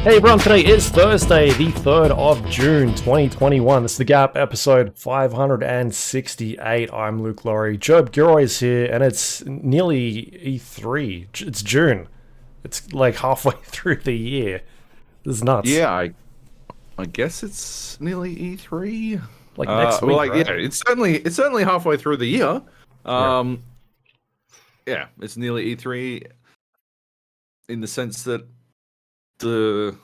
Hey everyone, today is Thursday, the 3rd of June, 2021. This is The Gap, episode 568. I'm Luke Lawrie. Joab, Gilroy is here, and it's nearly E3. It's June. It's like halfway through the year. This is nuts. Yeah, I guess it's nearly E3. Like next week, right? Yeah, it's certainly halfway through the year. Yeah, it's nearly E3 in the sense that the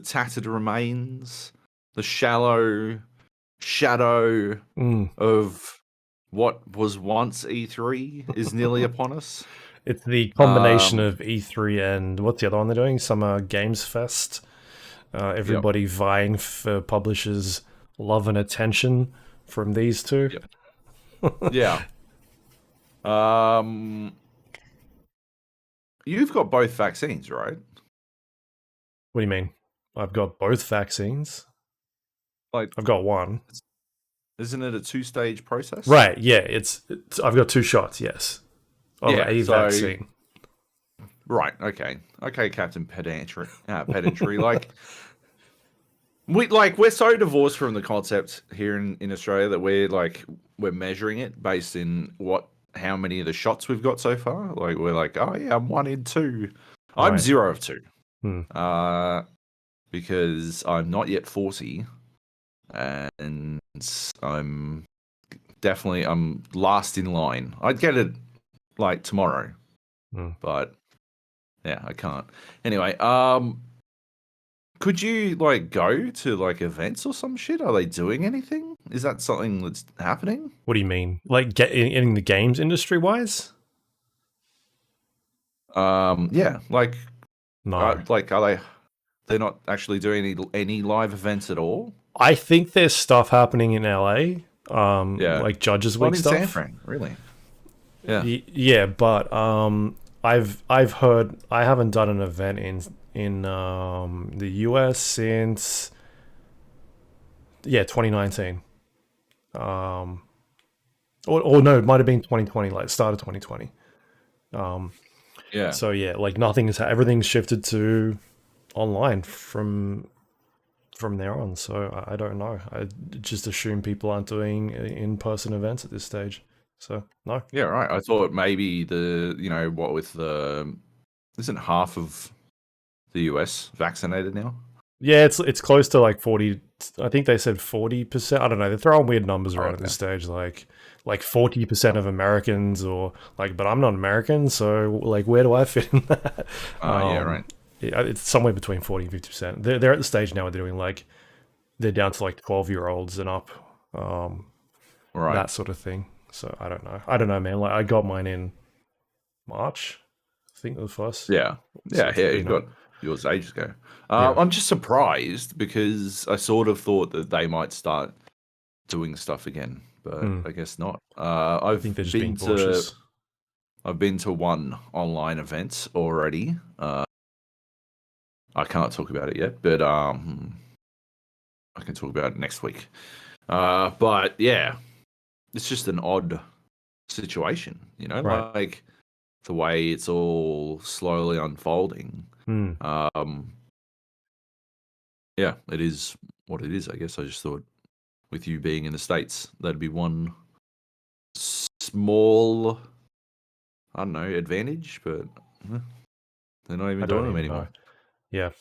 tattered remains, the shallow shadow of what was once E3 is nearly upon us. It's the combination of E3 and what's the other one they're doing? Summer Games Fest. Everybody vying for publishers' love and attention from these two. Yeah. You've got both vaccines, right? What do you mean? I've got both vaccines. Like, I've got one. Isn't it a 2-stage process? Right, yeah, it's I've got 2 shots, yes. Of a vaccine. Right, okay. Okay, Captain Pedantry. We're so divorced from the concept here in Australia that we're measuring it based in how many of the shots we've got so far. Like, we're like, oh yeah, I'm 1 in 2. I'm 0 of 2. Because I'm not yet 40, and I'm last in line. I'd get it like tomorrow, but yeah, I can't. Anyway, could you go to events or some shit? Are they doing anything? Is that something that's happening? What do you mean? Like in the games industry wise? Yeah, no. Are they? They're not actually doing any live events at all. I think there's stuff happening in LA, like Judges Week stuff. In San Fran, really? Yeah, yeah, but I've heard I haven't done an event in the US since 2019. Or no, it might have been 2020, like start of 2020. Yeah. So yeah, everything's shifted to online from there on. So I don't know. I just assume people aren't doing in-person events at this stage. So no. Yeah, right. I thought maybe isn't half of the US vaccinated now? Yeah, it's close to like 40. I think they said 40%. I don't know. They're throwing weird numbers around at this stage, like 40% of Americans, or but I'm not American, so where do I fit in that? Yeah, right. Yeah, it's somewhere between 40 and 50%. They're at the stage now where they're doing they're down to 12-year-olds and up, right, that sort of thing. So I don't know, man. I got mine in March, I think, the first. Yeah, you got yours ages ago. I'm just surprised because I sort of thought that they might start doing stuff again, but I guess not. I think they're just being cautious. I've been to one online event already. I can't talk about it yet, but I can talk about it next week. But yeah, it's just an odd situation, right. The way it's all slowly unfolding. Yeah, it is what it is, I guess. I just thought with you being in the States, that'd be one small, I don't know, advantage, but they're not even doing them anymore. Know. Yeah.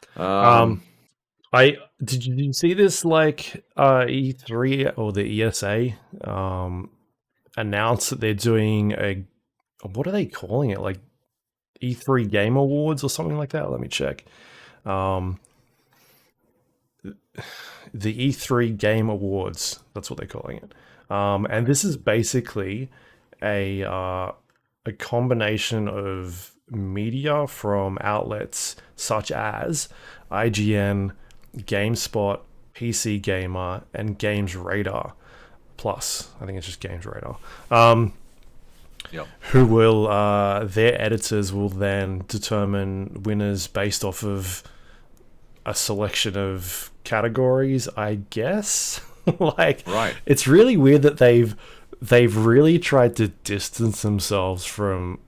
Did you see this E3 or the ESA announced that they're doing what are they calling it? E3 Game Awards or something like that? Let me check. The E3 Game Awards, that's what they're calling it. And this is basically a combination of media from outlets such as IGN, GameSpot, PC Gamer, and Games Radar Plus. I think it's just Games Radar. Who will their editors will then determine winners based off of a selection of categories, I guess. Right. It's really weird that they've really tried to distance themselves from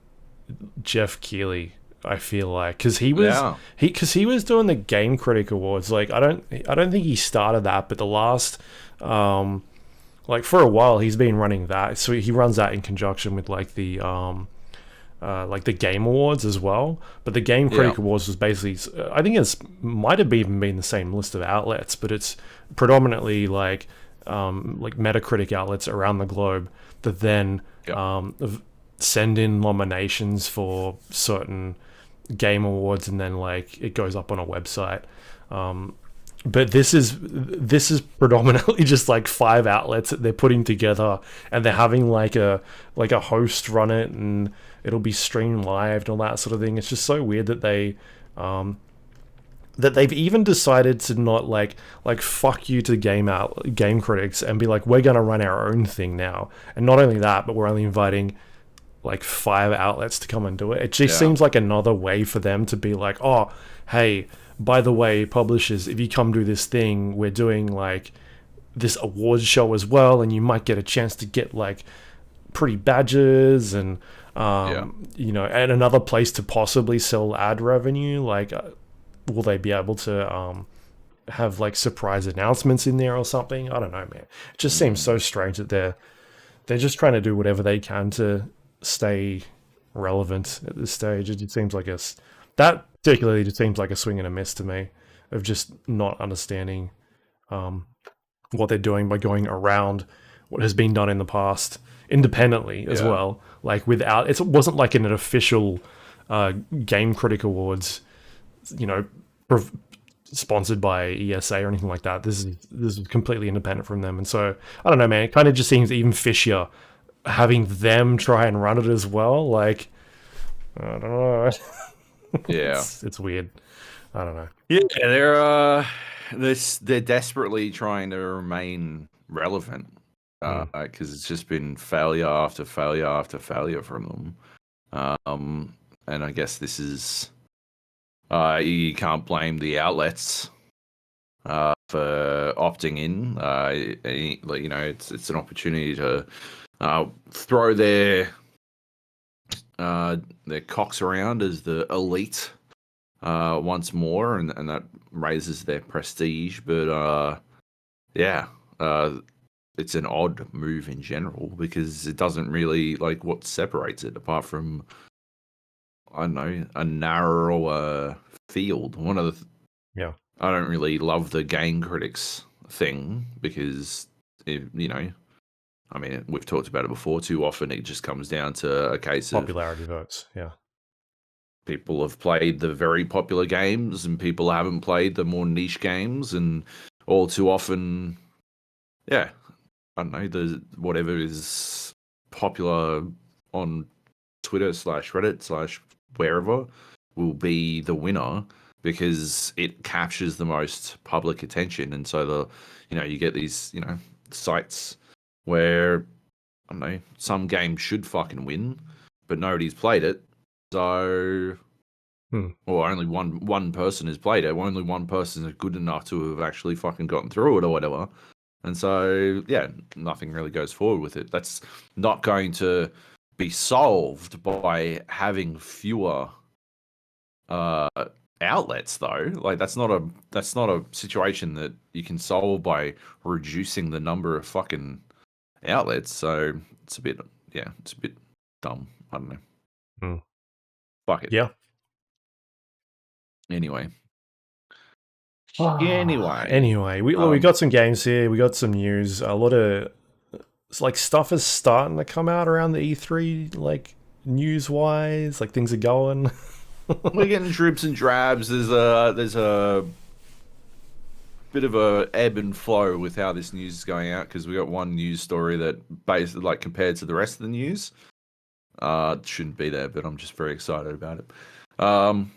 Jeff Keighley I feel like because he was doing the Game Critic Awards. Like I don't think he started that, but the last like for a while he's been running that. So he runs that in conjunction with like the Game Awards as well. But the Game Critic Awards was basically, I think it's might have even been the same list of outlets, but it's predominantly like Metacritic outlets around the globe that then send in nominations for certain game awards, and then like it goes up on a website. But this is predominantly just like 5 outlets that they're putting together, and they're having like a host run it, and it'll be streamed live and all that sort of thing. It's just so weird that they've even decided to not like fuck you to game critics and be like, we're gonna run our own thing now. And not only that, but we're only inviting like 5 outlets to come and do it. It just seems like another way for them to be like, oh, hey, by the way, publishers, if you come do this thing, we're doing like this awards show as well, and you might get a chance to get like pretty badges and you know, and another place to possibly sell ad revenue. Like will they be able to have like surprise announcements in there or something? I don't know, man. It just seems so strange that they're just trying to do whatever they can to stay relevant at this stage. It just seems like that particularly just seems like a swing and a miss to me, of just not understanding what they're doing by going around what has been done in the past independently as well. Like without, it wasn't like an official Game Critic Awards, you know, sponsored by ESA or anything like that. This is completely independent from them. And so I don't know, man, it kind of just seems even fishier having them try and run it as well. Like I don't know. Yeah, it's weird. I don't know. Yeah, they're desperately trying to remain relevant because it's just been failure after failure after failure from them. And I guess this is you can't blame the outlets for opting in. You know, it's an opportunity to throw their cocks around as the elite once more, and that raises their prestige. But it's an odd move in general, because it doesn't really, like, what separates it apart from, I don't know, a narrower field. One of the I don't really love the game critics thing, because you know, I mean, we've talked about it before. Too often it just comes down to a case of popularity votes. Yeah. People have played the very popular games and people haven't played the more niche games, and all too often, I don't know, whatever is popular on Twitter / Reddit / wherever will be the winner, because it captures the most public attention. And so you get these, sites where, I don't know, some games should fucking win, but nobody's played it. So, or only one person has played it. Only one person is good enough to have actually fucking gotten through it or whatever. And so, nothing really goes forward with it. That's not going to be solved by having fewer outlets, though. Like, that's not a situation that you can solve by reducing the number of fucking outlets. So it's a bit dumb. I don't know. Fuck it. Yeah. Anyway, we got some games here. We got some news. A lot of stuff is starting to come out around the E3, like news wise. Like things are going. We're getting dribs and drabs. There's a bit of a ebb and flow with how this news is going out, because we got one news story that basically, like, compared to the rest of the news, shouldn't be there, but I'm just very excited about it. And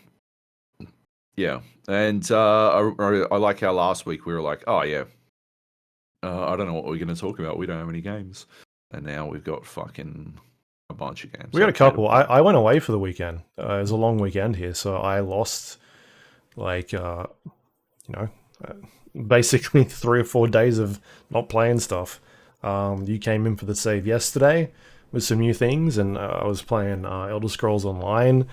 I like how last week we were like, I don't know what we're going to talk about. We don't have any games, and now we've got fucking a bunch of games. We got a couple. I went away for the weekend. It was a long weekend here, so I lost basically 3 or 4 days of not playing stuff. You came in for the save yesterday with some new things, and I was playing Elder Scrolls Online,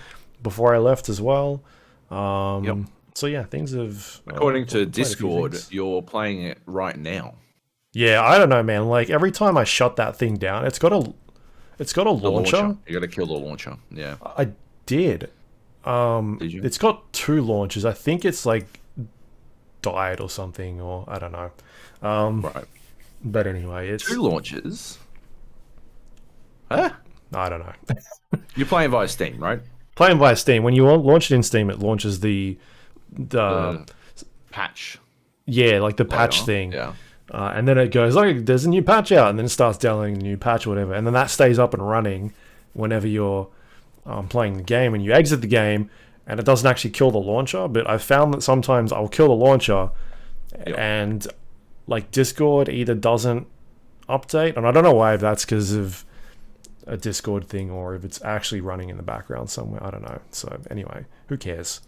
before I left as well. Yep. So yeah, things have. According to played a few Discord, things. you're playing it right now. Yeah, I don't know, man. Like every time I shut that thing down, it's got a The launcher. launcher. You got to kill the launcher. Yeah. I did. Did you? It's got two launches. I think it's like died or something, or I don't know. Right. But anyway, it's Two launches. Huh? I don't know. You're playing via Steam, right? Playing via Steam. When you launch it in Steam, it launches the Patch. yeah, like the patch later. thing. Yeah. And then it goes, like, there's a new patch out, and then it starts downloading a new patch or whatever, and then that stays up and running whenever you're playing the game, and you exit the game, and it doesn't actually kill the launcher. But I've found that sometimes I'll kill the launcher, and like Discord either doesn't update, and I don't know why, if that's because of a Discord thing or if it's actually running in the background somewhere. I don't know. So anyway, who cares?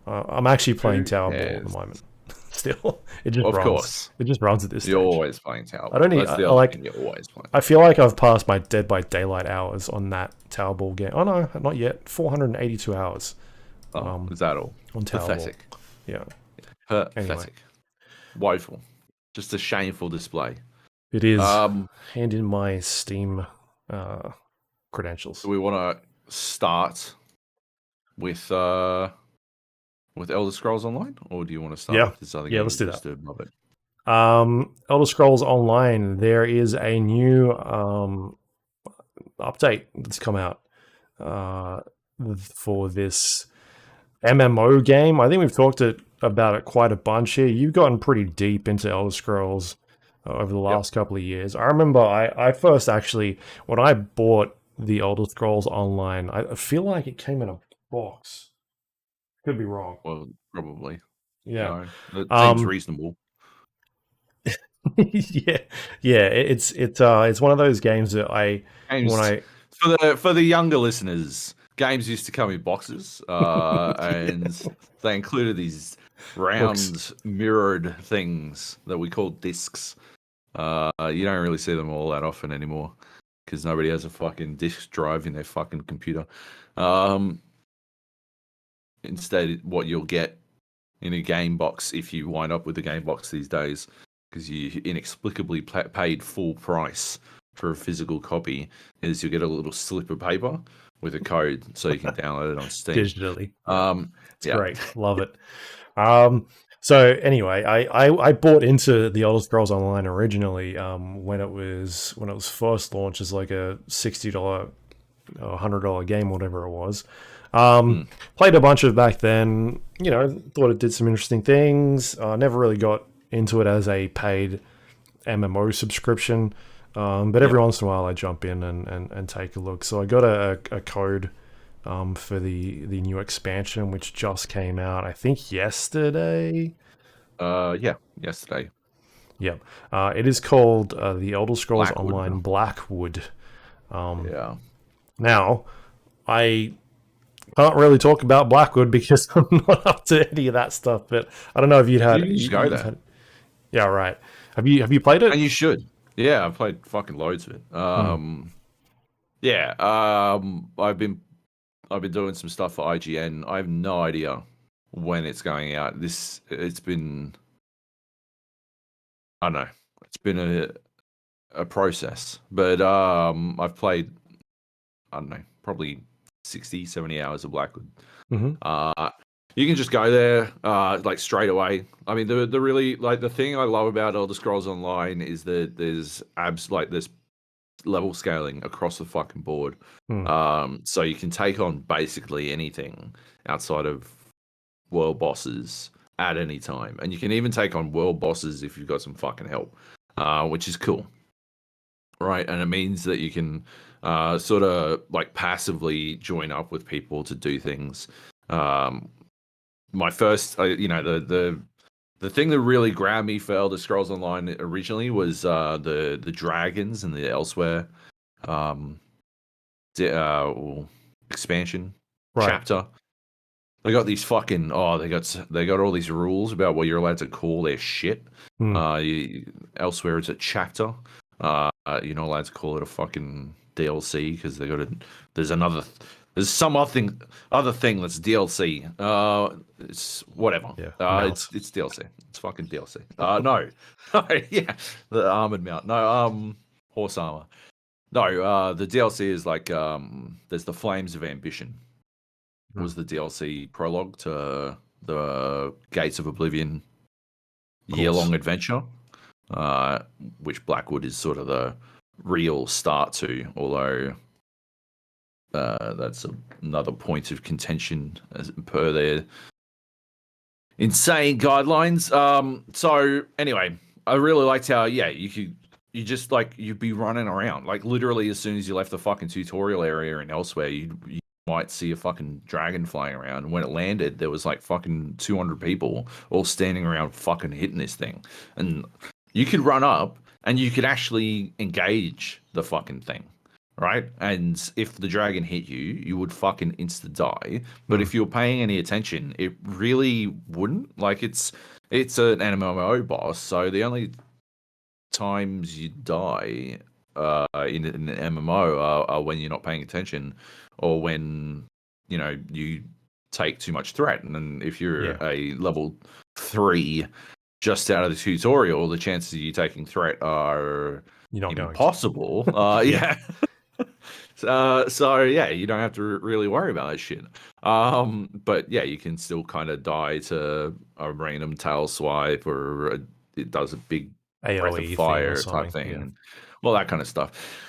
I'm actually playing Tower Ball at the moment. Still, it just runs. Course. It just runs at this stage. You're always playing Tower Ball. I don't need. That's the I other like. thing, you're always playing. I feel like I've passed my Dead by Daylight hours on that Tower Ball game. Oh no, not yet. 482 hours. Is that all? On Tower Pathetic. Ball. Yeah. Pathetic. Anyway. Woeful. Just a shameful display. It is. Hand in my Steam credentials. Do we want to start with Elder Scrolls Online, or do you want to start with this other game? Yeah, let's do that. Love it. Elder Scrolls Online. There is a new update that's come out for this MMO game. I think we've talked about it quite a bunch here. You've gotten pretty deep into Elder Scrolls over the last couple of years. I remember I first actually, when I bought the Elder Scrolls Online, I feel like it came in a box. Could be wrong. Well, probably. Yeah. No, that seems reasonable. yeah. It's one of those games that for the younger listeners, games used to come in boxes, and they included these round mirrored things that we call discs. You don't really see them all that often anymore because nobody has a fucking disk drive in their fucking computer. Instead, what you'll get in a game box, if you wind up with a game box these days, because you inexplicably paid full price for a physical copy, is you get a little slip of paper with a code so you can download it on Steam digitally. It's great. Love it. So anyway, I bought into the Elder Scrolls Online originally when it was first launched as like a $60 or $100 game, whatever it was. Played a bunch of it back then. Thought it did some interesting things. Never really got into it as a paid MMO subscription, but every once in a while I jump in and take a look. So I got a code for the new expansion, which just came out, I think, yesterday. Yesterday. Yep. It is called the Elder Scrolls Online Blackwood. Now, I can't really talk about Blackwood because I'm not up to any of that stuff. But I don't know if you'd had. You go there. Yeah, right. Have you played it? And you should. Yeah, I've played fucking loads of it. I've been doing some stuff for IGN. I have no idea when it's going out. It's been, I don't know. It's been a process, but I've played, I don't know, probably 60, 70 hours of Blackwood. You can just go there like straight away. I mean, the really, like, the thing I love about Elder Scrolls Online is that there's there's level scaling across the fucking board. So you can take on basically anything outside of world bosses at any time, and you can even take on world bosses if you've got some fucking help, which is cool, right? And it means that you can sort of like passively join up with people to do things. My first, the thing that really grabbed me for Elder Scrolls Online originally was the dragons and the elsewhere expansion chapter. They got these fucking they got all these rules about what you're allowed to call their shit. Elsewhere it's a chapter. You're not allowed to call it a fucking DLC because there's another There's some other thing that's DLC. It's whatever. Yeah, mount. It's DLC. It's fucking DLC. No, yeah, the armored mount. No, horse armor. No, the DLC is like there's the Flames of Ambition. Was the DLC prologue to the Gates of Oblivion year-long adventure, which Blackwood is sort of the real start to, although that's another point of contention as per their insane guidelines. So anyway, I really liked how you'd be running around like literally as soon as you left the fucking tutorial area and elsewhere, you might see a fucking dragon flying around. And when it landed, there was like fucking 200 people all standing around fucking hitting this thing, and you could run up and you could actually engage the fucking thing. Right, and if the dragon hit you, you would fucking insta die. But if you're paying any attention, it really wouldn't. Like it's an MMO boss, so the only times you die in an MMO are when you're not paying attention, or when you take too much threat. And then if you're a level 3 just out of the tutorial, the chances of you taking threat are impossible. Yeah. So yeah, you don't have to really worry about that shit. But yeah, you can still kind of die to a random tail swipe, or it does a big breath of fire type thing, and all that kind of stuff.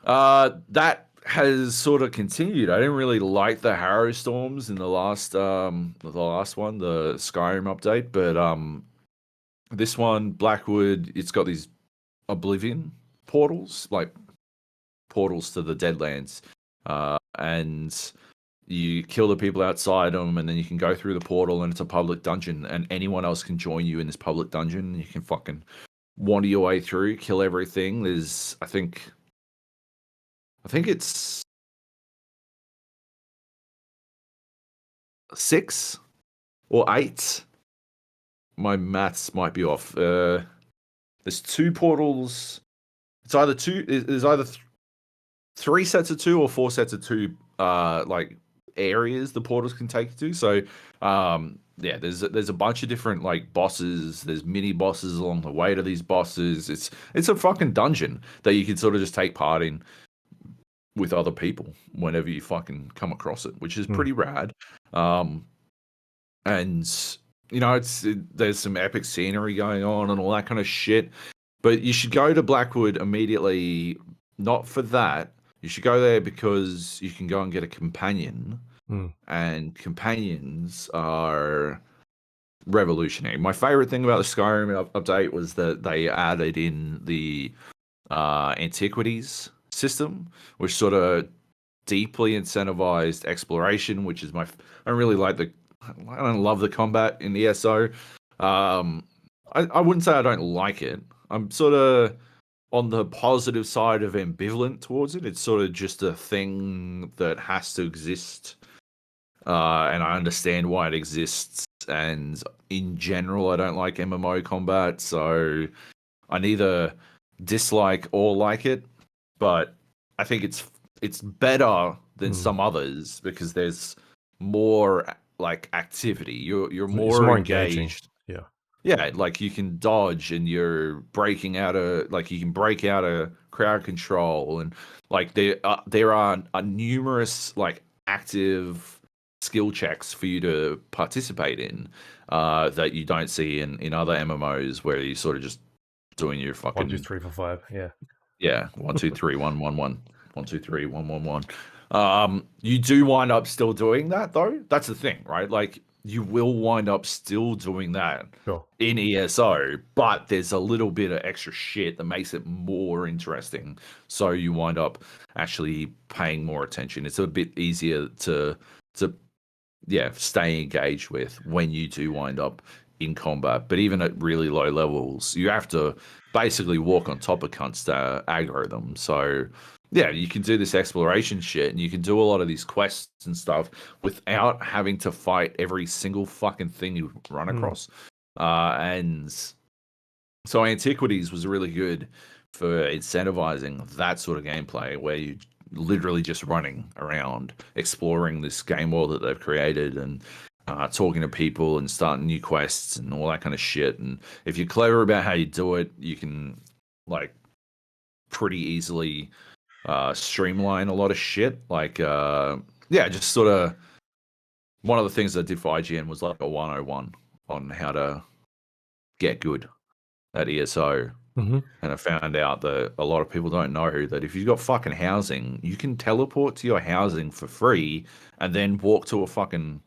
That has sort of continued. I didn't really like the Harrow Storms in the last one, the Skyrim update, but this one, Blackwood, it's got these Oblivion portals, like portals to the Deadlands, and you kill the people outside them, and then you can go through the portal, and it's a public dungeon, and anyone else can join you in this public dungeon. You can fucking wander your way through, kill everything. There's, I think it's 6 or 8. My maths might be off. There's 2 portals. It's either 2. There's either 3 sets of 2 or 4 sets of 2 like areas the portals can take you to. So yeah, there's a bunch of different like bosses. There's mini bosses along the way to these bosses. It's a fucking dungeon that you can sort of just take part in with other people whenever you fucking come across it, which is pretty rad. And there's some epic scenery going on and all that kind of shit. But you should go to Blackwood immediately, not for that. You should go there because you can go and get a companion, and companions are revolutionary. My favorite thing about the Skyrim update was that they added in the antiquities system, which sort of deeply incentivized exploration, which is I don't love the combat in ESO. I wouldn't say I don't like it. I'm sort of on the positive side of ambivalent towards it. It's sort of just a thing that has to exist, and I understand why it exists. And in general, I don't like MMO combat, so I neither dislike or like it. But I think it's better than some others because there's more like activity. You're more engaged. Yeah, like you can dodge, and you're breaking out you can break out a crowd control, and like there are numerous like active skill checks for you to participate in that you don't see in other MMOs where you sort of just doing your fucking 1, 2, 3, 4, 5. Yeah, 1, 2, 3, 1, 1, 1, 1, 2, 3, 1, 1, 1. You do wind up still doing that though. That's the thing, right? Like you will wind up still doing that in ESO, but there's a little bit of extra shit that makes it more interesting. So you wind up actually paying more attention. It's a bit easier to stay engaged with when you do wind up in combat. But even at really low levels, you have to basically walk on top of cunts to aggro them. So yeah, you can do this exploration shit, and you can do a lot of these quests and stuff without having to fight every single fucking thing you run across. And so Antiquities was really good for incentivizing that sort of gameplay, where you literally just running around exploring this game world that they've created and talking to people and starting new quests and all that kind of shit. And if you're clever about how you do it, you can like pretty easily streamline a lot of shit. Like yeah, just sort of one of the things I did for IGN was like a 101 on how to get good at ESO. Mm-hmm. And I found out that a lot of people don't know that if you've got fucking housing, you can teleport to your housing for free and then walk to a fucking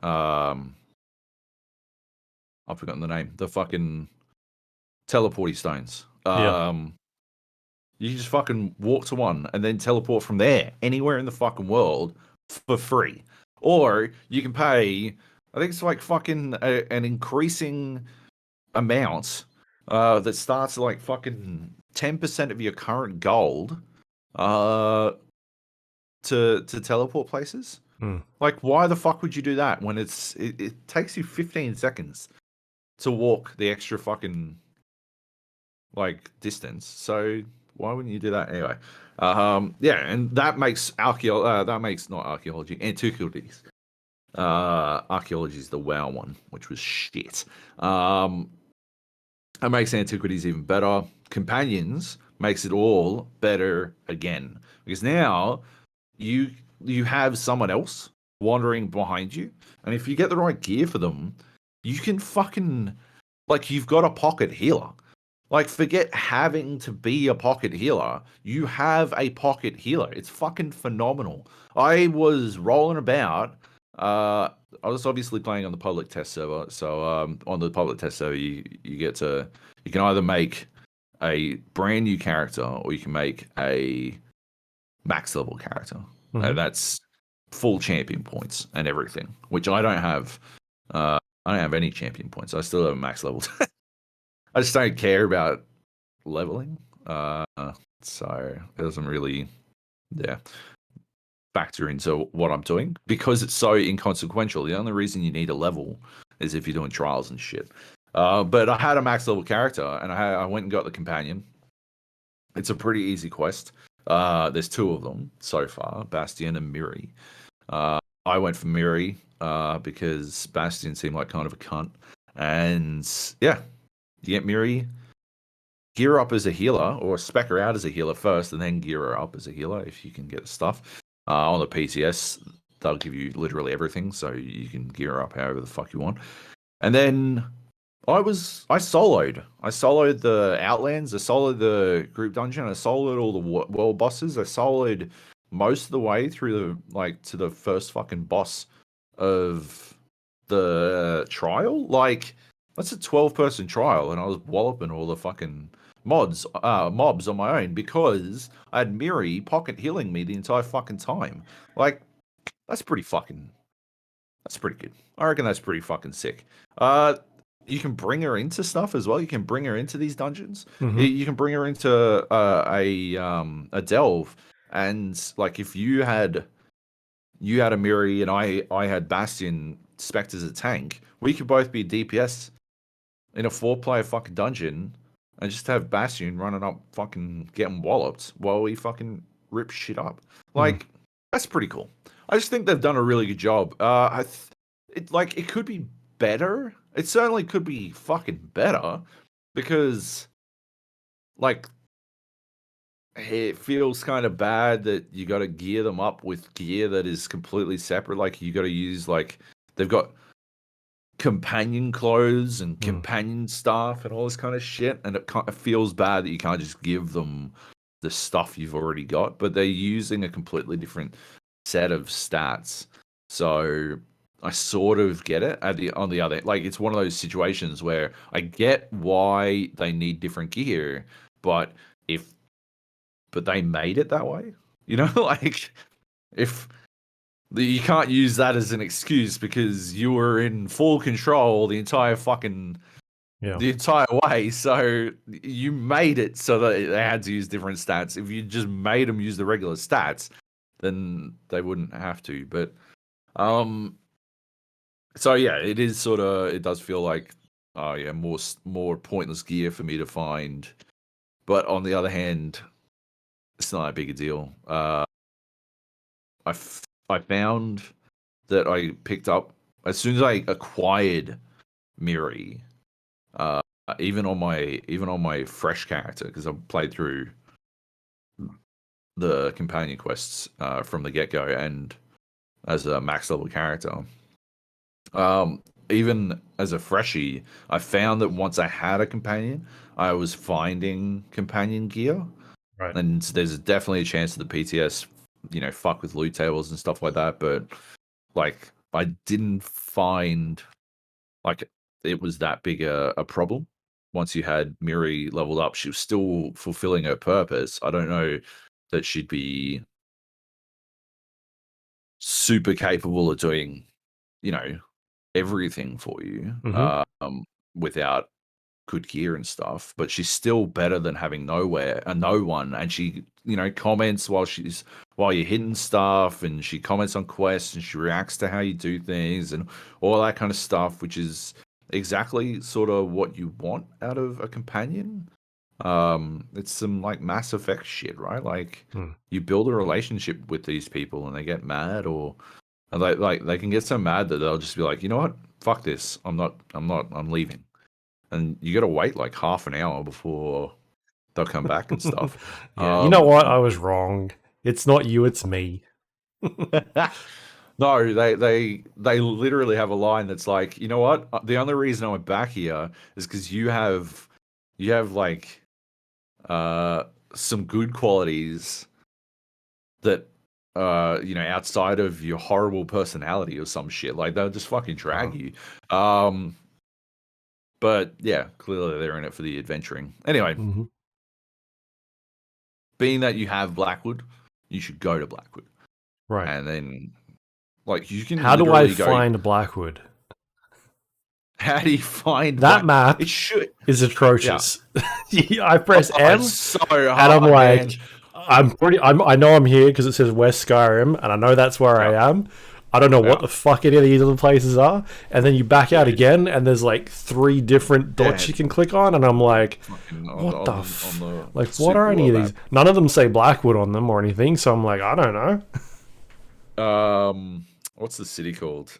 I've forgotten the name. The fucking teleporty stones. Yeah. You just fucking walk to one and then teleport from there anywhere in the fucking world for free. Or you can pay, I think it's like fucking an increasing amount that starts at like fucking 10% of your current gold to teleport places. Mm. Like, why the fuck would you do that when it takes you 15 seconds to walk the extra fucking like distance? So why wouldn't you do that anyway? Yeah, and that makes not archaeology, antiquities. Archaeology is the WoW one, which was shit. It makes antiquities even better. Companions makes it all better again because now you have someone else wandering behind you, and if you get the right gear for them, you can fucking like you've got a pocket healer. Like, forget having to be a pocket healer. You have a pocket healer. It's fucking phenomenal. I was rolling about. I was obviously playing on the public test server. So on the public test server, you can either make a brand new character or you can make a max level character. Mm-hmm. And that's full champion points and everything, which I don't have. I don't have any champion points. I still have a max level. I just don't care about leveling. So it doesn't really, factor into what I'm doing because it's so inconsequential. The only reason you need a level is if you're doing trials and shit. But I had a max level character and I went and got the companion. It's a pretty easy quest. There's two of them so far, Bastion and Miri. I went for Miri because Bastion seemed like kind of a cunt. And yeah, you get Miri, gear up as a healer, or spec her out as a healer first, and then gear her up as a healer if you can get the stuff. On the PTS, they'll give you literally everything, so you can gear her up however the fuck you want. And then I soloed. I soloed the Outlands, I soloed the group dungeon, I soloed all the world bosses, I soloed most of the way through to the first fucking boss of the trial. Like, that's a 12-person trial, and I was walloping all the fucking mobs on my own because I had Miri pocket healing me the entire fucking time. Like, that's pretty good. I reckon that's pretty fucking sick. You can bring her into stuff as well. You can bring her into these dungeons. Mm-hmm. You can bring her into a delve, and like if you had a Miri and I had Bastion spec as a tank, we could both be DPS in a 4-player fucking dungeon and just have Bastion running up fucking getting walloped while we fucking rip shit up. Like, that's pretty cool. I just think they've done a really good job. It could be better. It certainly could be fucking better because, like, it feels kind of bad that you got to gear them up with gear that is completely separate. Like, you got to use, like, they've got companion clothes and companion stuff and all this kind of shit, and it feels bad that you can't just give them the stuff you've already got, but they're using a completely different set of stats. So I sort of get it. On the other, like, it's one of those situations where I get why they need different gear, but they made it that way, like, if you can't use that as an excuse because you were in full control the entire way. So you made it so that they had to use different stats. If you just made them use the regular stats, then they wouldn't have to. But so yeah, it does feel like more pointless gear for me to find. But on the other hand, it's not that big a deal. I found that I picked up as soon as I acquired Miri, uh, even on my fresh character, because I played through the companion quests from the get go and as a max level character. Even as a freshie, I found that once I had a companion, I was finding companion gear, Right. and there's definitely a chance that the PTS, fuck with loot tables and stuff like that. But like, I didn't find like it was that big a problem. Once you had Miri leveled up, she was still fulfilling her purpose. I don't know that she'd be super capable of doing, you know, everything for you Mm-hmm. without good gear and stuff, but she's still better than having no one. And she, comments while you're hitting stuff, and she comments on quests, and she reacts to how you do things and all that kind of stuff, which is exactly sort of what you want out of a companion. It's some like Mass Effect shit, right? Like Mm. you build a relationship with these people, and they get mad, or they can get so mad that they'll just be like, you know what, fuck this, I'm leaving, and you got to wait like half an hour before they'll come back and stuff. Yeah. You know what? And I was wrong. It's not you, it's me. no, they literally have a line that's like, you know what? The only reason I'm back here is because you have like uh some good qualities that outside of your horrible personality or some shit. Like they'll just fucking Uh-huh. drag you. Um but yeah, clearly they're in it for the adventuring. Anyway, Mm-hmm. being that you have Blackwood, you should go to Blackwood. Right. And then like you can How do I literally go. find Blackwood? How do you find That Black? map It should. is Yeah. atrocious. I press Oh, it's M so and I'm hard, man. like, I know I'm here because it says West Skyrim, and I know that's where Yeah. I am. I don't know what Yeah. the fuck any of these other places are, and then you back out Dude. again, and there's like 3 different dots Yeah. you can click on, and I'm like, Fucking what the on the like, what are super any world of map. these? None of them say Blackwood on them or anything, so I'm like, I don't know. What's the city called?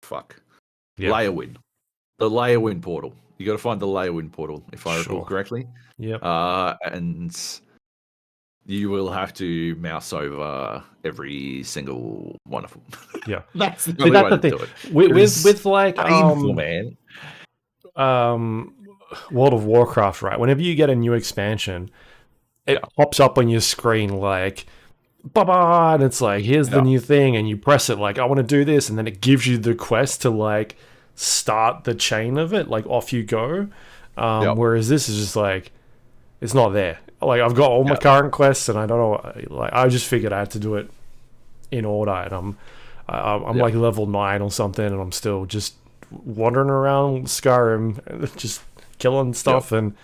Fuck. Yep, Leyawind. The Leyawind portal. You got to find the Leyawind portal, if I recall sure. correctly. Yep, And you will have to mouse over every single one of them. yeah. That's the See, only that's way the to thing do it. with It is like painful, man. um World of Warcraft, right? Whenever you get a new expansion, it Yeah. pops up on your screen like, ba, and it's like, here's the Yeah. new thing, and you press it like, I want to do this, and then it gives you the quest to like start the chain of it, like off you go. Yep. Whereas this is just like, it's not there. Like I've got all my Yeah. current quests, and I don't know. Like I just figured I had to do it in order, and I'm Yeah. like level 9 or something, and I'm still just wandering around Skyrim, just killing stuff and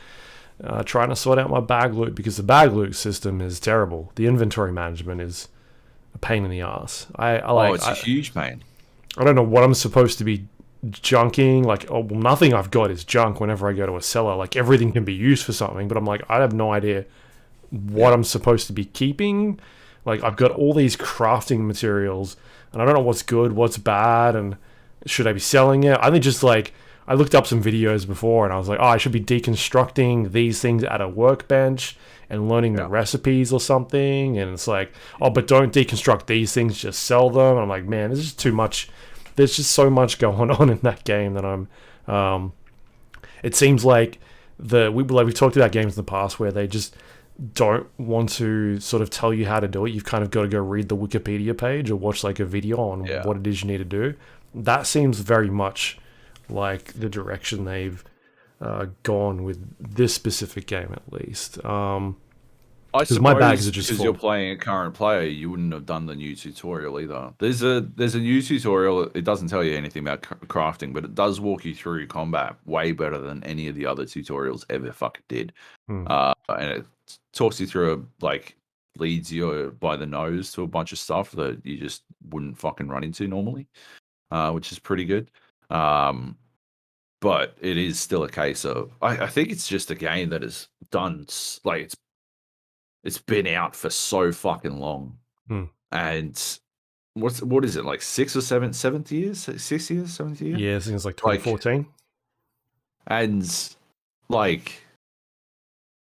trying to sort out my bag loot, because the bag loot system is terrible. The inventory management is a pain in the ass. It's a huge pain. I don't know what I'm supposed to be junking. Like, oh, well, nothing I've got is junk whenever I go to a cellar. Like, everything can be used for something, but I'm like, I have no idea what I'm supposed to be keeping. Like, I've got all these crafting materials, and I don't know what's good, what's bad, and should I be selling it? I think just like, I looked up some videos before, and I was like, oh, I should be deconstructing these things at a workbench and learning the Yeah. recipes or something. And it's like, oh, but don't deconstruct these things, just sell them. And I'm like, man, this is too much. There's just so much going on in that game that it seems like we've talked about games in the past where they just don't want to sort of tell you how to do it. You've kind of got to go read the Wikipedia page or watch like a video on Yeah. what it is you need to do. That seems very much like the direction they've gone with this specific game, at least. I Because my bags suppose are just because you're full. playing a current player, you wouldn't have done the new tutorial either. There's a new tutorial. It doesn't tell you anything about crafting, but it does walk you through combat way better than any of the other tutorials ever fucking did. Hmm. And it talks you through leads you by the nose to a bunch of stuff that you just wouldn't fucking run into normally, which is pretty good. But it is still a case of I think it's just a game that is done like it's it's been out for so fucking long. Hmm. And what is it, like 6 or 7 years? 6 years, 7 years? Yeah, I think it's like Like, 2014. and like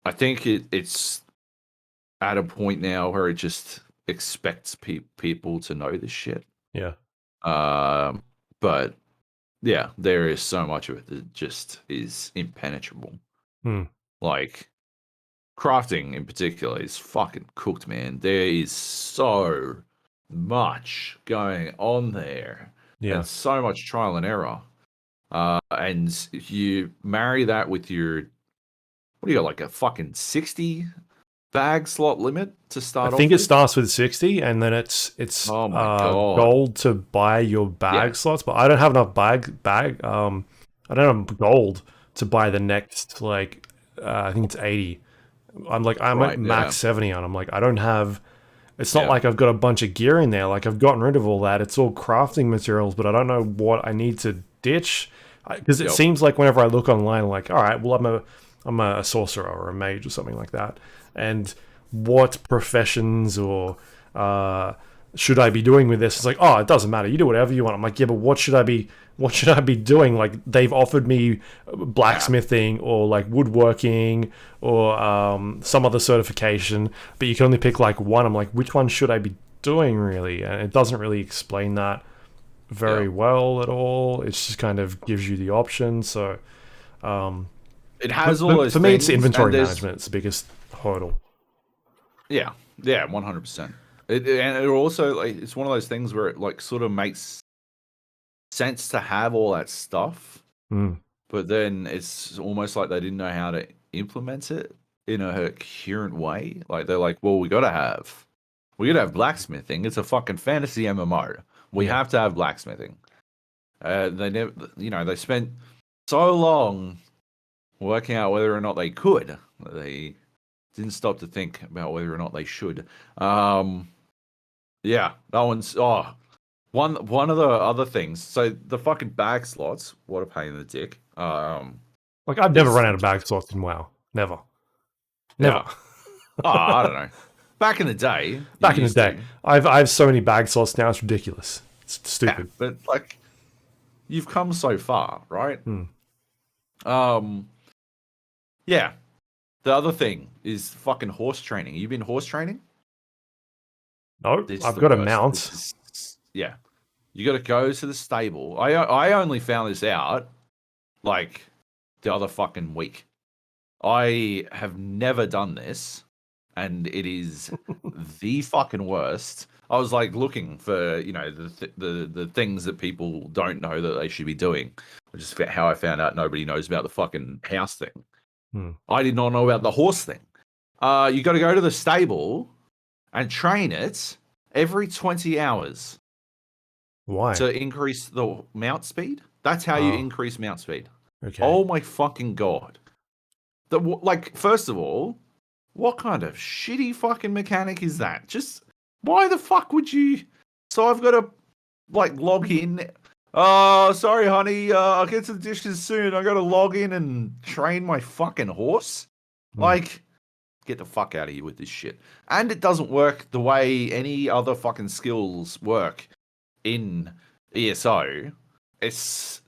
I think it's at a point now where it just expects people to know this shit. Yeah. But yeah, there is so much of it that just is impenetrable. Hmm. Like crafting in particular is fucking cooked, man. There is so much going on there, Yeah. and so much trial and error. And if you marry that with your, what do you got, like a fucking 60 bag slot limit to I start off think it with? starts with 60, and then it's Oh my God. gold to buy your bag Yeah, slots, but I don't have enough I don't have gold to buy the next, like, I think it's 80. I'm at right. Yeah, max 70, and I'm like, I don't have. It's not yeah, like I've got a bunch of gear in there. Like, I've gotten rid of all that. It's all crafting materials, but I don't know what I need to ditch. Because it yep, seems like whenever I look online, like, all right, well, I'm a sorcerer or a mage or something like that, and what professions or should I be doing with this? It's like, oh, it doesn't matter. You do whatever you want. I'm like, yeah, but what should I be? What should I be doing? Like, they've offered me yeah, blacksmithing or like woodworking or some other certification, but you can only pick like one. I'm like, which one should I be doing really? And it doesn't really explain that yeah. very well at all. It just kind of gives you the option. So It has all those for me, it's things, and inventory there's management. It's the biggest hurdle. yeah, yeah, 100%. And it also, like, it's one of those things where it like sort of makes sense to have all that stuff, Mm, but then it's almost like they didn't know how to implement it in a coherent way. Like they're like, well, we gotta have blacksmithing. It's a fucking fantasy MMO. We yeah. have to have blacksmithing. They never, they spent so long working out whether or not they could. They didn't stop to think about whether or not they should. Yeah, that one's one of the other things. So the fucking bag slots, what a pain in the dick. Like, I've never There's run out of bag slots in WoW. Never. Never. yeah. Oh, I don't know. Back in the day, you Back in the used day, to. I have so many bag slots now. It's ridiculous. It's Yeah, stupid. but like you've come so far, right? Hmm. Um, yeah. The other thing is fucking horse training. You been horse training? No, This is I've the got a worst. mount. Yeah. You got to go to the stable. I only found this out like the other fucking week. I have never done this, and it is the fucking worst. I was like looking for the things that people don't know that they should be doing, which is how I found out nobody knows about the fucking house thing. Hmm. I did not know about the horse thing. You got to go to the stable and train it every 20 hours Why? to increase the mount speed. That's how you Oh, increase mount speed. okay. Oh my fucking God. Like, first of all, what kind of shitty fucking mechanic is that? Just why the fuck would you? So I've got to like log in. Oh, sorry, honey. I'll get to the dishes soon. I got to log in and train my fucking horse. Hmm. Like, get the fuck out of here with this shit. And it doesn't work the way any other fucking skills work in ESO. It's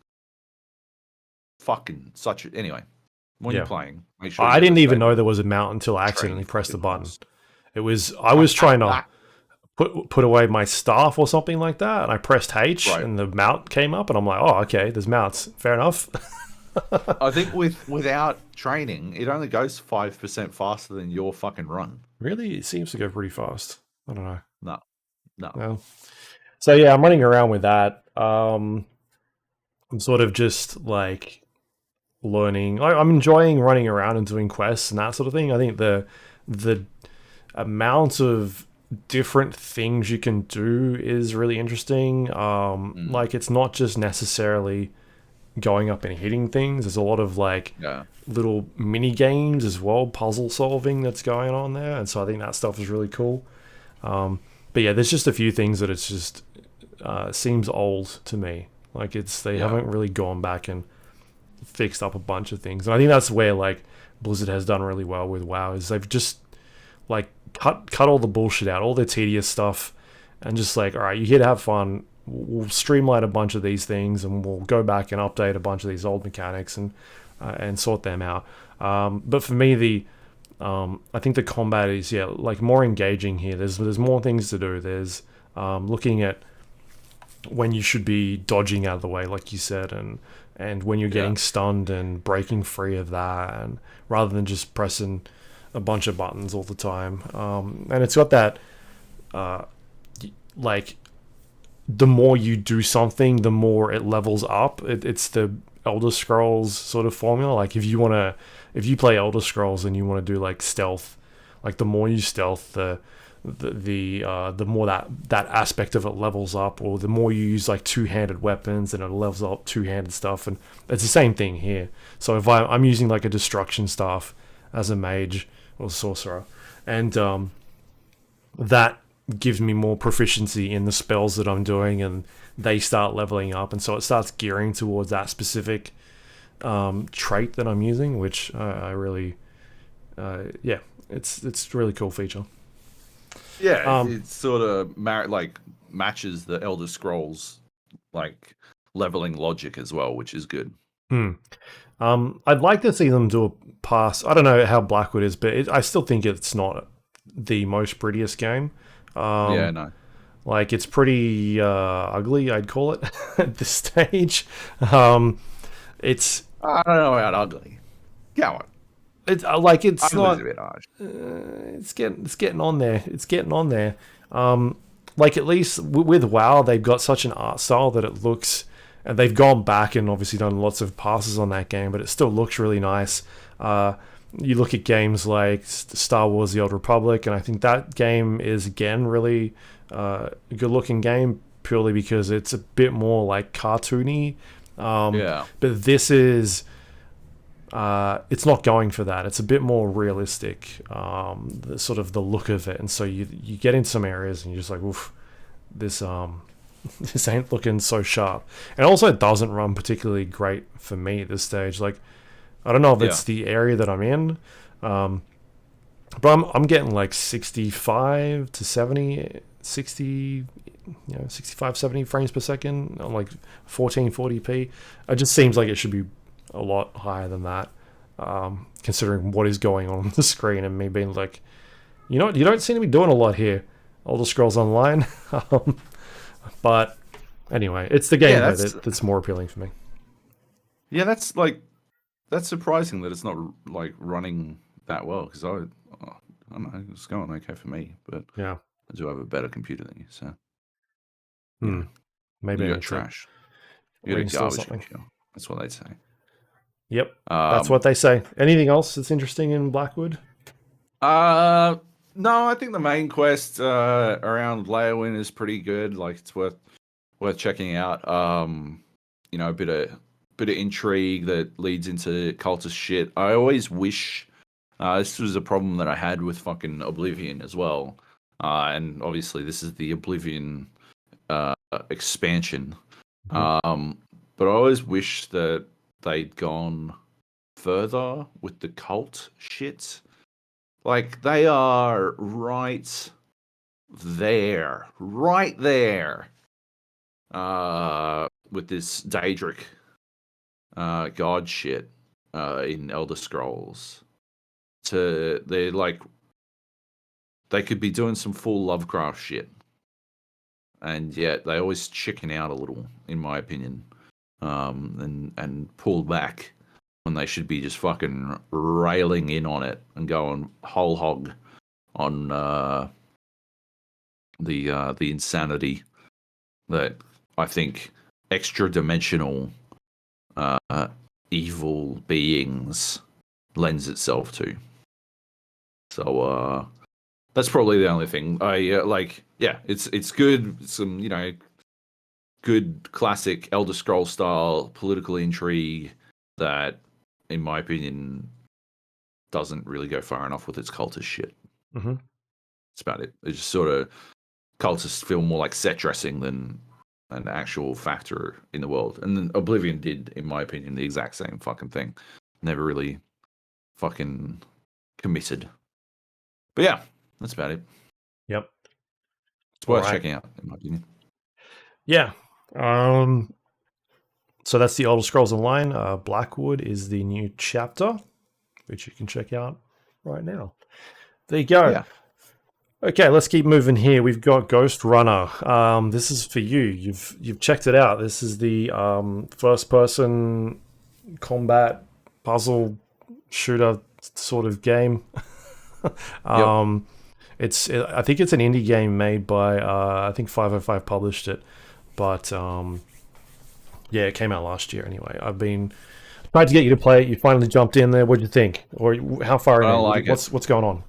fucking such a. Anyway, when you're Yeah. playing, make sure you I go to didn't the even know stable. there was a mount until I Train accidentally your pressed the fucking button. horse. I was trying to put away my staff or something like that, and I pressed H, Right. and the mount came up, and I'm like, oh, okay, there's mounts. Fair enough. I think without training, it only goes 5% faster than your fucking run. Really, it seems to go pretty fast. I don't know. No, no. No. So yeah, I'm running around with that. I'm sort of just like learning. I'm enjoying running around and doing quests and that sort of thing. I think the amount of different things you can do is really interesting. Mm, Like, it's not just necessarily going up and hitting things. There's a lot of like yeah, little mini games as well, puzzle solving that's going on there, and so I think that stuff is really cool. But yeah, there's just a few things that it's just seems old to me. Like, they yeah, haven't really gone back and fixed up a bunch of things, and I think that's where like Blizzard has done really well with WoW is like cut all the bullshit out, all the tedious stuff, and just like, all right, you're here to have fun. We'll streamline a bunch of these things, and we'll go back and update a bunch of these old mechanics and sort them out. But for me, I think the combat is like more engaging here. There's more things to do. There's looking at when you should be dodging out of the way, like you said, and when you're getting stunned and breaking free of that, and rather than just pressing a bunch of buttons all the time. And it's got that like the more you do something, the more it levels up. It's the Elder Scrolls sort of formula. Like if you play Elder Scrolls and you want to do like stealth, like the more you stealth, the more that aspect of it levels up, or the more you use like two-handed weapons, and it levels up two-handed stuff. And it's the same thing here. So if I'm using like a destruction staff as a mage or sorcerer, and that gives me more proficiency in the spells that I'm doing, and they start leveling up, and so it starts gearing towards that specific trait that I'm using, which I really it's a really cool feature. Yeah, it sort of matches the Elder Scrolls like leveling logic as well, which is good. I'd like to see them do a pass. I don't know how Blackwood is, but I still think it's not the most prettiest game. No. Like it's pretty ugly, I'd call it at this stage. It's I don't know about ugly. Go on. It's like it's Ugly's not. a bit harsh. It's getting on there. It's getting on there. Like at least with WoW, they've got such an art style that it looks, and they've gone back and obviously done lots of passes on that game, but it still looks really nice. You look at games like Star Wars: The Old Republic, and I think that game is again really a good-looking game purely because it's a bit more like cartoony. But this is. It's not going for that. It's a bit more realistic, the sort of the look of it, and so you get in some areas and you're just like, oof, this this ain't looking so sharp. And also, it doesn't run particularly great for me at this stage. Like, I don't know if it's the area that I'm in, but I'm getting like 65 to 70, 60, 65, 70 frames per second on like 1440p. It just seems like it should be a lot higher than that, considering what is going on the screen, and me being like, you don't seem to be doing a lot here, Elder Scrolls Online. But anyway, it's the game that's more appealing for me. Yeah, that's surprising that it's not like running that well, because I don't know, it's going okay for me, but yeah, I do have a better computer than you, so maybe you got trash. You got a garbage computer. That's what they say. Yep, that's what they say. Anything else that's interesting in Blackwood? No, I think the main quest around Leowyn is pretty good. Like it's worth checking out. A bit of intrigue that leads into cultist shit. I always wish this was a problem that I had with fucking Oblivion as well. And obviously this is the Oblivion expansion. But I always wish that they'd gone further with the cult shit. Like, they are right there. With this Daedric god shit in Elder Scrolls. They could be doing some full Lovecraft shit. And yet they always chicken out a little, in my opinion. And pull back when they should be just fucking railing in on it and going whole hog on the insanity that I think extra dimensional evil beings lends itself to. So that's probably the only thing it's good. Some good classic Elder Scrolls style political intrigue that, in my opinion, doesn't really go far enough with its cultist shit. Mm-hmm. That's about it. It's just sort of cultists feel more like set dressing than an actual factor in the world. And then Oblivion did, in my opinion, the exact same fucking thing. Never really fucking committed. But yeah, That's about it. Yep. It's All worth right. checking out, in my opinion. Yeah. So that's the Elder Scrolls Online. Blackwood is the new chapter, which you can check out right now. There you go. Yeah. Okay, let's keep moving here. We've got Ghostrunner. This is for you. You've checked it out. This is the first-person combat puzzle shooter sort of game. Yep. I think it's an indie game made by I think 505 published it, but yeah, it came out last year anyway. I've been tried to get you to play it. You finally jumped in there. What do you think? Or how far I in? don't like it. What's going on?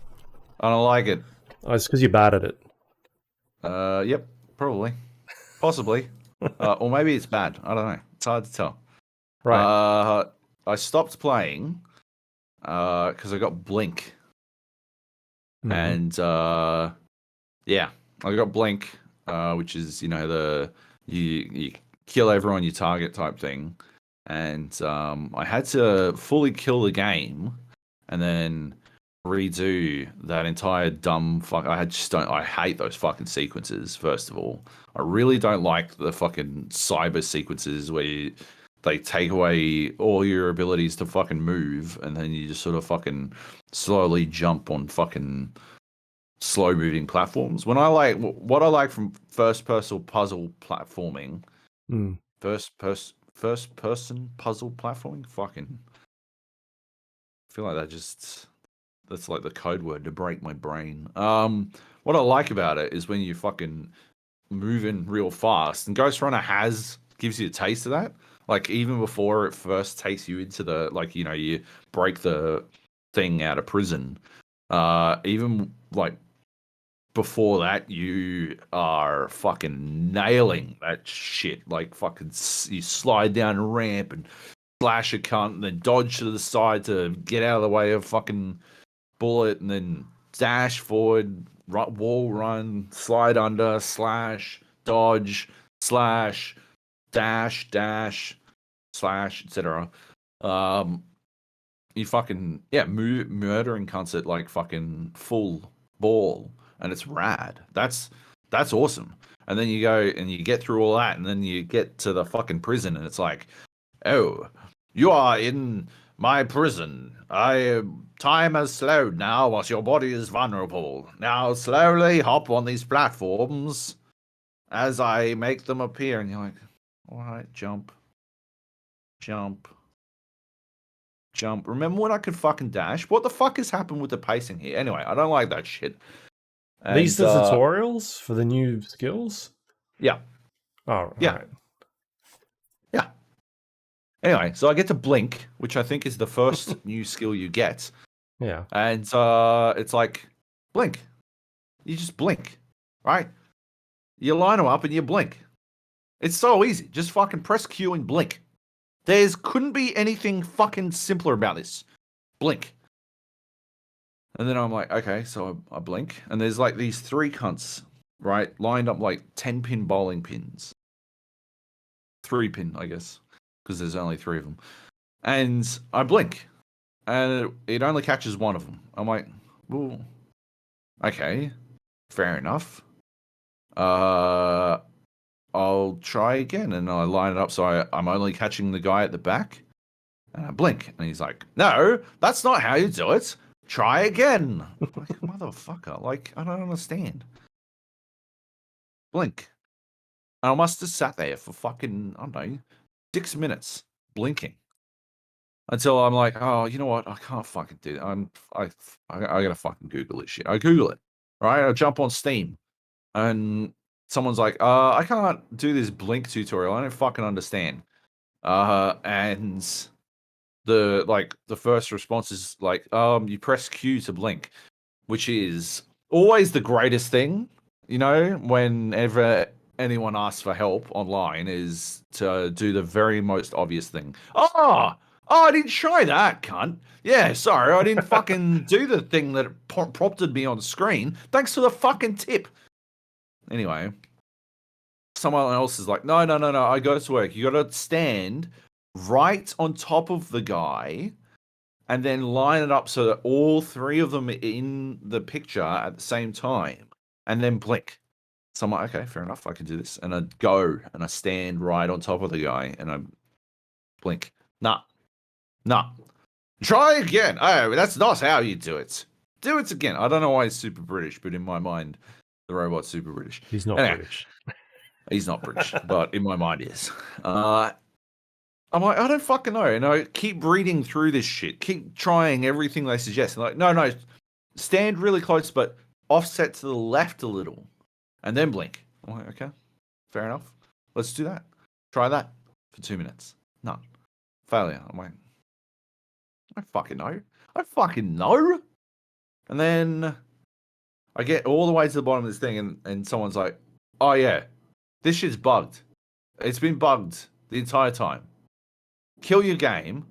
I don't like it. Oh, it's because you're bad at it. Yep. Probably. Possibly. Or maybe it's bad. I don't know. It's hard to tell. Right. I stopped playing because I got Blink. Mhm. And yeah, I got Blink, which is you kill everyone you target type thing, and I had to fully kill the game, and then redo that entire dumb fuck. I hate those fucking sequences. First of all, I really don't like the fucking cyber sequences where they take away all your abilities to fucking move, and then you just sort of fucking slowly jump on fucking slow moving platforms. What I like from first person puzzle platforming, Mm. first person puzzle platforming, fucking I feel like that's like the code word to break my brain. What I like about it is when you fucking move in real fast, and Ghostrunner gives you a taste of that. Like even before it first takes you into you break the thing out of prison. Even like before that, you are fucking nailing that shit. Like fucking, you slide down a ramp and slash a cunt, and then dodge to the side to get out of the way of fucking bullet, and then dash forward, wall run, slide under, slash, dodge, slash, dash, slash, etc. Um, you fucking murdering cunts at like fucking full ball, and it's rad. That's awesome. And then you go and you get through all that, and then you get to the fucking prison, and it's like, oh, you are in my prison. Time has slowed now, as your body is vulnerable. Now slowly hop on these platforms as I make them appear, and you're like, all right, jump, jump. Jump. Remember when I could fucking dash? What the fuck has happened with the pacing here? Anyway, I don't like that shit. These And the tutorials for the new skills. yeah, Oh, yeah, right. yeah. Anyway, so I get to blink, which I think is the first new skill you get. Yeah. And it's like blink. You just blink, right? You line them up and you blink. It's so easy. Just fucking press Q and blink. Couldn't be anything fucking simpler about this. Blink. And then I'm like, okay, so I blink, and there's like these three cunts, right, lined up like 10-pin bowling pins. 3-pin, I guess, because there's only 3 of them. And I blink, and it only catches one of them. I'm like, well, okay, fair enough. I'll try again, and I line it up so I'm only catching the guy at the back, and I blink, and he's like, no, that's not how you do it. Try again. Like, motherfucker. Like, I don't understand. Blink. I must have sat there for fucking, I don't know, 6 minutes blinking until I'm like, oh, you know what? I can't fucking do it. I gotta fucking Google this shit. I Google it, right? I jump on Steam, and someone's like, I can't do this blink tutorial. I don't fucking understand. And the first response is like, you press Q to blink, which is always the greatest thing, whenever anyone asks for help online, is to do the very most obvious thing. Oh, I didn't try that, cunt. Yeah, sorry, I didn't fucking do the thing that prompted me on screen. Thanks for the fucking tip. Anyway, someone else is like, no, I got to work. You got to stand right on top of the guy and then line it up so that all three of them are in the picture at the same time, and then blink. So I'm like, okay, fair enough, I can do this. And I go and I stand right on top of the guy and I blink. Nah. Try again. Oh, that's not how you do it. Do it again. I don't know why he's super British, but in my mind, the robot's super British. He's not British. He's not British, but in my mind, he is. I'm like, I don't fucking know. And I keep reading through this shit. Keep trying everything they suggest. And like, no, stand really close, but offset to the left a little. And then blink. I'm like, okay, fair enough. Let's do that. Try that for 2 minutes. None. Failure. I'm like, I fucking know. And then I get all the way to the bottom of this thing, and someone's like, oh yeah, this shit's bugged. It's been bugged the entire time. Kill your game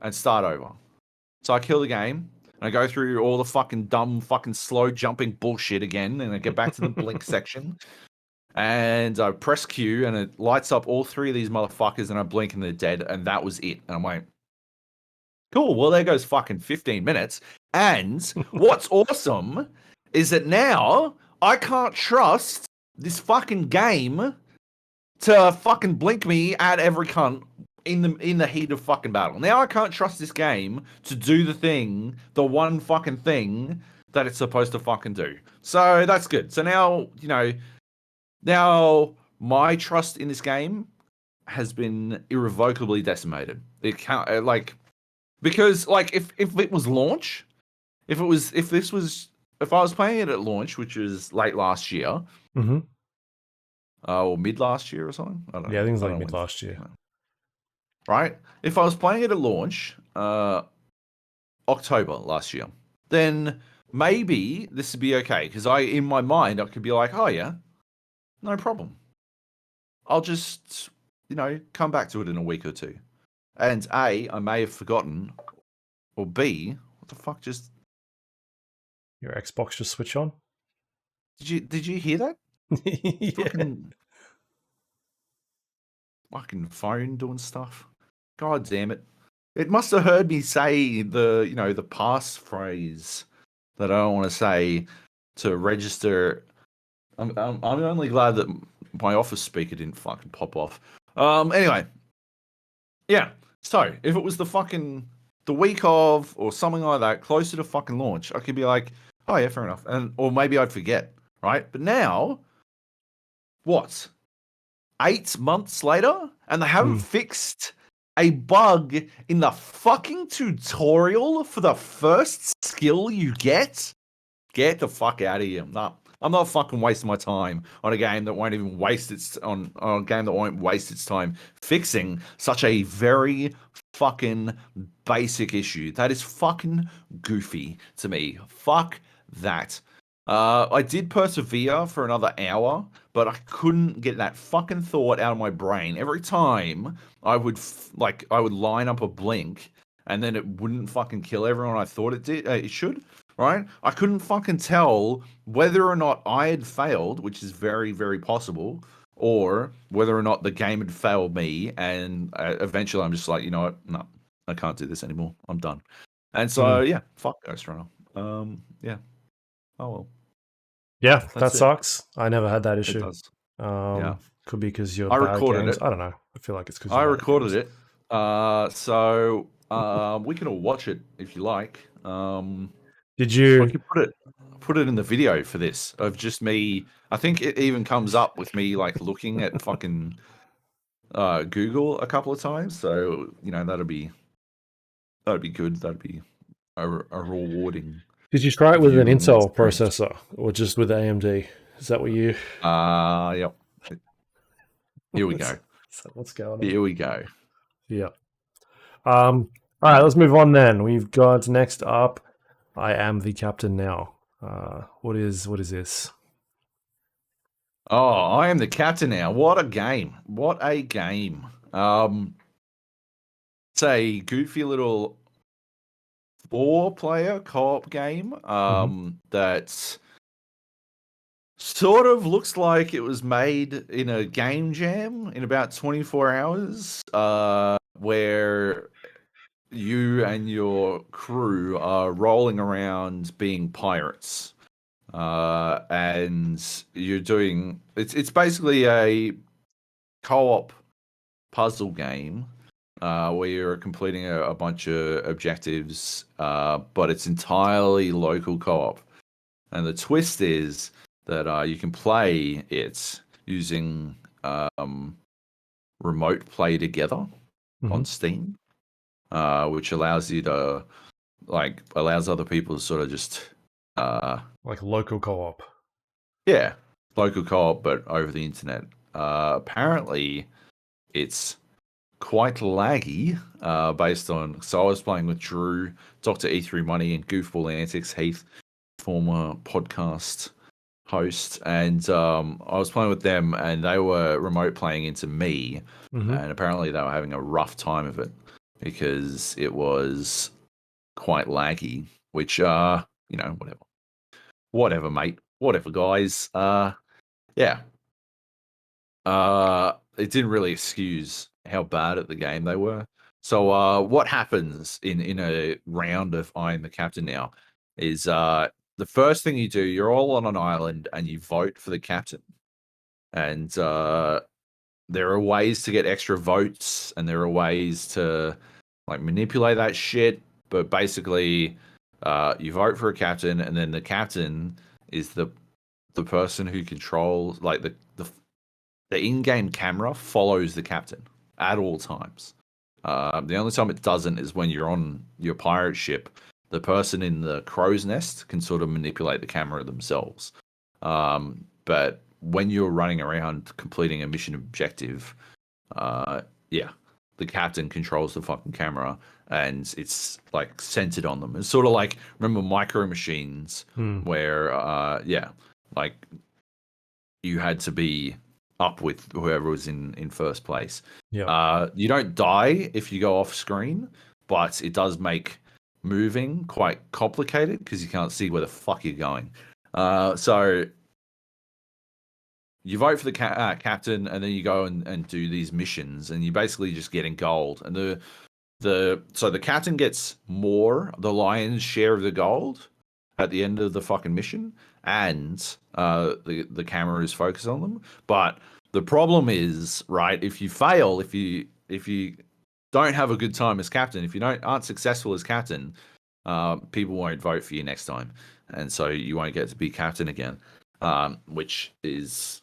and start over. So I kill the game, and I go through all the fucking dumb, fucking slow jumping bullshit again, and I get back to the blink section. And I press Q, and it lights up all three of these motherfuckers, and I blink, and they're dead, and that was it. And I'm like, cool, well, there goes fucking 15 minutes. And what's awesome is that now I can't trust this fucking game to fucking blink me at every cunt in the heat of fucking battle. Now I can't trust this game to do the one fucking thing that it's supposed to fucking do. So that's good. So now, now my trust in this game has been irrevocably decimated. It can't, because if it was launch, if I was playing it at launch, which was late last year, or mid last year or something, I don't know. Yeah, I think it's like mid last year. Right? If I was playing it at launch, October last year, then maybe this would be okay, because in my mind I could be like, oh yeah, no problem. I'll just come back to it in a week or two. And A, I may have forgotten, or B, what the fuck just... Your Xbox just switch on? Did you hear that? Yeah. Fucking phone doing stuff. God damn it. It must have heard me say the passphrase that I don't want to say to register. I'm only glad that my office speaker didn't fucking pop off. Anyway. Yeah. So, if it was the week of, or something like that, closer to fucking launch, I could be like, oh yeah, fair enough. Or maybe I'd forget, right? But now, what? 8 months later? And they haven't fixed a bug in the fucking tutorial for the first skill you get? Get the fuck out of here. Nah, I'm not fucking wasting my time on a game that won't even waste its on a game that won't waste its time fixing such a very fucking basic issue. That is fucking goofy to me. Fuck that. I did persevere for another hour, but I couldn't get that fucking thought out of my brain. Every time I would line up a blink, and then it wouldn't fucking kill everyone I thought it should. Right? I couldn't fucking tell whether or not I had failed, which is very, very possible, or whether or not the game had failed me. And eventually, I'm just like, you know what? No, I can't do this anymore. I'm done. And so, yeah, fuck Ghostrunner. Yeah. Oh well. Yeah, that sucks. I never had that issue. It does. Yeah, could be because you're I bad recorded games. it. I don't know. I feel like it's because I recorded it. So we can all watch it if you like. Did you? I could put it in the video for this of just me. I think it even comes up with me like looking at fucking Google a couple of times. So that'd be good. That'd be a rewarding. Did you try it with an Intel processor or just with AMD? Is that what you? Yep. Here we go. So what's going on? Here we go. Yeah. All right, let's move on then. We've got next up. I am the captain now. What is this? Oh, I am the captain now. What a game. What a game. It's a goofy little 4-player co-op game that sort of looks like it was made in a game jam in about 24 hours, where you and your crew are rolling around being pirates, and you're doing it's basically a co-op puzzle game where you're completing a bunch of objectives, but it's entirely local co-op. And the twist is that you can play it using remote play together on Steam, which allows you to allows other people to sort of just like local co-op. yeah, local co-op but over the internet. Apparently, it's quite laggy based on. So I was playing with Drew, Dr. E3 Money, and Goofball Antics, Heath, former podcast host, and I was playing with them, and they were remote playing into me, and apparently they were having a rough time of it because it was quite laggy. Which whatever, mate, whatever, guys. Yeah. It didn't really excuse how bad at the game they were. So, what happens in a round of I'm the Captain now is the first thing you do, you're all on an island and you vote for the captain. And there are ways to get extra votes and there are ways to manipulate that shit. But basically, you vote for a captain, and then the captain is the person who controls the in-game camera follows the captain at all times. The only time it doesn't is when you're on your pirate ship. The person in the crow's nest can sort of manipulate the camera themselves. But when you're running around completing a mission objective, the captain controls the fucking camera, and it's centered on them. It's sort of like, remember Micro Machines, where you had to be up with whoever was in first place. Yeah. You don't die if you go off screen, but it does make moving quite complicated because you can't see where the fuck you're going. So you vote for the captain, and then you go and do these missions, and you're basically just getting gold. And so the captain gets the lion's share of the gold at the end of the fucking mission, and the camera is focused on them. But the problem is, right, if you fail, if you don't have a good time as captain, if you aren't successful as captain, people won't vote for you next time, and so you won't get to be captain again, which is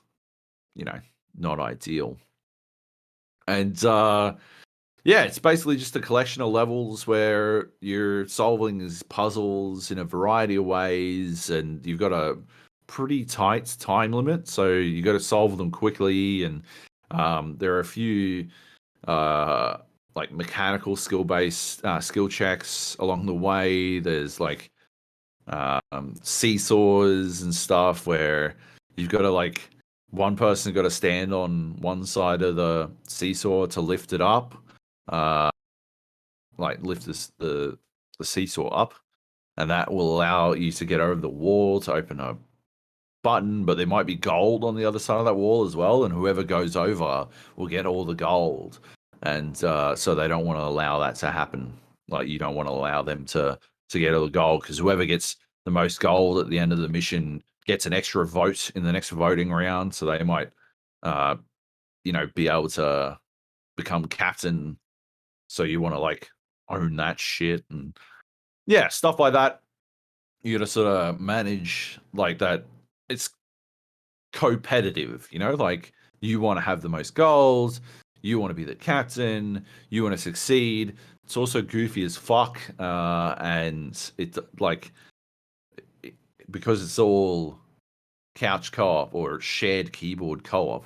not ideal. And it's basically just a collection of levels where you're solving these puzzles in a variety of ways, and you've got a pretty tight time limit, so you got to solve them quickly. And there are a few mechanical skill-based skill checks along the way. There's seesaws and stuff where you've got to one person got to stand on one side of the seesaw to lift it up, lift the seesaw up, and that will allow you to get over the wall to open a button. But there might be gold on the other side of that wall as well, and whoever goes over will get all the gold. And so they don't want to allow that to happen. You don't want to allow them to get all the gold, because whoever gets the most gold at the end of the mission gets an extra vote in the next voting round. So they might, be able to become captain. So you want to own that shit, and stuff like that. You got to sort of manage that. It's competitive, you want to have the most gold. You want to be the captain. You want to succeed. It's also goofy as fuck, and it because it's all couch co-op or shared keyboard co-op.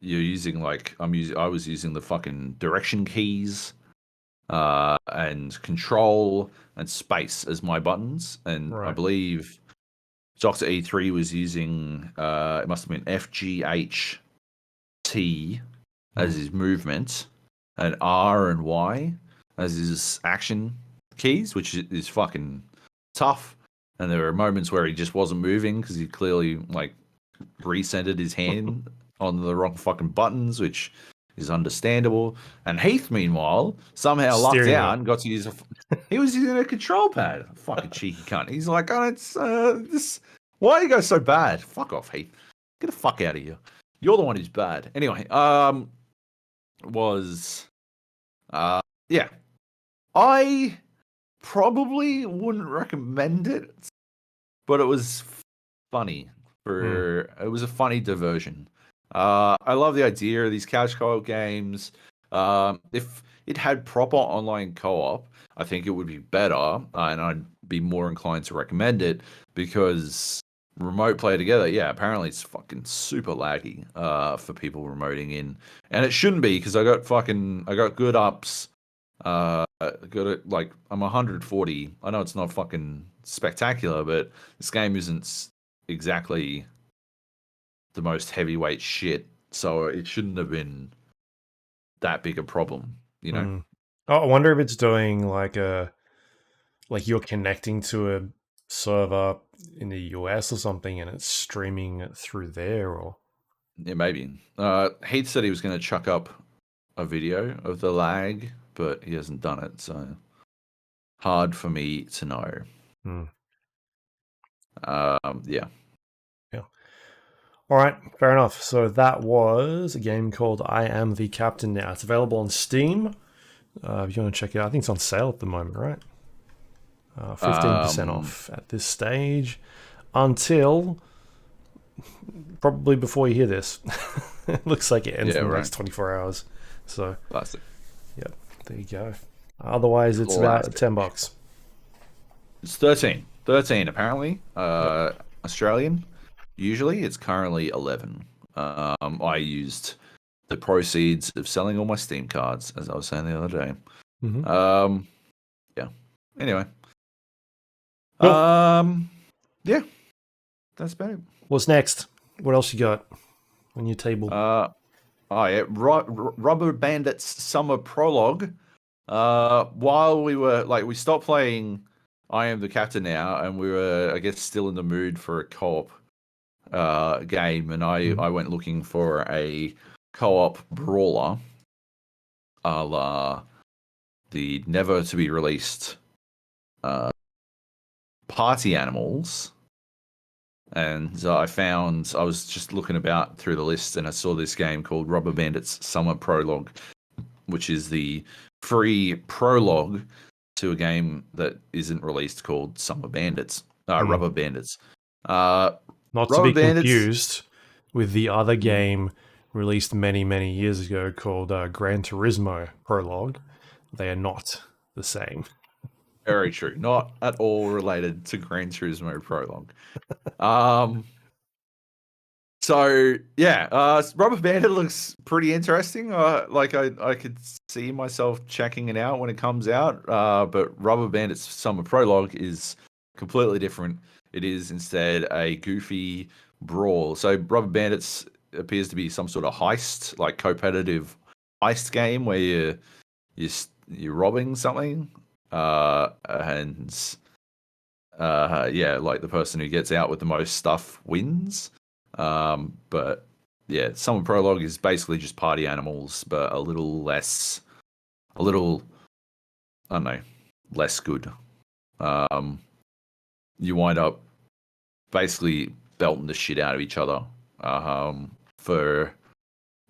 You're using I was using the fucking direction keys, and control and space as my buttons, and I believe Dr. E3 was using it must have been FGH T as his movement, and R and Y as his action keys, which is fucking tough. And there were moments where he just wasn't moving because he clearly recentered his hand on the wrong fucking buttons, which is understandable. And Heath, meanwhile, somehow lucked Steering out wheel. and got to use he was using a control pad. Fucking cheeky cunt. He's like, oh, it's this. Why are you guys so bad? Fuck off, Heath. Get the fuck out of here. You're the one who's bad. Anyway, was yeah. I probably wouldn't recommend it, but it was funny. It was a funny diversion. I love the idea of these couch co-op games. If it had proper online co-op, I think it would be better, and I'd be more inclined to recommend it because remote play together, yeah, apparently it's fucking super laggy for people remoting in, and it shouldn't be because I got good ups. Got it like I'm 140. I know it's not fucking spectacular, but this game isn't exactly the most heavyweight shit, so it shouldn't have been that big a problem, you know? Oh, I wonder if it's doing like you're connecting to a server in the US or something, and it's streaming it through there, or Yeah, maybe. Heath said he was going to chuck up a video of the lag, but he hasn't done it, so hard for me to know. Yeah. Yeah. All right, fair enough. So that was a game called I Am the Captain Now. It's available on Steam. If you want to check it out, I think it's on sale at the moment, right? 15% off at this stage until probably before you hear this. It looks like it ends in the next 24 hours. So, classic. Yep, there you go. Otherwise, it's about $10. It's 13. 13 apparently. Australian. Usually it's currently 11. I used the proceeds of selling all my Steam cards, as I was saying the other day. Yeah. Anyway. Cool. Yeah. That's about it. What's next? What else you got on your table? Yeah. Rubber Bandits Summer Prologue. While we stopped playing I Am the Captain Now, and we were, I guess, still in the mood for a co-op game, and I went looking for a co-op brawler, a la the never to be released Party Animals. And I was just looking about through the list, and I saw this game called Rubber Bandits Summer Prologue, which is the free prologue to a game that isn't released called Summer Bandits, Rubber Bandits. Not to be confused with the other game released many, many years ago called Gran Turismo Prologue. They are not the same. Very true. Not at all related to Gran Turismo Prologue. So yeah, Rubber Bandit looks pretty interesting. I could see myself checking it out when it comes out. But Rubber Bandit's Summer Prologue is completely different. It is instead a goofy brawl. So Rubber Bandits appears to be some sort of heist, like competitive heist game where you're robbing something, and like the person who gets out with the most stuff wins. But yeah, Summer Prologue is basically just Party Animals, but a little, I don't know, less good. You wind up basically belting the shit out of each other for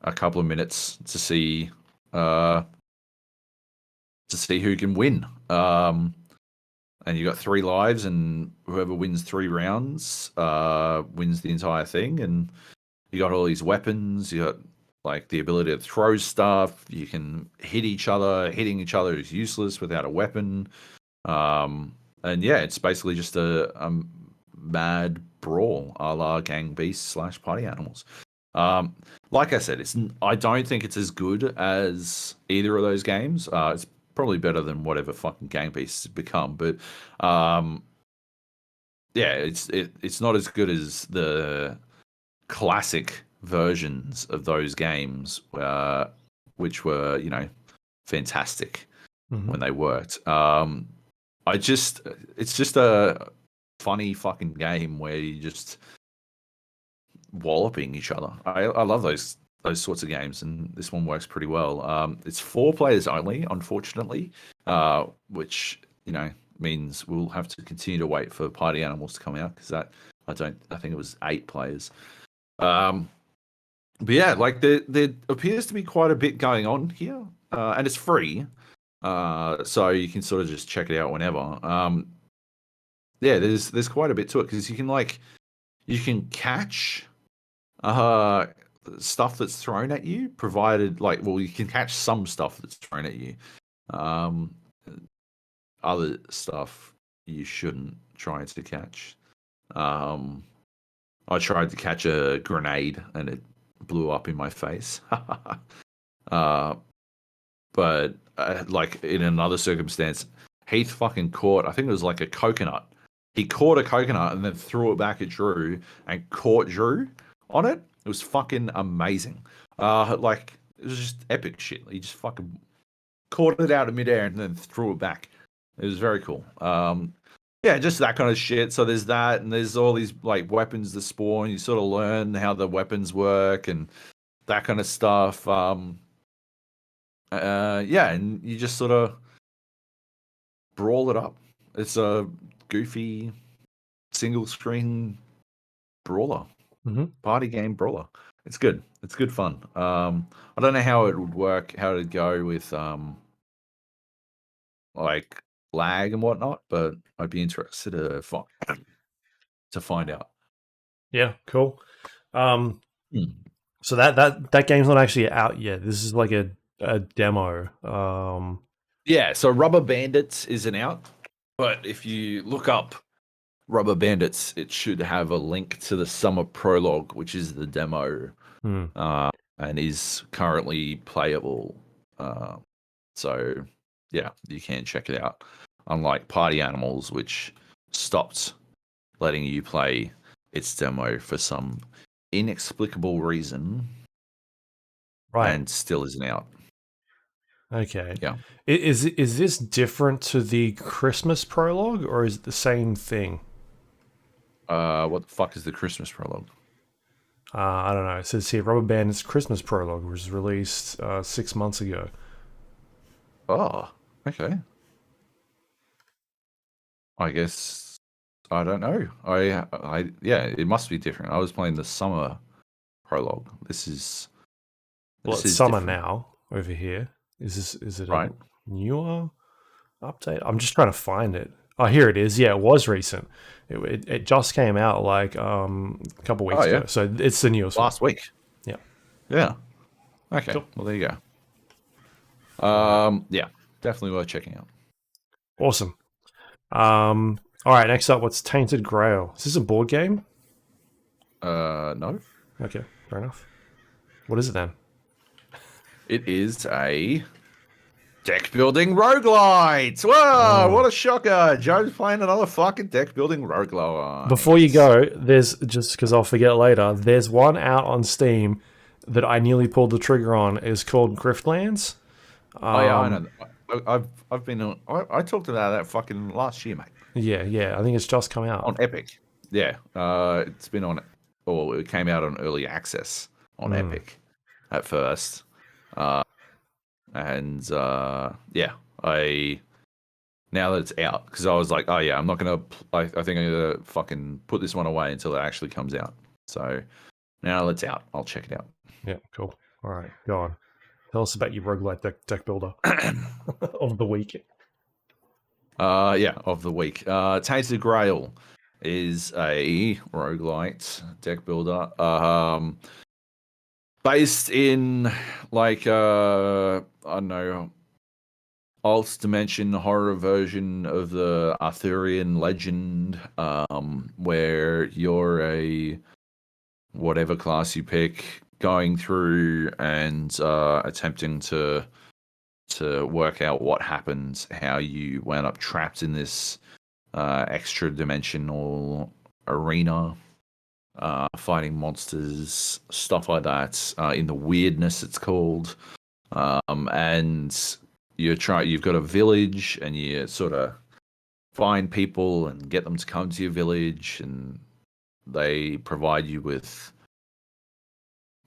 a couple of minutes to see who can win. And you got 3 lives, and whoever wins 3 rounds wins the entire thing. And you got all these weapons. You got like the ability to throw stuff. You can hit each other. Hitting each other is useless without a weapon. And yeah, it's basically just a mad brawl, a la Gang Beasts / Party Animals. Like I said, I don't think it's as good as either of those games. It's probably better than whatever fucking Gang Beasts has become, but yeah, it's not as good as the classic versions of those games, which were fantastic when they worked. It's just a funny fucking game where you just walloping each other. I love those those sorts of games, and this one works pretty well. It's 4 players only, unfortunately, which means we'll have to continue to wait for Party Animals to come out because I think it was 8 players. But yeah, like there appears to be quite a bit going on here, and it's free, so you can sort of just check it out whenever. Yeah, there's quite a bit to it because you can catch stuff that's thrown at you, provided you can catch some stuff that's thrown at you. Other stuff you shouldn't try to catch. I tried to catch a grenade and it blew up in my face. But in another circumstance, Heath fucking caught, I think it was like a coconut. He caught a coconut and then threw it back at Drew and caught Drew on it. It was fucking amazing. It was just epic shit. He just fucking caught it out of midair and then threw it back. It was very cool. Yeah, just that kind of shit. So there's that, and there's all these weapons that spawn. You sort of learn how the weapons work and that kind of stuff. Yeah, and you just sort of brawl it up. It's a goofy single screen brawler, party game brawler. It's good. It's good fun. I don't know how it would work, how it'd go with lag and whatnot, but I'd be interested to find out. Yeah, cool. So that game's not actually out yet. This is like a demo. Yeah, so Rubber Bandits isn't out, but if you look up Rubber Bandits, it should have a link to the Summer Prologue, which is the demo, and is currently playable. So yeah, you can check it out. Unlike Party Animals, which stopped letting you play its demo for some inexplicable reason, right, and still isn't out. Okay. Yeah. Is this different to the Christmas prologue, or is it the same thing? What the fuck is the Christmas prologue? I don't know. It says here Rubber Bandits Christmas prologue was released 6 months ago. Oh, okay. I guess I don't know. Yeah, it must be different. I was playing the summer prologue. It's summer different. now over here. Is it right? A newer update? I'm just trying to find it. Oh, here it is. Yeah, it was recent. It just came out like a couple weeks ago. So it's the newest last week. Yeah. Yeah. Okay. Cool. Well, there you go. Yeah, definitely worth checking out. Awesome. All right. Next up, what's Tainted Grail? Is this a board game? No. Okay, fair enough. What is it then? It is a deck building roguelite. Whoa, what a shocker. Joe's playing another fucking deck building roguelite. Before you go, there's, just because I'll forget later, there's one out on Steam that I nearly pulled the trigger on. It's called Griftlands. Oh yeah, I know. I've been on, I talked about that fucking last year, mate. Yeah. I think it's just come out on Epic. Yeah, it's been on, or it came out on early access on Epic at first. And yeah, now that it's out, because I was like, oh yeah, I'm not gonna. I think I'm gonna fucking put this one away until it actually comes out. So now that it's out, I'll check it out. Yeah, cool. All right, go on. Tell us about your roguelite deck builder of the week. Yeah, of the week. Tainted Grail is a roguelite deck builder. Based in I don't know, alt dimension horror version of the Arthurian legend, where you're a whatever class you pick, going through and attempting to work out what happened, how you wound up trapped in this extra dimensional arena. Fighting monsters, stuff like that. In the weirdness, it's called. And you've got a village, and you sort of find people and get them to come to your village, and they provide you with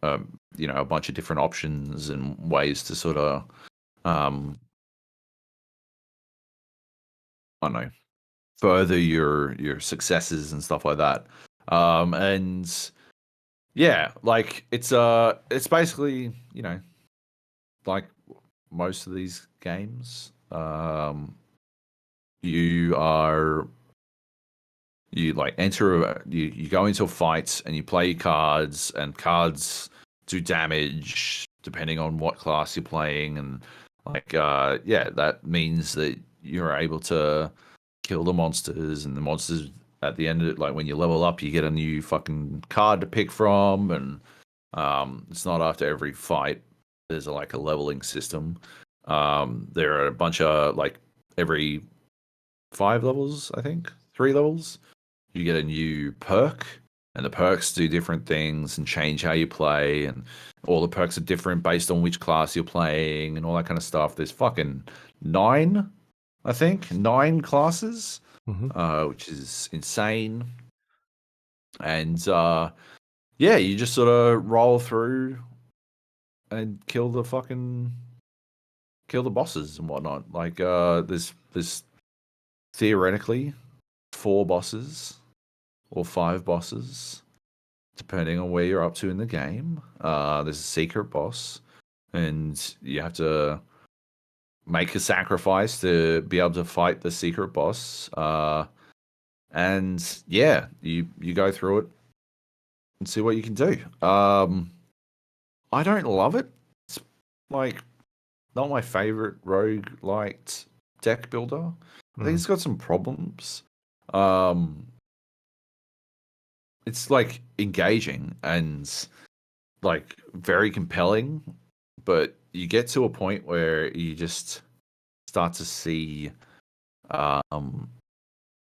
a bunch of different options and ways to sort of I don't know, further your successes and stuff like that. And yeah, like it's basically, like most of these games, you are you like enter you go into a fight and you play cards, and cards do damage depending on what class you're playing, and like that means that you're able to kill the monsters, and the monsters at the end of it, like when you level up, you get a new fucking card to pick from, and it's not after every fight. There's like a leveling system. There are a bunch of like every 5 levels, I think 3 levels, you get a new perk, and the perks do different things and change how you play, and all the perks are different based on which class you're playing and all that kind of stuff. There's fucking 9, I think, 9 classes, which is insane. And yeah, you just sort of roll through and kill the bosses and whatnot. Like there's theoretically 4 bosses or 5 bosses, depending on where you're up to in the game. There's a secret boss, and you have to make a sacrifice to be able to fight the secret boss. And yeah, you go through it and see what you can do. I don't love it. It's like not my favorite rogue-liked deck builder. I think it's got some problems. It's like engaging and like very compelling, but you get to a point where you just start to see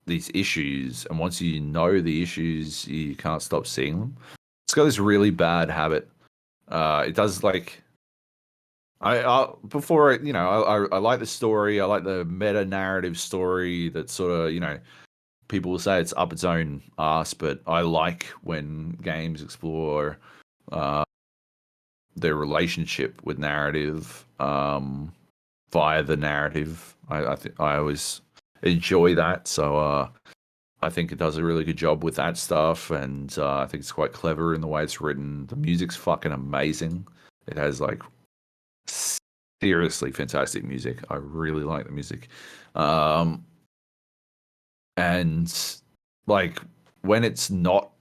these issues, and once you know the issues, you can't stop seeing them. It's got this really bad habit. It does like I before I like the story. I like the meta narrative story that sort of people will say it's up its own ass, but I like when games explore their relationship with narrative via the narrative. I always enjoy that, so I think it does a really good job with that stuff, and I think it's quite clever in the way it's written. The music's fucking amazing. It has like seriously fantastic music. I really like the music. And like when it's not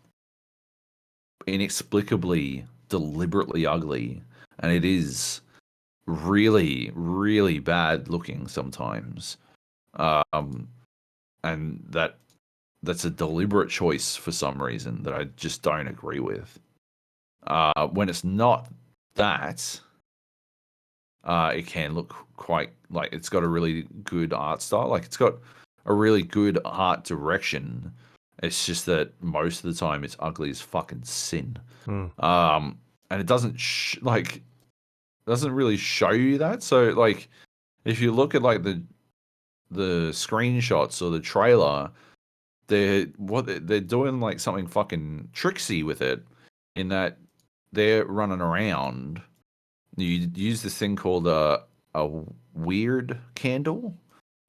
inexplicably deliberately ugly, and it is really really bad looking sometimes, and that's a deliberate choice for some reason that I just don't agree with. When it's not that, it can look quite like it's got a really good art style. Like it's got a really good art direction. It's just that most of the time it's ugly as fucking sin. And it doesn't doesn't really show you that. So like, if you look at like the screenshots or the trailer, they're doing like something fucking tricksy with it, in that they're running around. You use this thing called a weird candle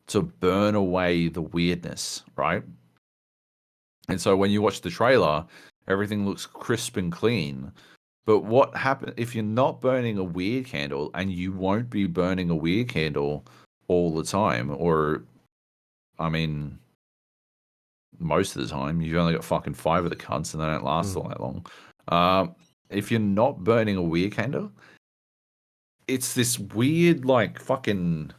to burn away the weirdness, right? And so when you watch the trailer, everything looks crisp and clean. But what happens if you're not burning a weird candle, and you won't be burning a weird candle all the time, or I mean, most of the time, you've only got fucking 5 of the cunts, and they don't last all that long. If you're not burning a weird candle, it's this weird, like, fucking...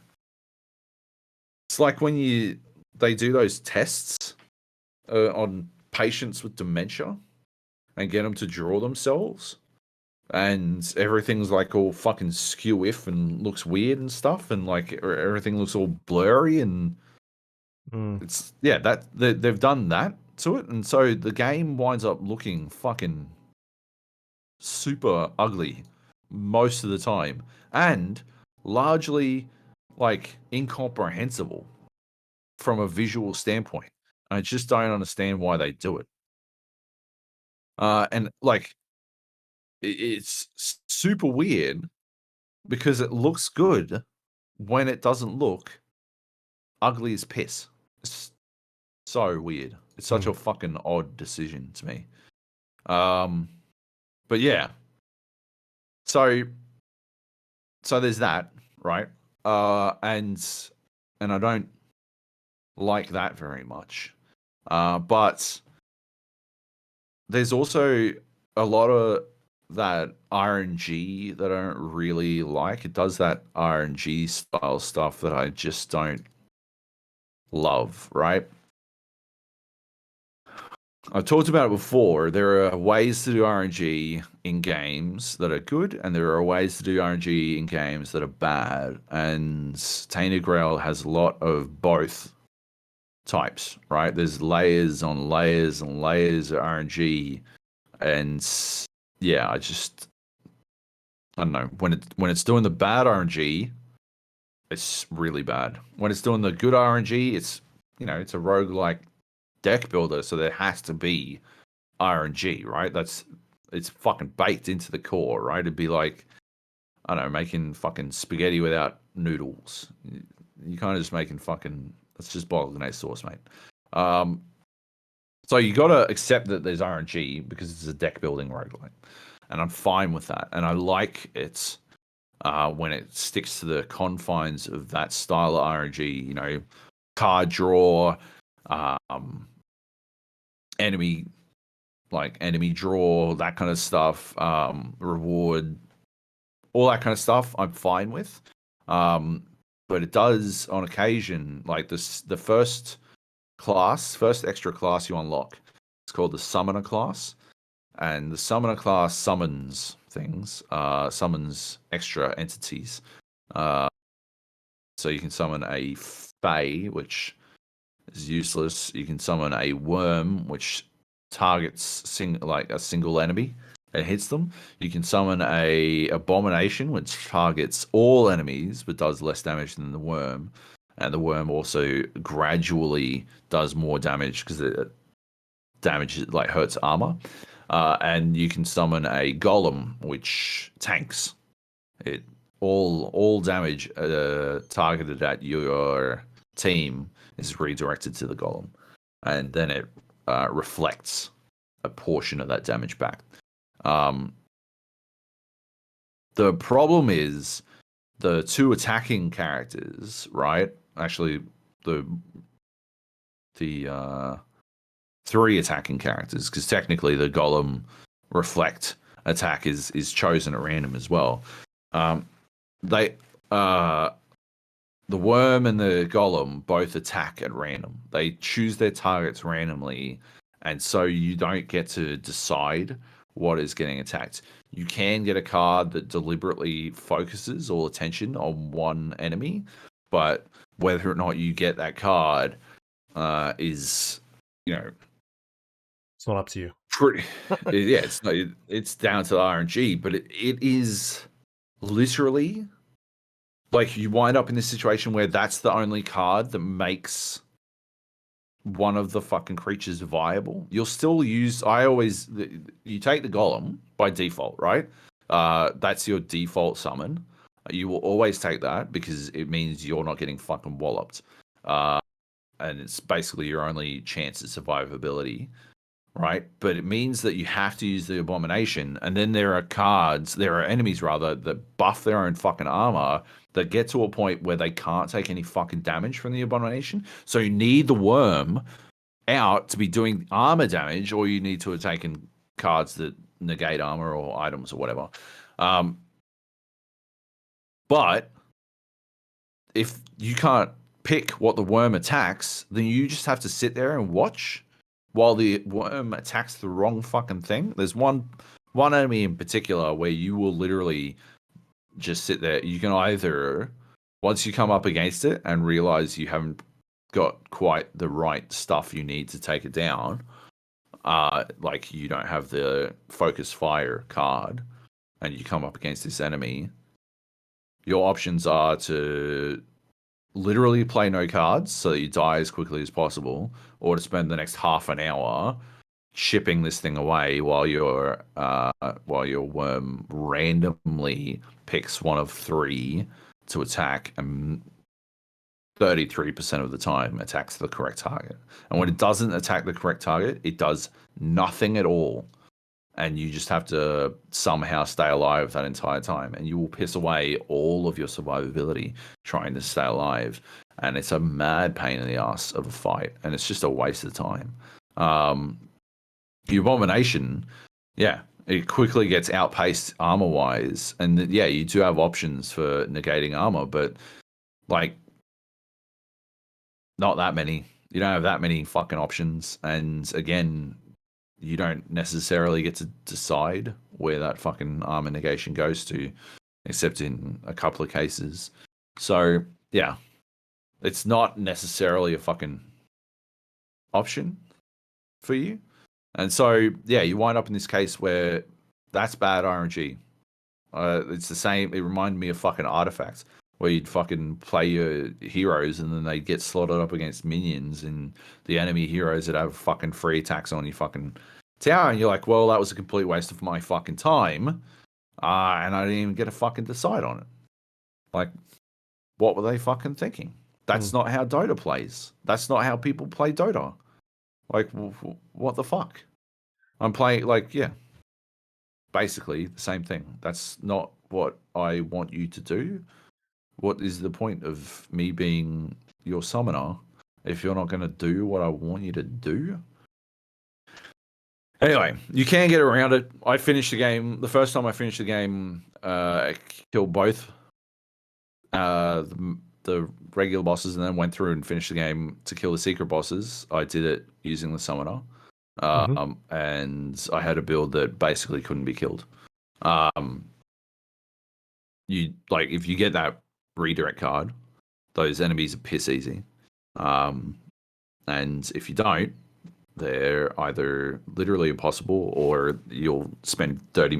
It's like when they do those tests on patients with dementia and get them to draw themselves, and everything's like all fucking skew-if and looks weird and stuff, and like everything looks all blurry, and it's that they've done that to it, and so the game winds up looking fucking super ugly most of the time, and largely like incomprehensible from a visual standpoint. I just don't understand why they do it. And like it's super weird because it looks good when it doesn't look ugly as piss. It's so weird. It's such a fucking odd decision to me. But yeah. So there's that, right? And I don't like that very much. But there's also a lot of that RNG that I don't really like. It does that RNG style stuff that I just don't love, right? I've talked about it before. There are ways to do RNG in games that are good, and there are ways to do RNG in games that are bad. And Tainted Grail has a lot of both types, right? There's layers on layers and layers of RNG, and yeah, I don't know, when it's doing the bad RNG, it's really bad. When it's doing the good RNG, it's it's a roguelike deck builder, so there has to be RNG, right? It's fucking baked into the core, right? It'd be like, I don't know, making fucking spaghetti without noodles. You kind of just making fucking, that's just bolognese sauce, mate. So you gotta accept that there's RNG because it's a deck building roguelike, and I'm fine with that, and I like it when it sticks to the confines of that style of RNG. Card draw, enemy draw, that kind of stuff, reward, all that kind of stuff I'm fine with. But it does on occasion, like the first extra class you unlock, it's called the Summoner class. And the Summoner class summons things, summons extra entities. So you can summon a Fae, which is useless. You can summon a Worm, which targets a single enemy and hits them. You can summon a Abomination, which targets all enemies but does less damage than the Worm. And the Worm also gradually does more damage because it hurts armor. And you can summon a Golem, which tanks. It all damage targeted at your team is redirected to the Golem, and then it reflects a portion of that damage back. The problem is the two attacking characters, right? Actually, the three attacking characters, because technically the Golem reflect attack is chosen at random as well. The Worm and the Golem both attack at random. They choose their targets randomly, and so you don't get to decide what is getting attacked. You can get a card that deliberately focuses all attention on one enemy, but whether or not you get that card is, it's not up to you. Yeah, it's down to the RNG, but it is literally like you wind up in this situation where that's the only card that makes one of the fucking creatures viable. You'll still use. You take the Golem by default, right? That's your default summon. You will always take that because it means you're not getting fucking walloped, and it's basically your only chance at survivability. Right, but it means that you have to use the Abomination, and then there are enemies rather, that buff their own fucking armor that get to a point where they can't take any fucking damage from the Abomination. So you need the Worm out to be doing armor damage, or you need to have taken cards that negate armor or items or whatever. But if you can't pick what the Worm attacks, then you just have to sit there and watch while the Worm attacks the wrong fucking thing. There's one enemy in particular where you will literally just sit there. You can either, once you come up against it and realize you haven't got quite the right stuff you need to take it down, like you don't have the focus fire card, and you come up against this enemy, your options are to literally play no cards so that you die as quickly as possible, or to spend the next half an hour shipping this thing away while your worm randomly picks one of 3 to attack, and 33% of the time attacks the correct target. And when it doesn't attack the correct target, it does nothing at all. And you just have to somehow stay alive that entire time. And you will piss away all of your survivability trying to stay alive. And it's a mad pain in the ass of a fight. And it's just a waste of time. The Abomination, yeah, it quickly gets outpaced armor-wise. And yeah, you do have options for negating armor, but like, not that many. You don't have that many fucking options. And again, you don't necessarily get to decide where that fucking armor negation goes to, except in a couple of cases. So, yeah, it's not necessarily a fucking option for you. And so, yeah, you wind up in this case where that's bad RNG. It's the same. It reminded me of fucking Artifacts, where you'd fucking play your heroes and then they'd get slotted up against minions and the enemy heroes that have fucking free attacks on your fucking tower. And you're like, well, that was a complete waste of my fucking time. And I didn't even get to fucking decide on it. Like, what were they fucking thinking? That's not how Dota plays. That's not how people play Dota. Like, what the fuck? I'm playing, like, yeah, basically the same thing. That's not what I want you to do. What is the point of me being your summoner if you're not going to do what I want you to do? Anyway, you can get around it. I finished the game. The first time I finished the game, I killed both the regular bosses and then went through and finished the game to kill the secret bosses. I did it using the summoner. And I had a build that basically couldn't be killed. You like, if you get that redirect card, those enemies are piss easy. And if you don't, they're either literally impossible or you'll spend 30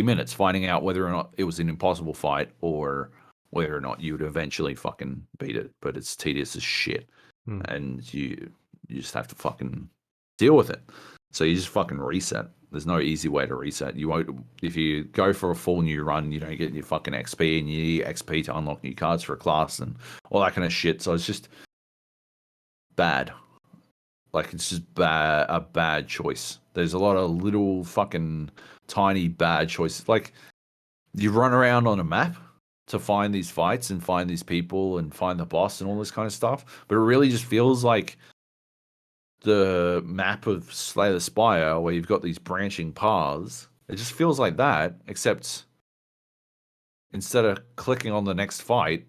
minutes finding out whether or not it was an impossible fight or whether or not you would eventually fucking beat it. But it's tedious as shit. And you just have to fucking deal with it. So you just fucking reset. There's no easy way to reset. You won't, if you go for a full new run, you don't get your fucking XP, and you need XP to unlock new cards for a class and all that kind of shit. So it's just bad. Like, it's just a bad choice. There's a lot of little fucking tiny bad choices. Like, you run around on a map to find these fights and find these people and find the boss and all this kind of stuff, but it really just feels like the map of Slay the Spire, where you've got these branching paths. It just feels like that, except instead of clicking on the next fight,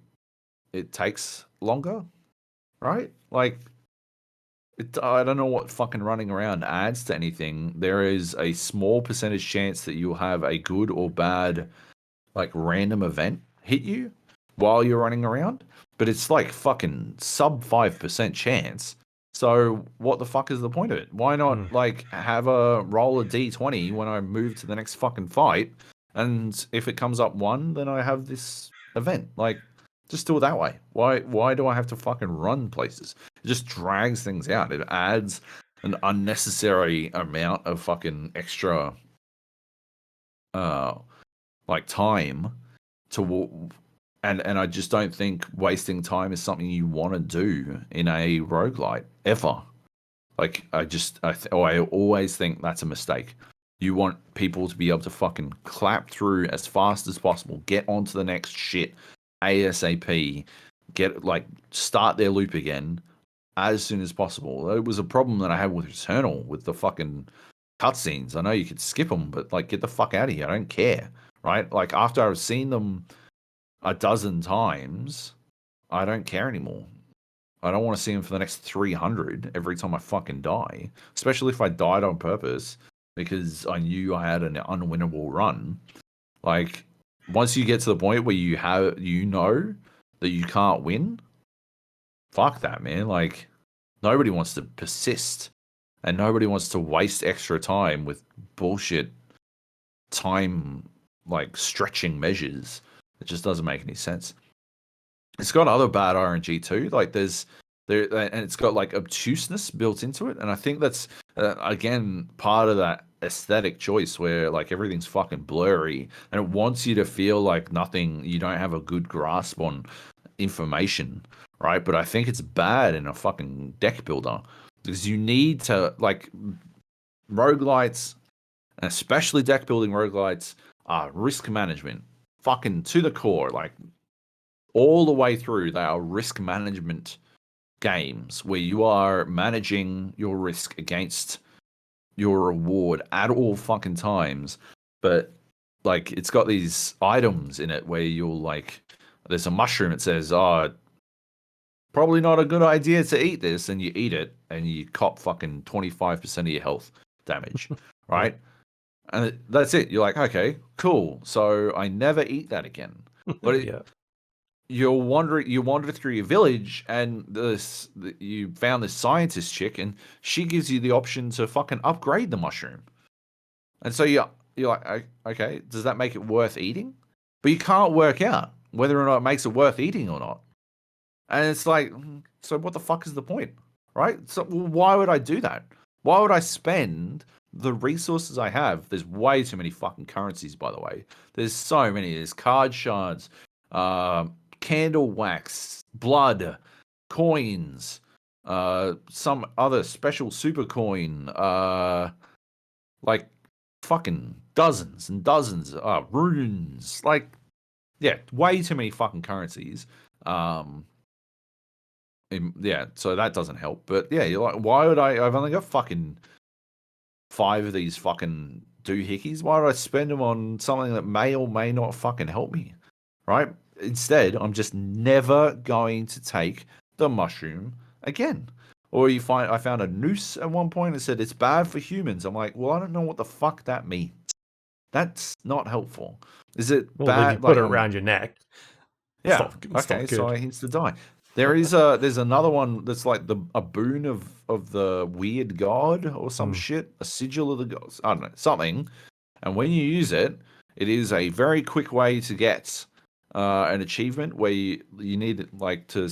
it takes longer, right? Like, I don't know what fucking running around adds to anything. There is a small percentage chance that you'll have a good or bad, like, random event hit you while you're running around, but it's like fucking sub 5% chance. So what the fuck is the point of it? Why not like have a roll a d20 when I move to the next fucking fight, and if it comes up 1, then I have this event. Like, just do it that way. Why do I have to fucking run places? It just drags things out. It adds an unnecessary amount of fucking extra like time to and I just don't think wasting time is something you want to do in a roguelite ever. Like, I always think that's a mistake. You want people to be able to fucking clap through as fast as possible, get onto the next shit ASAP, start their loop again as soon as possible. It was a problem that I had with Eternal, with the fucking cutscenes. I know you could skip them, but like, get the fuck out of here. I don't care, right? Like, after I've seen them a dozen times, I don't care anymore. I don't want to see him for the next 300 every time I fucking die, especially if I died on purpose because I knew I had an unwinnable run. Like, once you get to the point where you know that you can't win, fuck that, man. Like, nobody wants to persist, and nobody wants to waste extra time with bullshit time, like, stretching measures. It just doesn't make any sense. It's got other bad RNG too. Like, there's There, and it's got like obtuseness built into it, and I think that's again part of that aesthetic choice where like everything's fucking blurry, and it wants you to feel like nothing. You don't have a good grasp on information, right? But I think it's bad in a fucking deck builder because you need to like roguelites, especially deck building roguelites, are risk management, fucking to the core, like all the way through. They are risk management games where you are managing your risk against your reward at all fucking times. But like it's got these items in it where you'll like there's a mushroom, it says, oh, probably not a good idea to eat this, and you eat it and you cop fucking 25% of your health damage, right? And that's it. You're like, okay, cool. So I never eat that again. But Yeah. you wander through your village, and you found this scientist chick, and she gives you the option to fucking upgrade the mushroom. And so you're like, okay, does that make it worth eating? But you can't work out whether or not it makes it worth eating or not. And it's like, so what the fuck is the point, right? So why would I do that? Why would I spend the resources I have? There's way too many fucking currencies, by the way. There's so many. There's card shards, candle wax, blood, coins, some other special super coin, like fucking dozens and dozens, runes, like, yeah, way too many fucking currencies. Yeah, so that doesn't help. But yeah, you're like, why would I've only got fucking 5 of these fucking doohickeys. Why would I spend them on something that may or may not fucking help me? Right? Instead, I'm just never going to take the mushroom again. Or I found a noose at one point and said it's bad for humans. I'm like, well, I don't know what the fuck that means. That's not helpful. Is it Well, bad? then you put it around your neck. Yeah. It's not Okay. So good. he needs to die. There's another one that's like a boon of the weird god or some shit, a sigil of the gods. I don't know, something. And when you use it, it is a very quick way to get an achievement where you need like to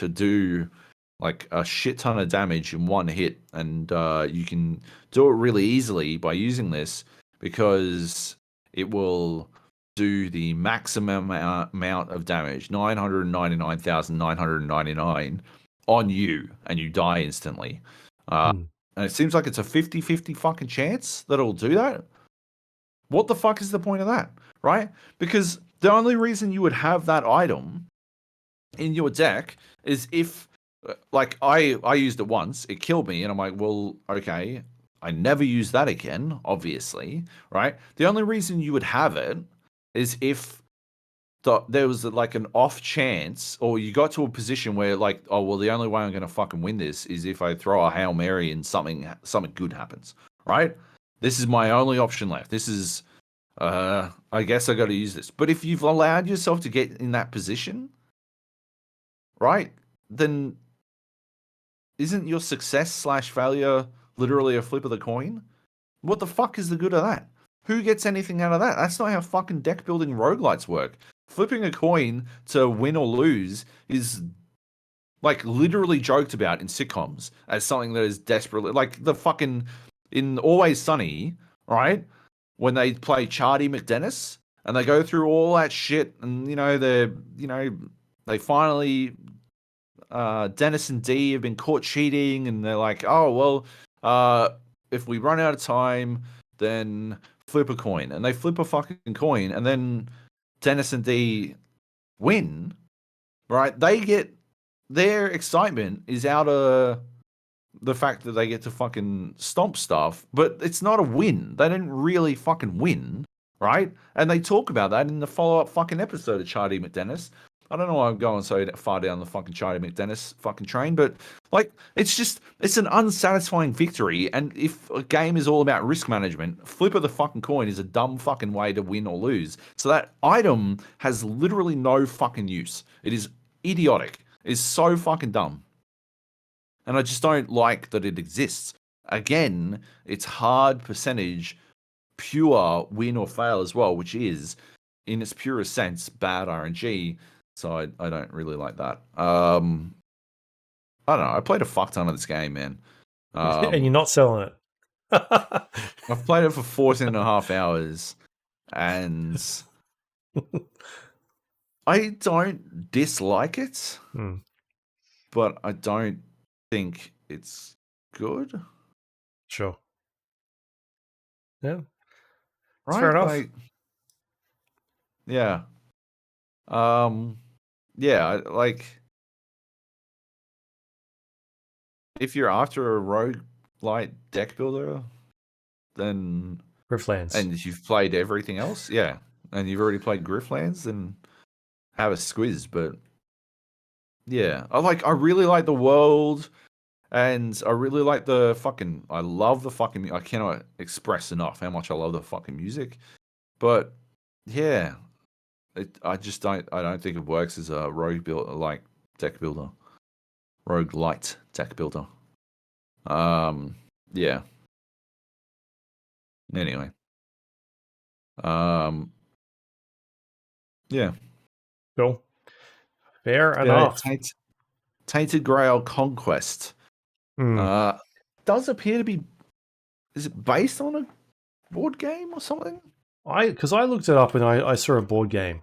do like a shit ton of damage in one hit, and you can do it really easily by using this because it will do the maximum amount of damage, 999,999 on you, and you die instantly. And it seems like it's a 50-50 fucking chance that it'll do that. What the fuck is the point of that, right? Because the only reason you would have that item in your deck is if, like, I used it once, it killed me, and I'm like, well, okay, I never use that again, obviously, right? The only reason you would have it is if there was like an off chance, or you got to a position where like, oh well, the only way I'm gonna fucking win this is if I throw a Hail Mary and something good happens, right? This is my only option left. This is, I guess I got to use this. But if you've allowed yourself to get in that position, right, then isn't your success / failure literally a flip of the coin? What the fuck is the good of that? Who gets anything out of that? That's not how fucking deck building roguelites work. Flipping a coin to win or lose is like literally joked about in sitcoms as something that is desperately like the fucking in Always Sunny, right? When they play Charlie McDennis and they go through all that shit, and they finally Dennis and Dee have been caught cheating, and they're like, oh well, if we run out of time, then flip a coin, and they flip a fucking coin, and then Dennis and Dee win, right? Their excitement is out of the fact that they get to fucking stomp stuff, but it's not a win. They didn't really fucking win, right? And they talk about that in the follow-up fucking episode of Charlie McDennis. I don't know why I'm going so far down the fucking Charlie McDennis fucking train, but like, it's an unsatisfying victory. And if a game is all about risk management, flip of the fucking coin is a dumb fucking way to win or lose. So that item has literally no fucking use. It is idiotic. It is so fucking dumb. And I just don't like that it exists. Again, it's hard percentage, pure win or fail as well, which is, in its purest sense, bad RNG. So I don't really like that. I don't know. I played a fuck ton of this game, man. And you're Um, not selling it. I've played it for 14 and a half hours, and I don't dislike it, Hmm, but I don't think it's good. sure. Yeah, it's fair Right? enough. Like, yeah. Um, yeah, like if you're after a rogue light deck builder, then Grifflands. and you've played everything else, yeah, and you've already played Grifflands, then have a squiz. But yeah, I really like the world, and I really like the fucking. I love the fucking. I cannot express enough how much I love the fucking music. But yeah, I just don't. I don't think it works as a rogue build like deck builder, rogue light deck builder. Um, yeah. Anyway, um, yeah, Cool. Fair yeah. enough. Tainted Grail Conquest. Hmm. Uh, does appear to be. Is it based on a board game or something? Because I looked it up and I saw a board game.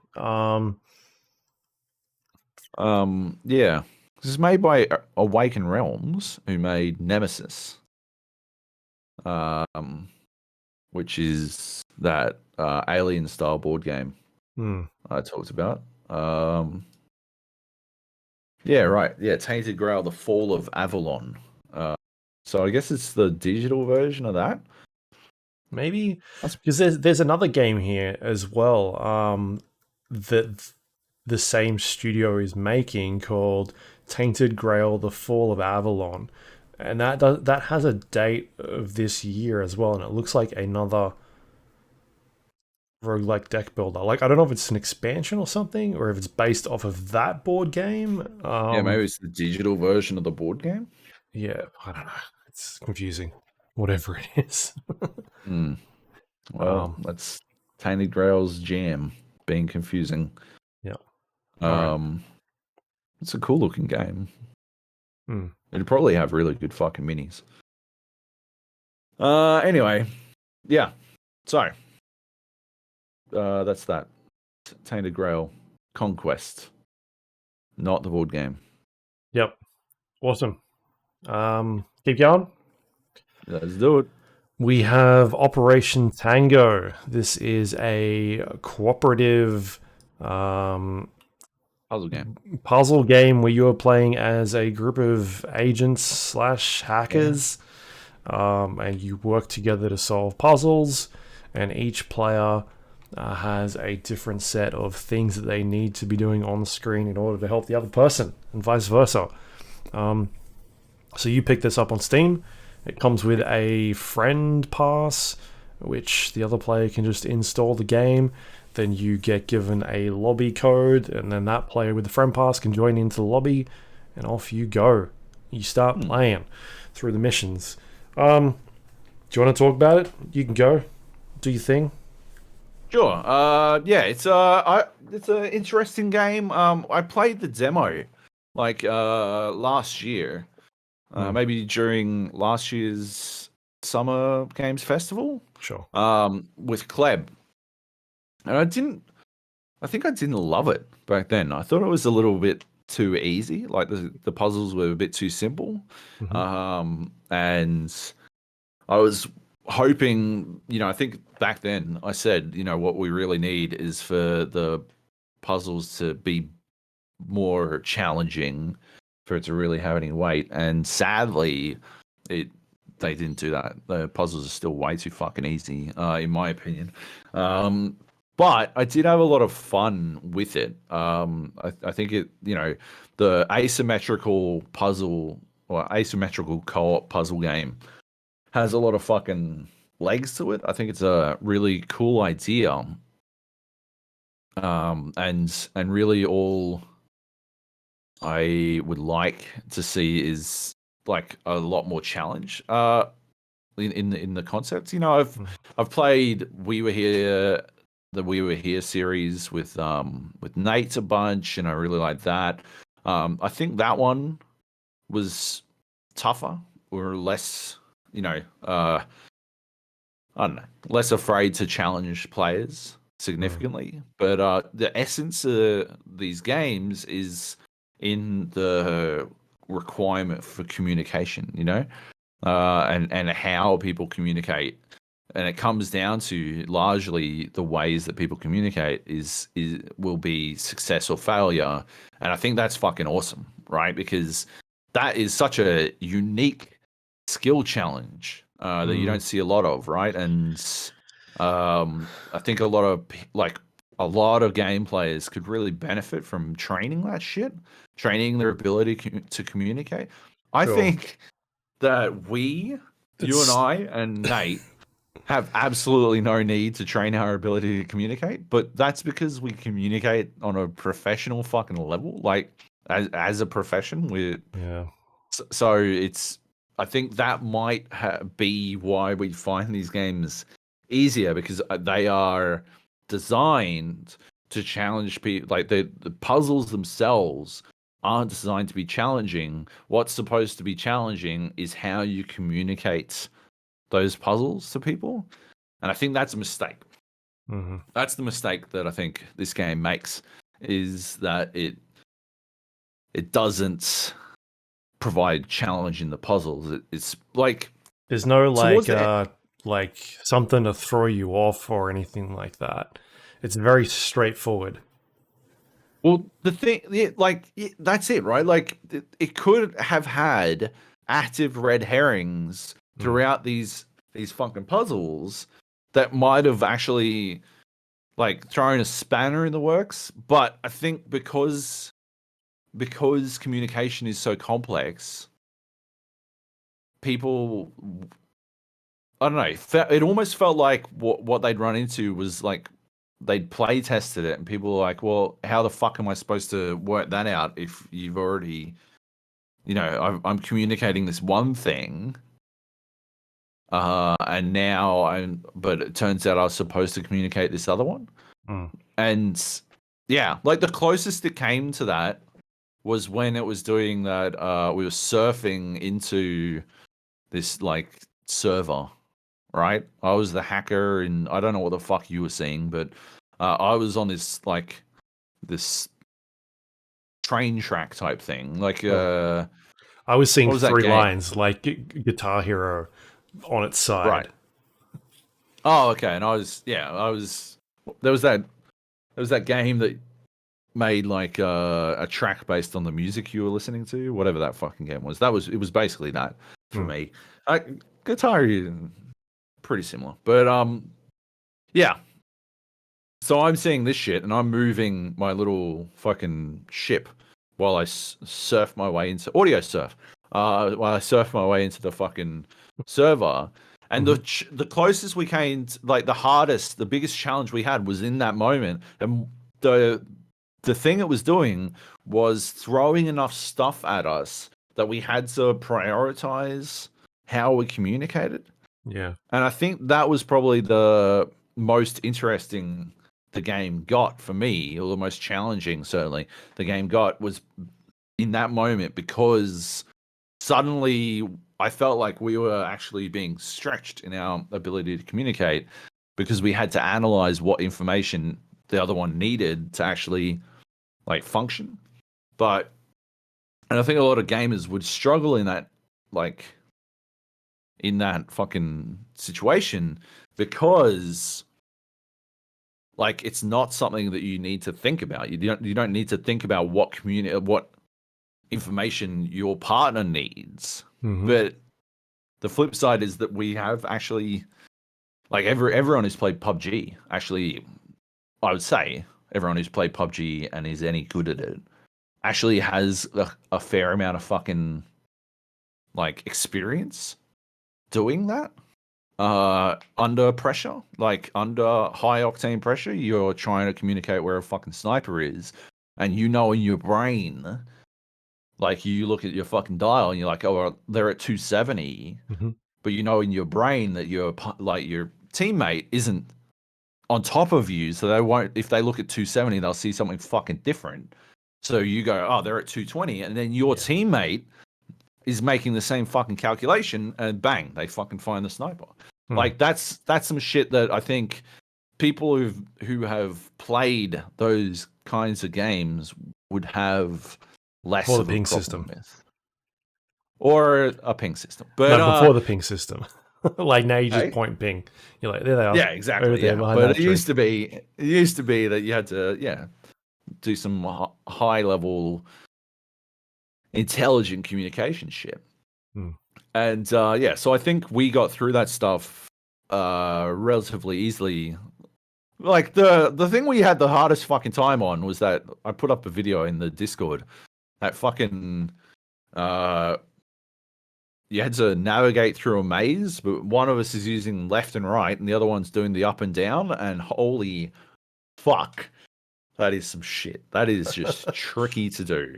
Yeah. This is made by Awaken Realms, who made Nemesis. Um, which is that alien style board game Hmm. I talked about. Yeah, right. Yeah, Tainted Grail: The Fall of Avalon. So I guess it's the digital version of that. Maybe That's because there's another game here as well. That the same studio is making called Tainted Grail: The Fall of Avalon, and that has a date of this year as well, and it looks like another roguelike deck builder. Like I don't know if it's an expansion or something, or if it's based off of that board game. yeah, maybe it's the digital version of the board game. Yeah, I don't know. It's confusing. Whatever it is. Hmm. Well, um, that's Tainted Grail's jam, being confusing. yeah. All right. Um, it's a cool looking game. Hmm. It'd probably have really good fucking minis. Anyway, yeah. So, that's that. Tainted Grail Conquest, not the board game. Yep. Awesome. Keep going. Let's do it. We have Operation Tango. This is a cooperative Puzzle game. puzzle game where you are playing as a group of agents slash Yeah. hackers, and you work together to solve puzzles. And each player has a different set of things that they need to be doing on the screen in order to help the other person, and vice versa. So you pick this up on Steam. It comes with a friend pass, which the other player can just install the game. Then you get given a lobby code, and then that player with the friend pass can join into the lobby, and off you go. You start playing through the missions. Do you want to talk about it? You can go. Do your thing. Sure. Yeah, it's an interesting game. I played the demo like last year. Hmm. Maybe during last year's Summer Games Festival. Sure. With Kleb. And I think I didn't love it back then. I thought it was a little bit too easy. Like the puzzles were a bit too simple. Hmm. And I was hoping, I think back then I said, what we really need is for the puzzles to be more challenging for it to really have any weight. And sadly, they didn't do that. The puzzles are still way too fucking easy, in my opinion. But I did have a lot of fun with it. I think the asymmetrical puzzle or asymmetrical co-op puzzle game has a lot of fucking legs to it. I think it's a really cool idea. And really all I would like to see is like a lot more challenge in the concept. I've played We Were Here, the We Were Here series with Nate a bunch, and I really like that. I think that one was tougher or less, I don't know, less afraid to challenge players Mm. significantly. But the essence of these games is in the requirement for communication, and how people communicate. And it comes down to largely the ways that people communicate is will be success or failure. And I think that's fucking awesome, right? Because that is such a unique skill challenge that you Mm. don't see a lot of, right? And I think a lot of game players could really benefit from training that shit, training their ability to communicate. I Sure. think that you and It's I and Nate have absolutely no need to train our ability to communicate, but that's because we communicate on a professional fucking level, like as a profession. yeah. So it's, I think that might be why we find these games easier, because they are designed to challenge people. Like the puzzles themselves aren't designed to be challenging. What's supposed to be challenging is how you communicate those puzzles to people. And I think that's a mistake. Hmm. That's the mistake that I think this game makes, is that it doesn't provide challenge in the puzzles. It's like There's no towards the end. like something to throw you off or anything like that. It's very straightforward. Well, the thing, that's it, right? Like it could have had active red herrings Mm. throughout these fucking puzzles that might have actually like thrown a spanner in the works. But I think because communication is so complex, people, I don't know, it almost felt like what they'd run into was like they'd play tested it and people were like, well, how the fuck am I supposed to work that out if you've already, I'm communicating this one thing, and now but it turns out I was supposed to communicate this other one. Mm. And yeah, like the closest it came to that was when it was doing that, we were surfing into this like server, right? I was the hacker, and I don't know what the fuck you were seeing, but I was on this train track type thing. Like, Oh. I was seeing what was that three game? lines like Guitar Hero on its Right. side. Oh, okay. And I was. There was that game that made like a track based on the music you were listening to, whatever that fucking game was. It was basically that for Mm. me. Guitar Hero, pretty similar, but yeah. So I'm seeing this shit, and I'm moving my little fucking ship while I surf my way into audio surf. While I surf my way into the fucking server, and Mhm. the closest we came, like the biggest challenge we had was in that moment, and the thing it was doing was throwing enough stuff at us that we had to prioritize how we communicated. Yeah. And I think that was probably the most interesting the game got for me, or the most challenging, certainly, the game got, was in that moment, because suddenly I felt like we were actually being stretched in our ability to communicate, because we had to analyze what information the other one needed to actually like function. And I think a lot of gamers would struggle in that, like, in that fucking situation, because like it's not something that you need to think about. You don't need to think about what information your partner needs. Hmm. But the flip side is that we have actually, like, everyone who's played PUBG, actually, I would say everyone who's played PUBG and is any good at it actually has a fair amount of fucking like experience doing that under pressure, like under high octane pressure. You're trying to communicate where a fucking sniper is, and in your brain, like, you look at your fucking dial and you're like, oh, well, they're at 270, Hmm. but in your brain that your teammate isn't on top of you, so they won't, if they look at 270, they'll see something fucking different. So you go, oh, they're at 220, and then your Yeah. teammate is making the same fucking calculation, and bang, they fucking find the sniper. Hmm. Like that's some shit that I think people who have played those kinds of games would have less Or the of a ping problem system. with, or a ping system. But No, before the ping system. Like now you just hey? point ping. You're like, there they are. Yeah, Over exactly. there Yeah, behind but that tree. it used to be that you had to do some high level intelligent communication shit. Hmm. And so I think we got through that stuff relatively easily. Like the thing we had the hardest fucking time on was that I put up a video in the Discord. That fucking you had to navigate through a maze, but one of us is using left and right, and the other one's doing the up and down. And holy fuck, that is some shit. That is just tricky to do.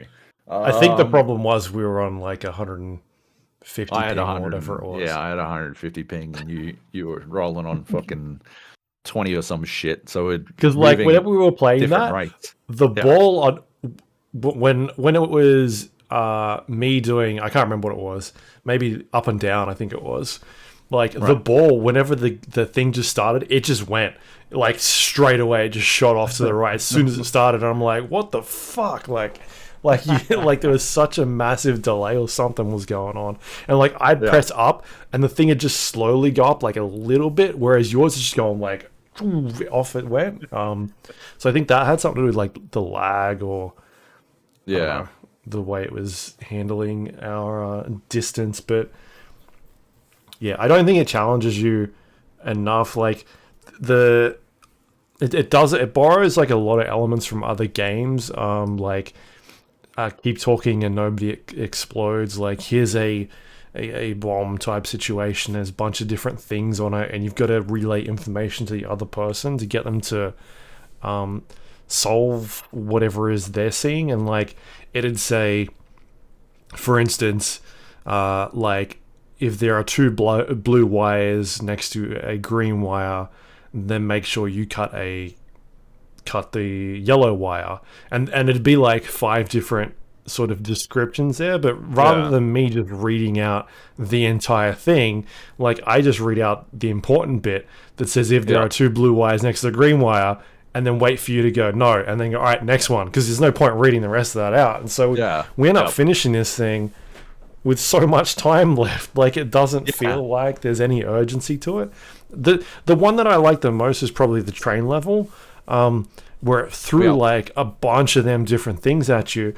I think the problem was we were on like 150 I had ping or whatever it was. Yeah, I had 150 ping, and you were rolling on fucking 20 or some shit. So it because like whenever we were playing that, rates. the ball on when it was me doing, I can't remember what it was, maybe up and down, I think it was. Like the ball, whenever the thing just started, it just went like straight away. It just shot off to the right as soon as it started. And I'm like, what the fuck? Like there was such a massive delay or something was going on. And like I'd press up and the thing would just slowly go up like a little bit, whereas yours is just going like off it went. So I think that had something to do with like the lag or the way it was handling our distance. But yeah, I don't think it challenges you enough. Like it borrows like a lot of elements from other games. Like keep talking and nobody explodes. Like here's a bomb type situation. There's a bunch of different things on it, and you've got to relay information to the other person to get them to solve whatever it is they're seeing. And like it'd say, for instance, like if there are two blue wires next to a green wire, then make sure you cut the yellow wire, and it'd be like 5 different sort of descriptions there. But rather than me just reading out the entire thing, like I just read out the important bit that says if there are 2 blue wires next to the green wire, and then wait for you to go no, and then go all right, next one, because there's no point reading the rest of that out. And so we end up finishing this thing with so much time left. Like it doesn't feel like there's any urgency to it. The one that I like the most is probably the train level, where it threw like a bunch of them different things at you,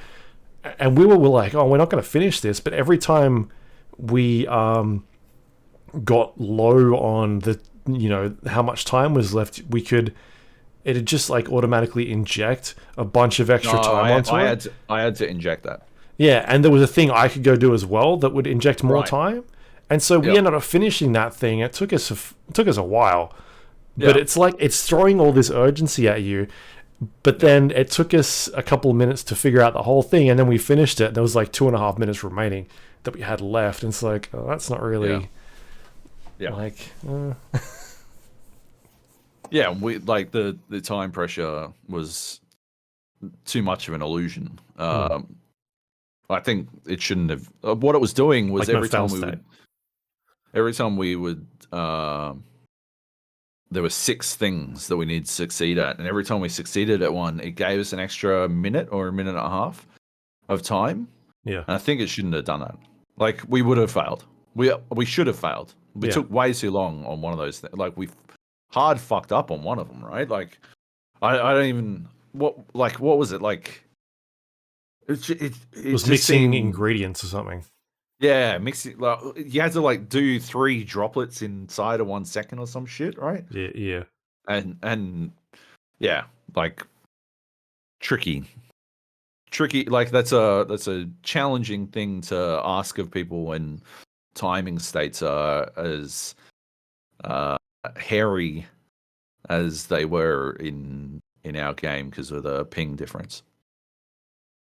and we were like, oh, we're not going to finish this. But every time we got low on the how much time was left, it'd just like automatically inject a bunch of extra time onto it. I had to inject that. Yeah, and there was a thing I could go do as well that would inject more time, and so we ended up finishing that thing. It took us a while, but it's like it's throwing all this urgency at you. But then it took us a couple of minutes to figure out the whole thing, and then we finished it. And there was like 2.5 minutes remaining that we had left, and it's like, oh, that's not really, like. Yeah, we like the time pressure was too much of an illusion. I think it shouldn't have. What it was doing was like every time we would, there were 6 things that we needed to succeed at, and every time we succeeded at one, it gave us an extra minute or a minute and a half of time. Yeah, and I think it shouldn't have done that. Like we would have failed. We should have failed. We took way too long on one of those things. Like we hard fucked up on one of them, right? Like I don't even what was it like? It was mixing ingredients or something. Yeah, mixing. Like, you had to like do 3 droplets inside of 1 second or some shit, right? Yeah. And yeah, like tricky. Like that's a challenging thing to ask of people when timing states are as hairy as they were in our game because of the ping difference.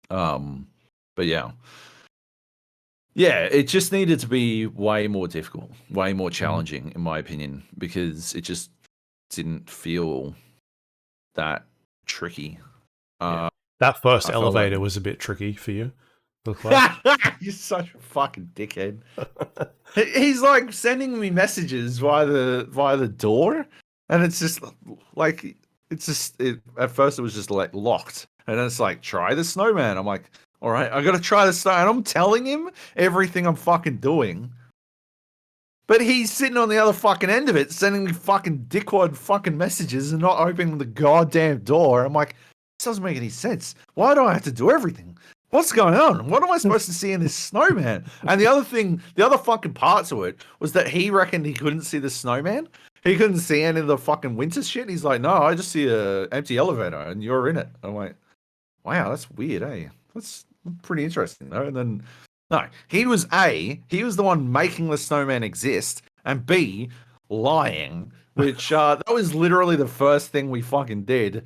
But yeah, it just needed to be way more difficult, way more challenging, in my opinion, because it just didn't feel that tricky. That first elevator was a bit tricky for you. look like? You're such a fucking dickhead. He's like sending me messages via the door, and it's just like at first it was just like locked, and then it's like try the snowman. I'm like, all right, I gotta try the snow, and I'm telling him everything I'm fucking doing, but he's sitting on the other fucking end of it, sending me fucking dickwad fucking messages and not opening the goddamn door. I'm like, this doesn't make any sense. Why do I have to do everything? What's going on? What am I supposed to see in this snowman? And the other fucking part to it was that he reckoned he couldn't see the snowman. He couldn't see any of the fucking winter shit. He's like, no, I just see a empty elevator and you're in it. I'm like, wow, that's weird, eh? That's pretty interesting, though. And then, no, he was the one making the snowman exist, and B, lying, which that was literally the first thing we fucking did.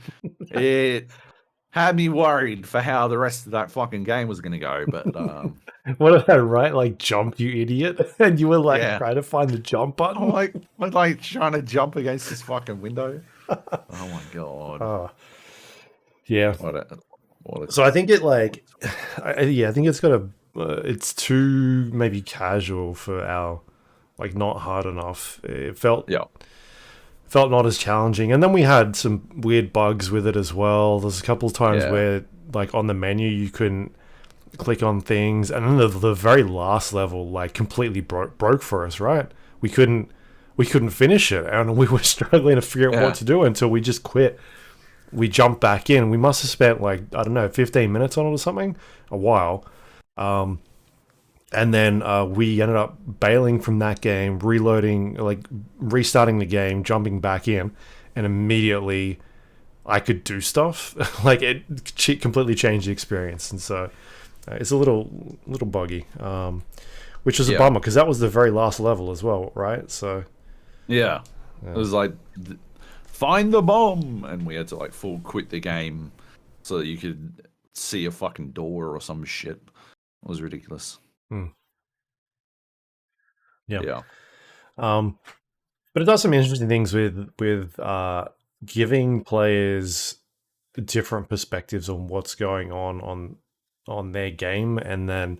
It had me worried for how the rest of that fucking game was going to go, but What did I write? Like, jump, you idiot! And you were like Yeah. trying to find the jump button. I'm like trying to jump against this fucking window. Oh my god! Oh, yeah. What a So I think it like, I think it's got a, it's too maybe casual for our, like not hard enough. It felt not as challenging, and then we had some weird bugs with it as well. There's a couple of times where like on the menu you couldn't click on things, and then the very last level like completely broke for us. Right, we couldn't finish it, and we were struggling to figure out what to do until we just quit. We jumped back in. We must have spent like, I don't know, 15 minutes on it or something, a while. And then we ended up bailing from that game, reloading, like restarting the game, jumping back in, and immediately I could do stuff. Like it completely changed the experience, and so it's a little buggy, which was a bummer because that was the very last level as well, right? So it was like find the bomb, and we had to like full quit the game so that you could see a fucking door or some shit. It was ridiculous. Yeah. But it does some interesting things with giving players different perspectives on what's going on their game, and then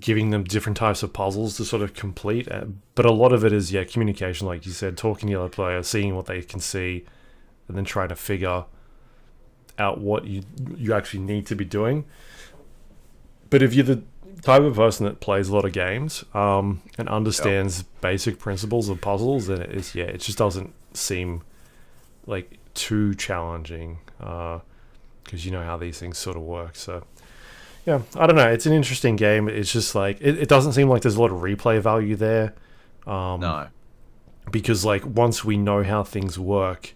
giving them different types of puzzles to sort of complete. But a lot of it is communication, like you said, talking to the other player, seeing what they can see, and then trying to figure out what you actually need to be doing. But if you're the type of person that plays a lot of games and understands basic principles of puzzles, then it just doesn't seem like too challenging because you know how these things sort of work. So yeah, I don't know, it's an interesting game. It's just like it doesn't seem like there's a lot of replay value there, No, because like once we know how things work,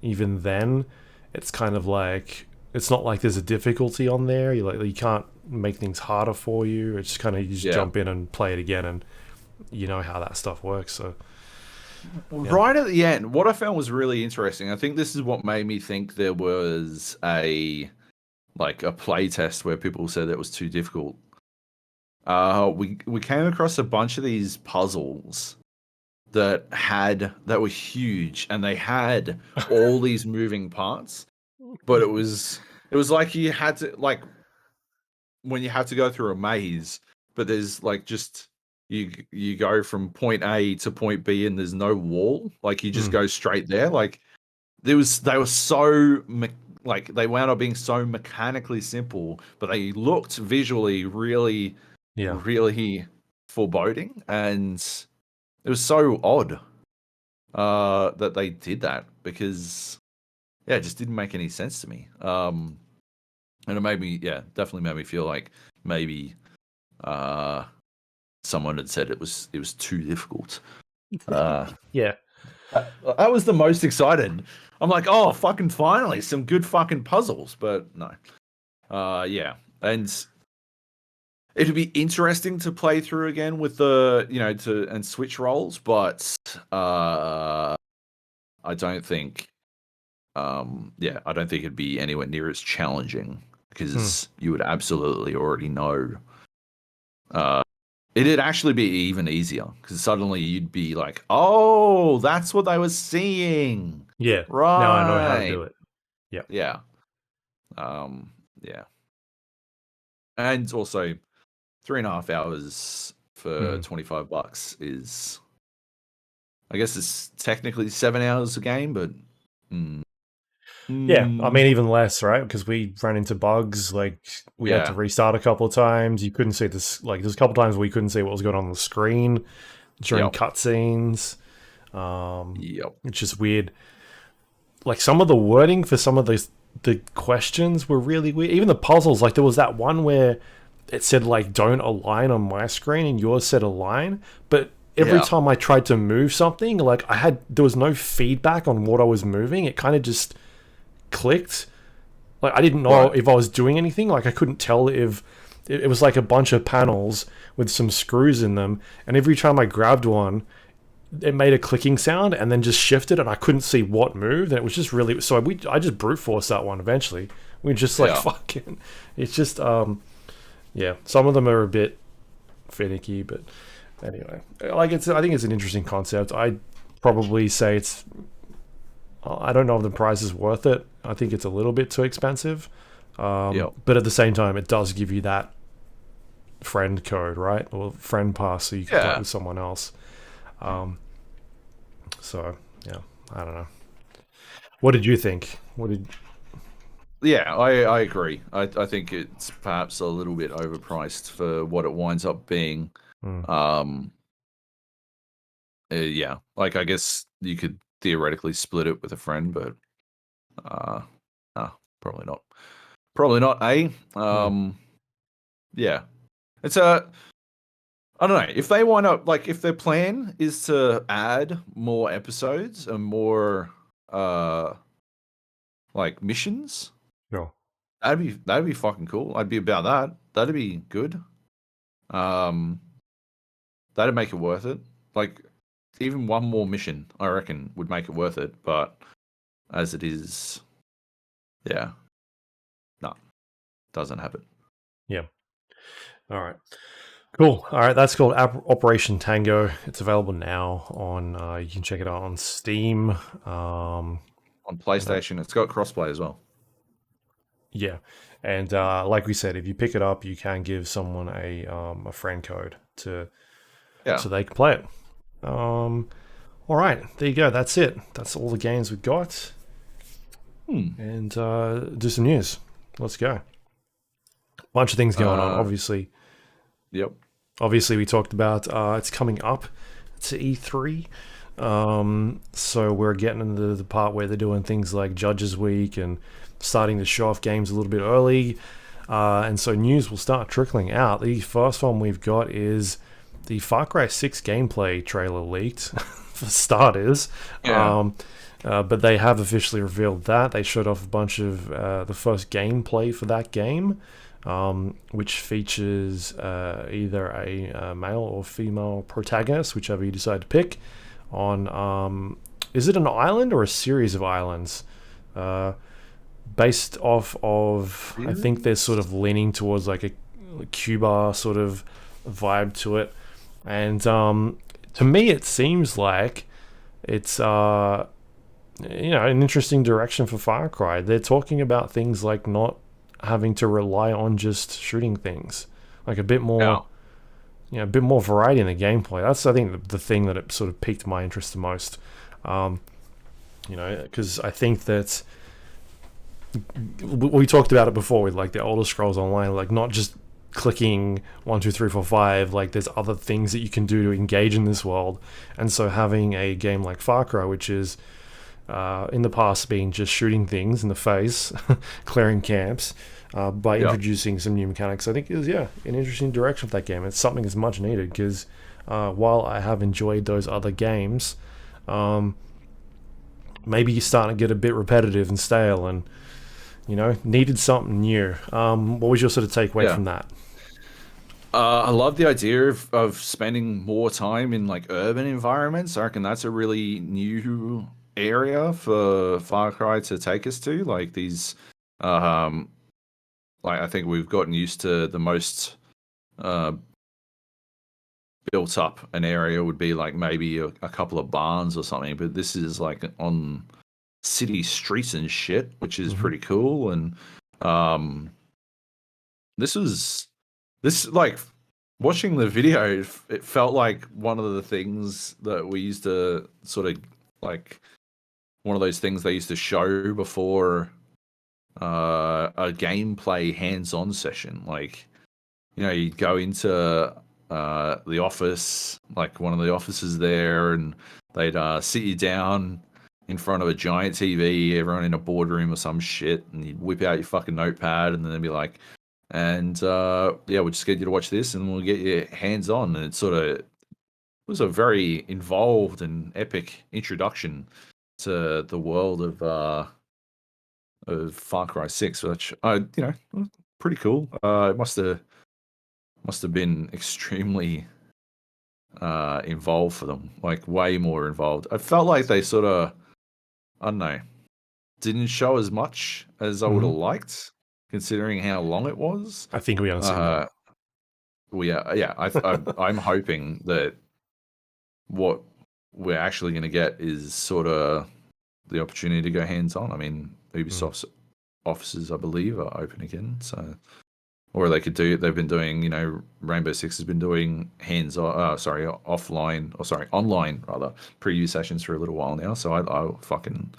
even then it's kind of like it's not like there's a difficulty on there. You can't make things harder for you. It's just kind of you just jump in and play it again, and you know how that stuff works. So right at the end, what I found was really interesting. I think this is what made me think there was a play test where people said it was too difficult. We came across a bunch of these puzzles that were huge, and they had all these moving parts, but it was like you had to when you have to go through a maze, but there's like just you go from point A to point B and there's no wall, like you just go straight there. Like they were so they wound up being so mechanically simple, but they looked visually really really foreboding, and it was so odd that they did that, because it just didn't make any sense to me. And it made me, definitely made me feel like maybe someone had said it was too difficult. I was the most excited. I'm like, oh, fucking finally, some good fucking puzzles. But no. And it'd be interesting to play through again with the, and switch roles, but I don't think, I don't think it'd be anywhere near as challenging, because you would absolutely already know. It'd actually be even easier, because suddenly you'd be like, oh, that's what I was seeing. Yeah. Right. Now I know how to do it. Yeah. Yeah. And also 3.5 hours for $25 is, I guess it's technically 7 hours a game, but Yeah, I mean even less, right? Because we ran into bugs, like we had to restart a couple of times. You couldn't see this, like there's a couple of times we couldn't see what was going on the screen during cutscenes. It's just weird. Like some of the wording for some of the questions were really weird. Even the puzzles, like there was that one where it said like don't align on my screen and yours said align, but every time I tried to move something, like there was no feedback on what I was moving. It kind of just clicked. Like I didn't know if I was doing anything. Like I couldn't tell if it was like a bunch of panels with some screws in them, and every time I grabbed one, it made a clicking sound and then just shifted, and I couldn't see what moved, and it was just really I just brute forced that one eventually. We just fucking, it's just some of them are a bit finicky, but anyway, like I think it's an interesting concept. I'd probably say I don't know if the price is worth it. I think it's a little bit too expensive. But at the same time, it does give you that friend code, right? Or friend pass so you can play with someone else. So, yeah, I don't know. What did you think? Yeah, I agree. I think it's perhaps a little bit overpriced for what it winds up being. Yeah, like I guess you could theoretically split it with a friend, but probably not. Probably not, Yeah. It's I don't know. If they wind up if their plan is to add more episodes and more missions, that'd be fucking cool. I'd be about that. That'd be good. That'd make it worth it. Like even one more mission, I reckon, would make it worth it. But as it is, doesn't have it. Yeah. All right. Cool. All right, that's called Operation Tango. It's available now on. You can check it out on Steam. On PlayStation, it's got crossplay as well. Yeah, and like we said, if you pick it up, you can give someone a friend code so they can play it. All right, there you go. That's it. That's all the games we've got. And do some news. Let's go. Bunch of things going on, obviously. Yep. Obviously, we talked about it's coming up to E3. So we're getting into the part where they're doing things like Judges Week and starting to show off games a little bit early. And so news will start trickling out. The first one we've got is the Far Cry 6 gameplay trailer leaked, for starters. Yeah. But they have officially revealed that. They showed off a bunch of the first gameplay for that game. Which features either a male or female protagonist, whichever you decide to pick, on is it an island or a series of islands? Based off of, I think they're sort of leaning towards like a Cuba sort of vibe to it, and to me it seems like it's an interesting direction for Far Cry. They're talking about things like not having to rely on just shooting things, like a bit more, a bit more variety in the gameplay. That's, I think, the thing that it sort of piqued my interest the most. Because I think that we talked about it before with like the Elder Scrolls Online, like not just clicking 1, 2, 3, 4, 5. Like there's other things that you can do to engage in this world, and so having a game like Far Cry, which is in the past being just shooting things in the face, clearing camps, by introducing some new mechanics, I think is an interesting direction for that game. It's something that's much needed because while I have enjoyed those other games, maybe you're starting to get a bit repetitive and stale, and needed something new. What was your sort of takeaway from that? I love the idea of spending more time in like urban environments. I reckon that's a really new area for Far Cry to take us to. Like these, I think we've gotten used to the most built up an area would be like maybe a couple of barns or something, but this is like on city streets and shit, which is pretty cool. And this was This like watching the video, it felt like one of the things that we used to sort of like one of those things they used to show before a gameplay hands-on session. Like, you know, you'd go into the office, like one of the offices there, and they'd sit you down in front of a giant TV, everyone in a boardroom or some shit, and you'd whip out your fucking notepad, and then they'd be like, and yeah, we'll just get you to watch this, and we'll get you hands-on. And it sort of was a very involved and epic introduction to the world of Far Cry 6, which pretty cool. It must have been extremely involved for them, like way more involved. I felt like they sort of, I don't know, didn't show as much as I would have liked, considering how long it was. I think we understand that. I'm hoping that what we're actually going to get is sort of the opportunity to go hands-on. I mean, Ubisoft's offices, I believe, are open again, so or they could do. They've been doing, you know, Rainbow Six has been doing online rather preview sessions for a little while now. So I fucking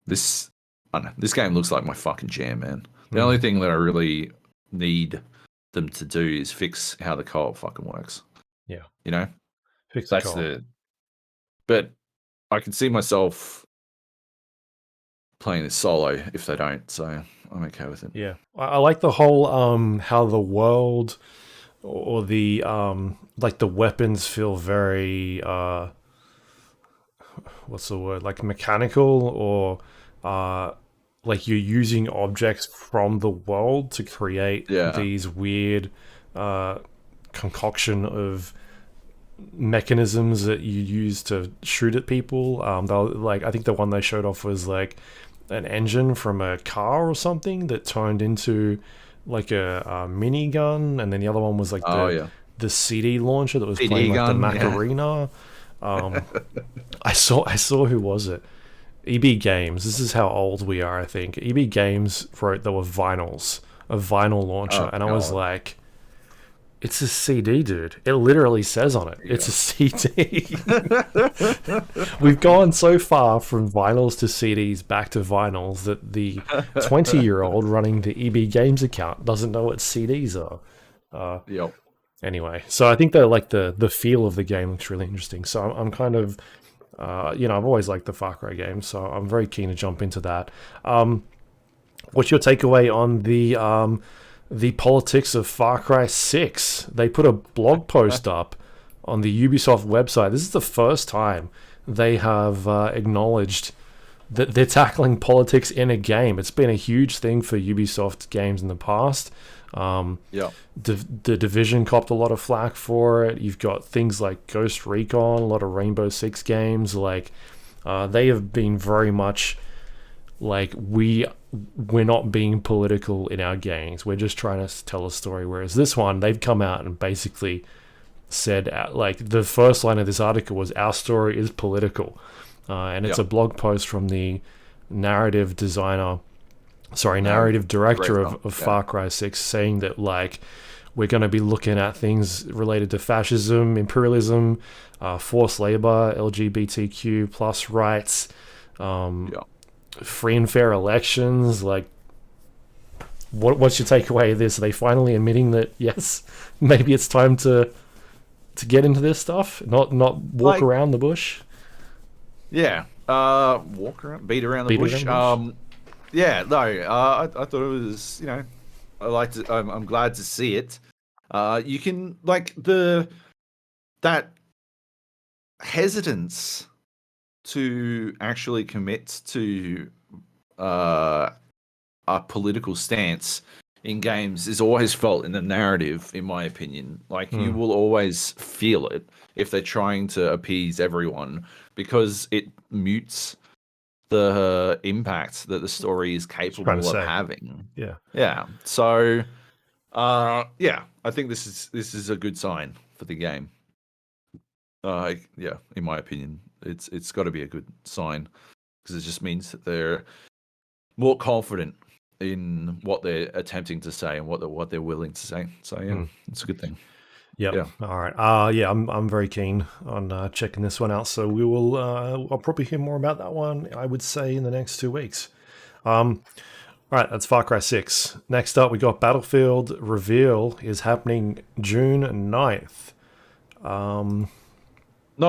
this. I don't know, this game looks like my fucking jam, man. The only thing that I really need them to do is fix how the co-op fucking works. Yeah, you know, fix that's the. But I can see myself playing this solo if they don't, so I'm okay with it. Yeah, I like the whole how the world or the like the weapons feel very what's the word, like mechanical, or like you're using objects from the world to create these weird concoction of mechanisms that you use to shoot at people. Like, I think the one they showed off was like an engine from a car or something that turned into like a minigun, and then the other one was like the CD launcher that was CD playing gun, like the Macarena. I saw who was it? EB Games. This is how old we are, I think. EB Games wrote there were vinyls, a vinyl launcher, and I was like, it's a CD, dude. It literally says on it, it's a CD. We've gone so far from vinyls to CDs back to vinyls that the 20-year-old running the EB Games account doesn't know what CDs are. Anyway, so I think that like the feel of the game looks really interesting. So I'm kind of, I've always liked the Far Cry games, so I'm very keen to jump into that. What's your takeaway on the politics of Far Cry 6? They put a blog post up on the Ubisoft website. This is the first time they have acknowledged that they're tackling politics in a game. It's been a huge thing for Ubisoft games in the past. The Division copped a lot of flack for it. You've got things like Ghost Recon, a lot of Rainbow Six games. Like they have been very much like, we're not being political in our games. We're just trying to tell a story. Whereas this one, they've come out and basically said, like, the first line of this article was, "Our story is political," and it's a blog post from the narrative director of Far Cry 6, saying that, like, we're going to be looking at things related to fascism, imperialism, forced labor, LGBTQ plus rights, free and fair elections. Like, what's your takeaway of this? Are they finally admitting that, yes, maybe it's time to get into this stuff, not walk around the bush? Walk around, beat around the bush. I thought it was, I'm glad to see it. You can, like, that hesitance to actually commit to a political stance in games is always felt in the narrative, in my opinion. Like, you will always feel it if they're trying to appease everyone, because it mutes the impact that the story is capable of having. So I think this is a good sign for the game. In my opinion, it's got to be a good sign, because it just means that they're more confident in what they're attempting to say and what they're willing to say. So yeah, it's a good thing. Yep. Yeah. All right. Yeah, I'm very keen on checking this one out. So we will. I'll probably hear more about that one, I would say, in the next 2 weeks. All right, that's Far Cry 6. Next up, we got Battlefield Reveal is happening June 9th. Not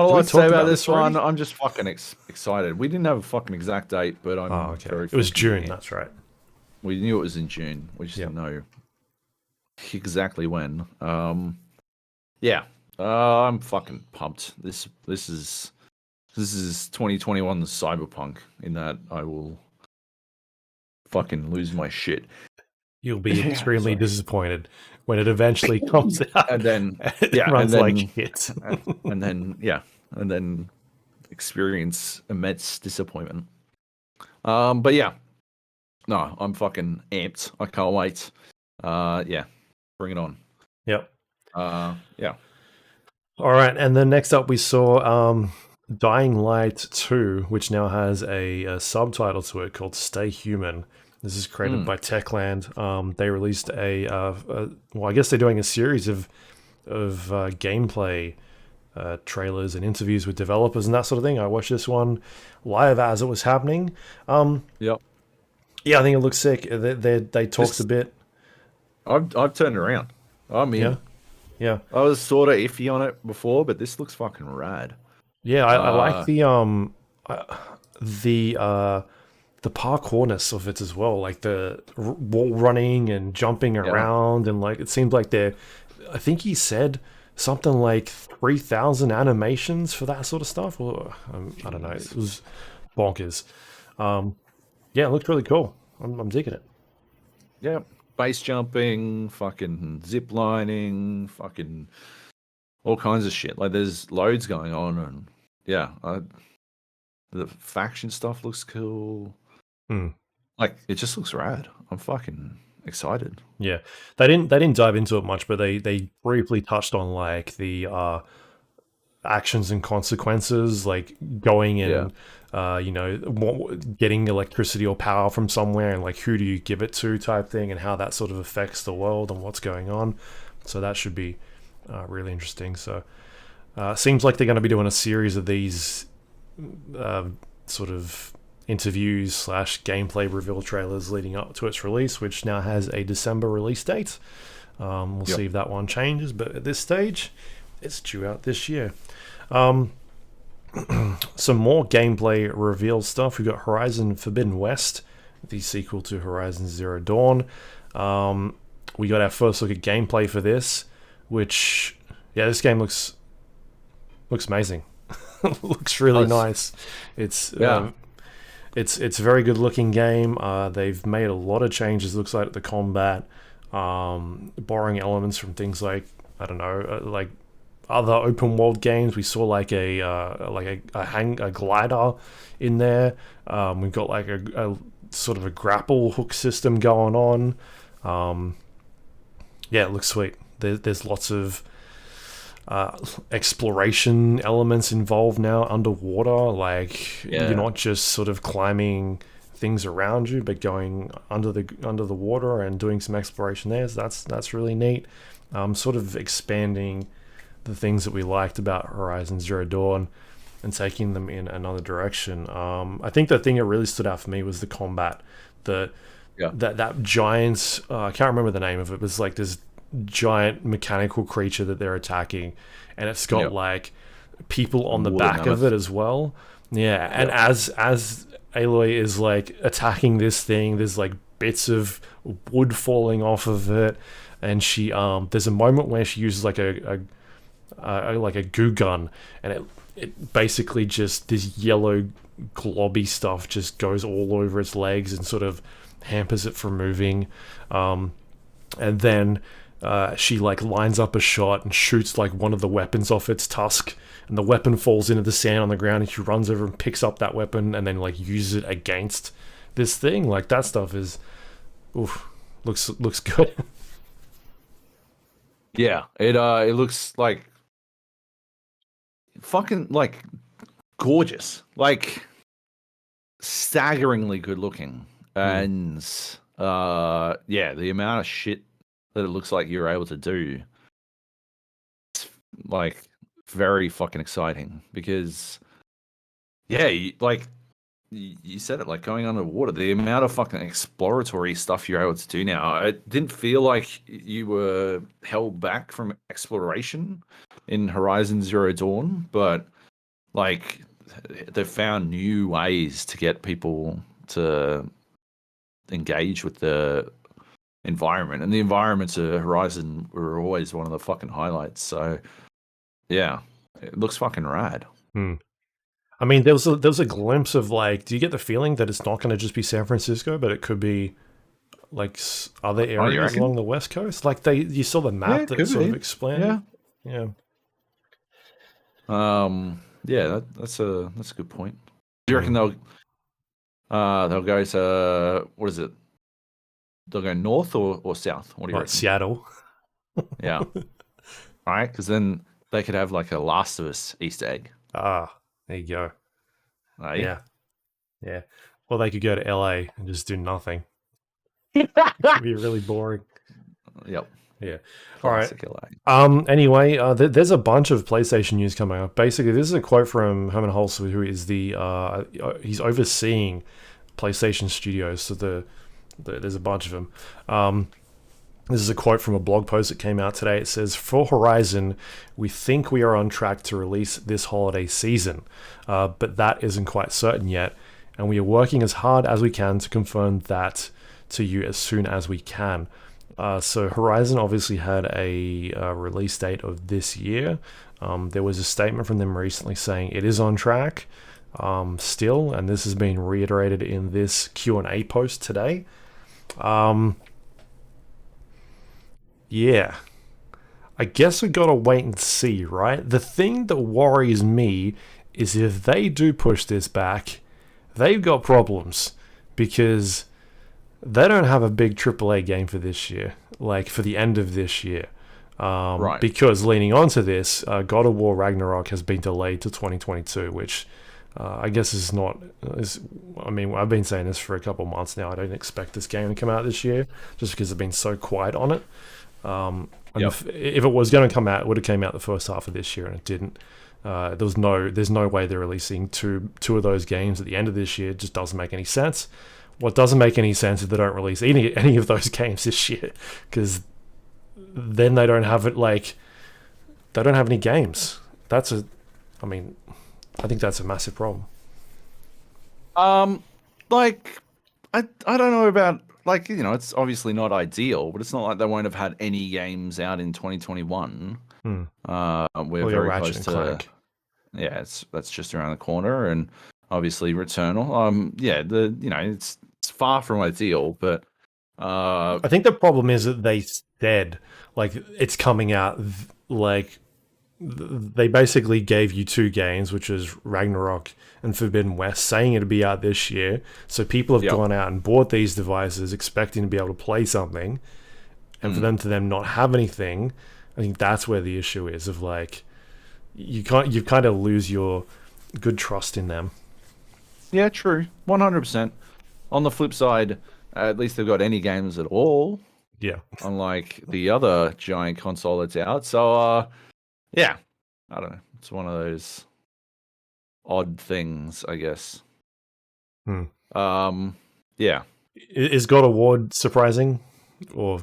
a we lot to talk say about about this this one. already? I'm just fucking excited. We didn't have a fucking exact date, but I'm Okay. very It was fucking June. amped. That's right. We knew it was in June. We just didn't know exactly when. Yeah. I'm fucking pumped. This is 2021 Cyberpunk. In that I will fucking lose my shit. You'll be extremely disappointed when it eventually comes out. And then it runs like shit. and then experience immense disappointment. But yeah. No, I'm fucking amped. I can't wait. Yeah. Bring it on. Yep. Yeah. All right, and then next up we saw Dying Light 2, which now has a subtitle to it called Stay Human. This is created by Techland. They released well, I guess they're doing a series of gameplay trailers and interviews with developers and that sort of thing. I watched this one live as it was happening. Yep. Yeah, I think it looks sick. They talked a bit. I've turned around. I'm in. Yeah. I was sort of iffy on it before, but this looks fucking rad. Yeah, I like the parkourness of it as well, like the wall running and jumping around, and like it seemed like I think he said something like 3,000 animations for that sort of stuff. Or I don't know, it was bonkers. Yeah, it looked really cool. I'm digging it. Yeah, base jumping, fucking zip lining, fucking all kinds of shit. Like there's loads going on, and yeah, the faction stuff looks cool. Like it just looks rad. I'm fucking excited. Yeah, they didn't dive into it much, but they briefly touched on like the actions and consequences, like going and getting electricity or power from somewhere, and like who do you give it to type thing, and how that sort of affects the world and what's going on. So that should be really interesting. So seems like they're going to be doing a series of these sort of interviews / gameplay reveal trailers leading up to its release, which now has a December release date. We'll see if that one changes, but at this stage it's due out this year. Some more gameplay reveal stuff. We've got Horizon Forbidden West, the sequel to Horizon Zero Dawn. We got our first look at gameplay for this, which this game looks amazing. Looks really nice. It's a very good looking game. They've made a lot of changes, looks like, the combat, borrowing elements from things like, I don't know, like other open world games. We saw like a glider in there. We've got like a sort of a grapple hook system going on. Yeah, it looks sweet. There's lots of exploration elements involved now underwater. Like you're not just sort of climbing things around you, but going under the water and doing some exploration there. So that's really neat. Sort of expanding the things that we liked about Horizon Zero Dawn and taking them in another direction. I think the thing that really stood out for me was the combat. That giant, I can't remember the name of it, but it's like this giant mechanical creature that they're attacking, and it's got like people on the back of it as well. And as Aloy is like attacking this thing, there's like bits of wood falling off of it, and she there's a moment where she uses like a goo gun, and it basically just, this yellow globby stuff just goes all over its legs and sort of hampers it from moving. And then she like lines up a shot and shoots like one of the weapons off its tusk, and the weapon falls into the sand on the ground, and she runs over and picks up that weapon and then like uses it against this thing. Like that stuff is looks good. Yeah, it looks like fucking like gorgeous, like staggeringly good looking, and the amount of shit that it looks like you're able to do, like, very fucking exciting because, you said it, like going underwater, the amount of fucking exploratory stuff you're able to do now. It didn't feel like you were held back from exploration in Horizon Zero Dawn, but like they've found new ways to get people to engage with the environment, and the environments of Horizon were always one of the fucking highlights. So yeah, it looks fucking rad. I mean, there was a glimpse of like, do you get the feeling that it's not going to just be San Francisco, but it could be like other areas along the West Coast? Like you saw the map that sort of explained. Yeah. That's a good point. Do you reckon they'll go to, what is it? They'll go north or south? What do you reckon? Seattle. Yeah. All right, because then they could have like a Last of Us Easter egg. Ah, there you go. Yeah. Yeah. Well, they could go to LA and just do nothing. It would be really boring. Yep. Yeah. Classic all right. Anyway, there's a bunch of PlayStation news coming up. Basically, this is a quote from Herman Holzer, who is he's overseeing PlayStation Studios. So there's a bunch of them. This is a quote from a blog post that came out today. It says, "For Horizon, we think we are on track to release this holiday season, but that isn't quite certain yet, and we are working as hard as we can to confirm that to you as soon as we can." So Horizon obviously had a release date of this year. There was a statement from them recently saying it is on track still, and this has been reiterated in this Q&A post today. Yeah, I guess we gotta wait and see, right? The thing that worries me is if they do push this back, they've got problems because they don't have a big AAA game for this year, like for the end of this year. Right. Because leaning onto this, God of War Ragnarok has been delayed to 2022, which I guess is not... I mean, I've been saying this for a couple months now. I don't expect this game to come out this year just because they've been so quiet on it. If it was going to come out, it would have came out the first half of this year, and it didn't. There's no way they're releasing two of those games at the end of this year. It just doesn't make any sense. What doesn't make any sense is they don't release any of those games this year, because then they don't have it. Like, they don't have any games. I think that's a massive problem. I don't know about, like, it's obviously not ideal, but it's not like they won't have had any games out in 2021. We're very close to Clank. Yeah, that's just around the corner, and obviously Returnal. It's far from ideal, but I think the problem is that they said like it's coming out like they basically gave you two games, which is Ragnarok and Forbidden West, saying it'd be out this year. So people have gone out and bought these devices expecting to be able to play something, and for them not have anything, I think that's where the issue is. Of like, you kind of lose your good trust in them. Yeah, true, 100%. On the flip side, at least they've got any games at all. Yeah, unlike the other giant console that's out. So, yeah, I don't know. It's one of those odd things, I guess. Yeah. Is God of War surprising, or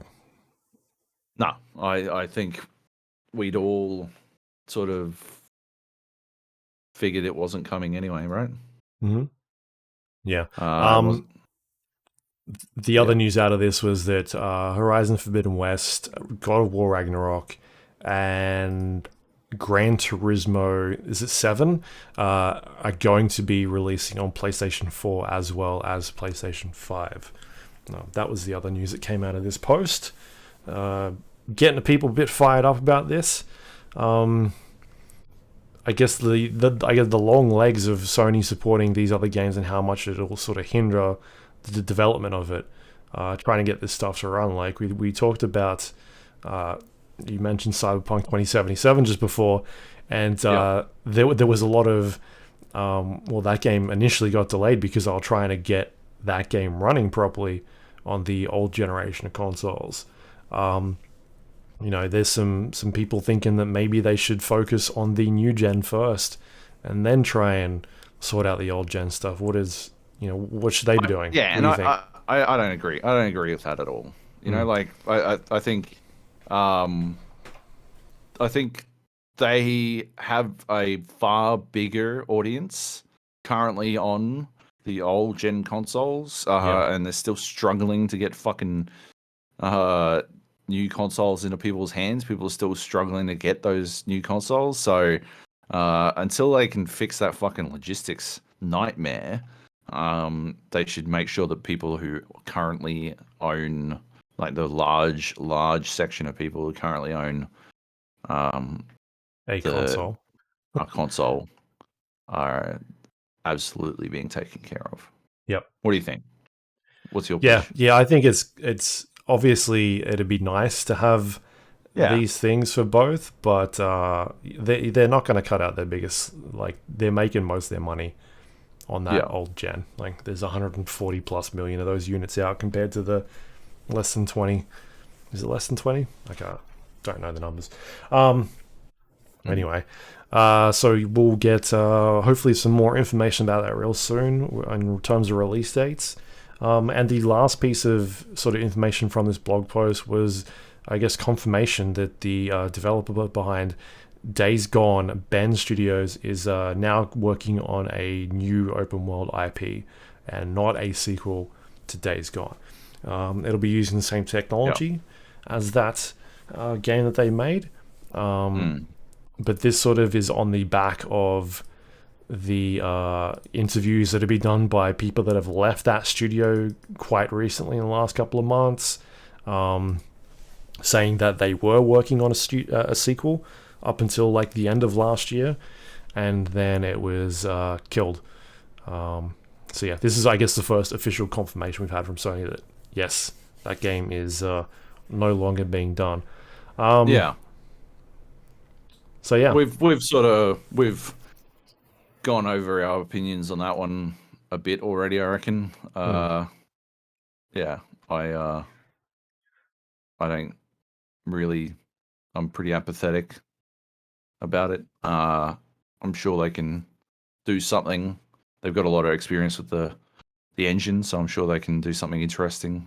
no? I think we'd all sort of figured it wasn't coming anyway, right? Mm-hmm. Yeah. The other news out of this was that Horizon Forbidden West, God of War Ragnarok, and Gran Turismo, is it 7, are going to be releasing on PlayStation 4 as well as PlayStation 5. That was the other news that came out of this post. Getting the people a bit fired up about this. I guess the long legs of Sony supporting these other games and how much it'll sort of hinder the development of it, trying to get this stuff to run. Like we talked about, you mentioned Cyberpunk 2077 just before, and there was a lot of that game initially got delayed because they were trying to get that game running properly on the old generation of consoles. There's some people thinking that maybe they should focus on the new gen first, and then try and sort out the old gen stuff. What should they be doing? Yeah, what and do you think? I don't agree. I don't agree with that at all. I think, I think they have a far bigger audience currently on the old gen consoles, and they're still struggling to get fucking new consoles into people's hands. People are still struggling to get those new consoles. So until they can fix that fucking logistics nightmare, they should make sure that people who currently own, like the large section of people who currently own A console. a console are absolutely being taken care of. Yep. What do you think? What's your Yeah, pitch? yeah. I think it's obviously it'd be nice to have these things for both, but they're not going to cut out their biggest. Like, they're making most of their money on that old gen. Like, there's 140 plus million of those units out compared to the less than 20. Is it less than 20? Don't know the numbers. Anyway, so we'll get hopefully some more information about that real soon in terms of release dates. And the last piece of sort of information from this blog post was, I guess, confirmation that the developer behind Days Gone, Bend Studios, is now working on a new open world IP and not a sequel to Days Gone. It'll be using the same technology as that game that they made. But this sort of is on the back of the interviews that have been done by people that have left that studio quite recently in the last couple of months, saying that they were working on a sequel up until like the end of last year, and then it was killed. So yeah, this is, I guess, the first official confirmation we've had from Sony that yes, that game is no longer being done. So yeah, we've gone over our opinions on that one a bit already, I reckon. Yeah, I don't really. I'm pretty apathetic about it. I'm sure they can do something. They've got a lot of experience with the engine, so I'm sure they can do something interesting.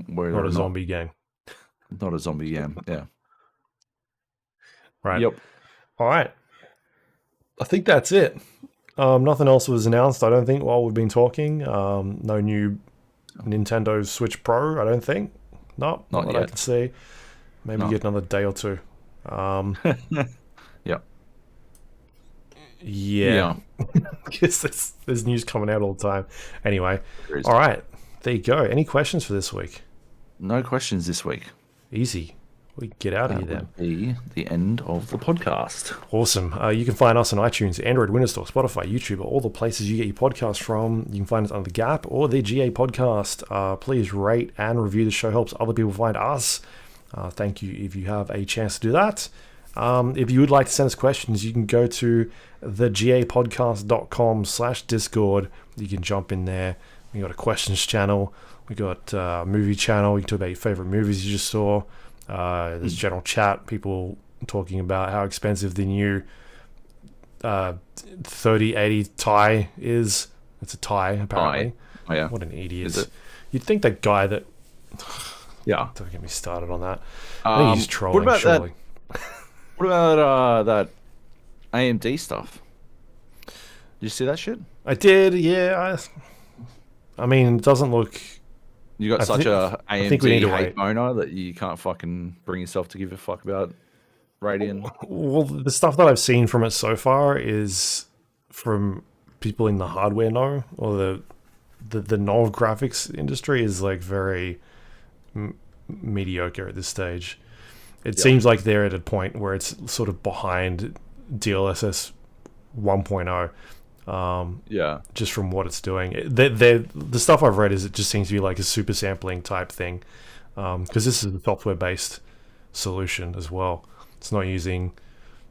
Where not a zombie game. Not a zombie game. Yeah. Right. Yep. All right. I think that's it. Nothing else was announced, I don't think, while we've been talking. No new Nintendo Switch Pro, I don't think. Not yet. I can see. Maybe get another day or two. Yep. Yeah. Because there's news coming out all the time. Anyway, all right. There you go. Any questions for this week? No questions this week. Easy. We get out of here then. That would be the end of the podcast. Awesome. You can find us on iTunes, Android, Windows Store, Spotify, YouTube, all the places you get your podcasts from. You can find us on The Gap or the GA Podcast. Please rate and review the show. Helps other people find us. Thank you if you have a chance to do that. If you would like to send us questions, you can go to thegapodcast.com/Discord. You can jump in there. We got a questions channel. We got a movie channel. You can talk about your favorite movies you just saw. There's general chat, people talking about how expensive the new 3080 Ti is. It's a Ti, apparently. Oh, yeah. What an idiot. You'd think that guy that... Yeah. Don't get me started on that. I think he's trolling, what about surely. What about that AMD stuff? Did you see that shit? I did, yeah. I mean, it doesn't look... You got such a AMD hate wait. owner that you can't fucking bring yourself to give a fuck about Radeon. Well, the stuff that I've seen from it so far is from people in the hardware know, or the know of graphics industry is like very mediocre at this stage. It seems like they're at a point where it's sort of behind DLSS 1.0. Just from what it's doing, the stuff I've read is it just seems to be like a super sampling type thing, because this is a software based solution as well. It's not using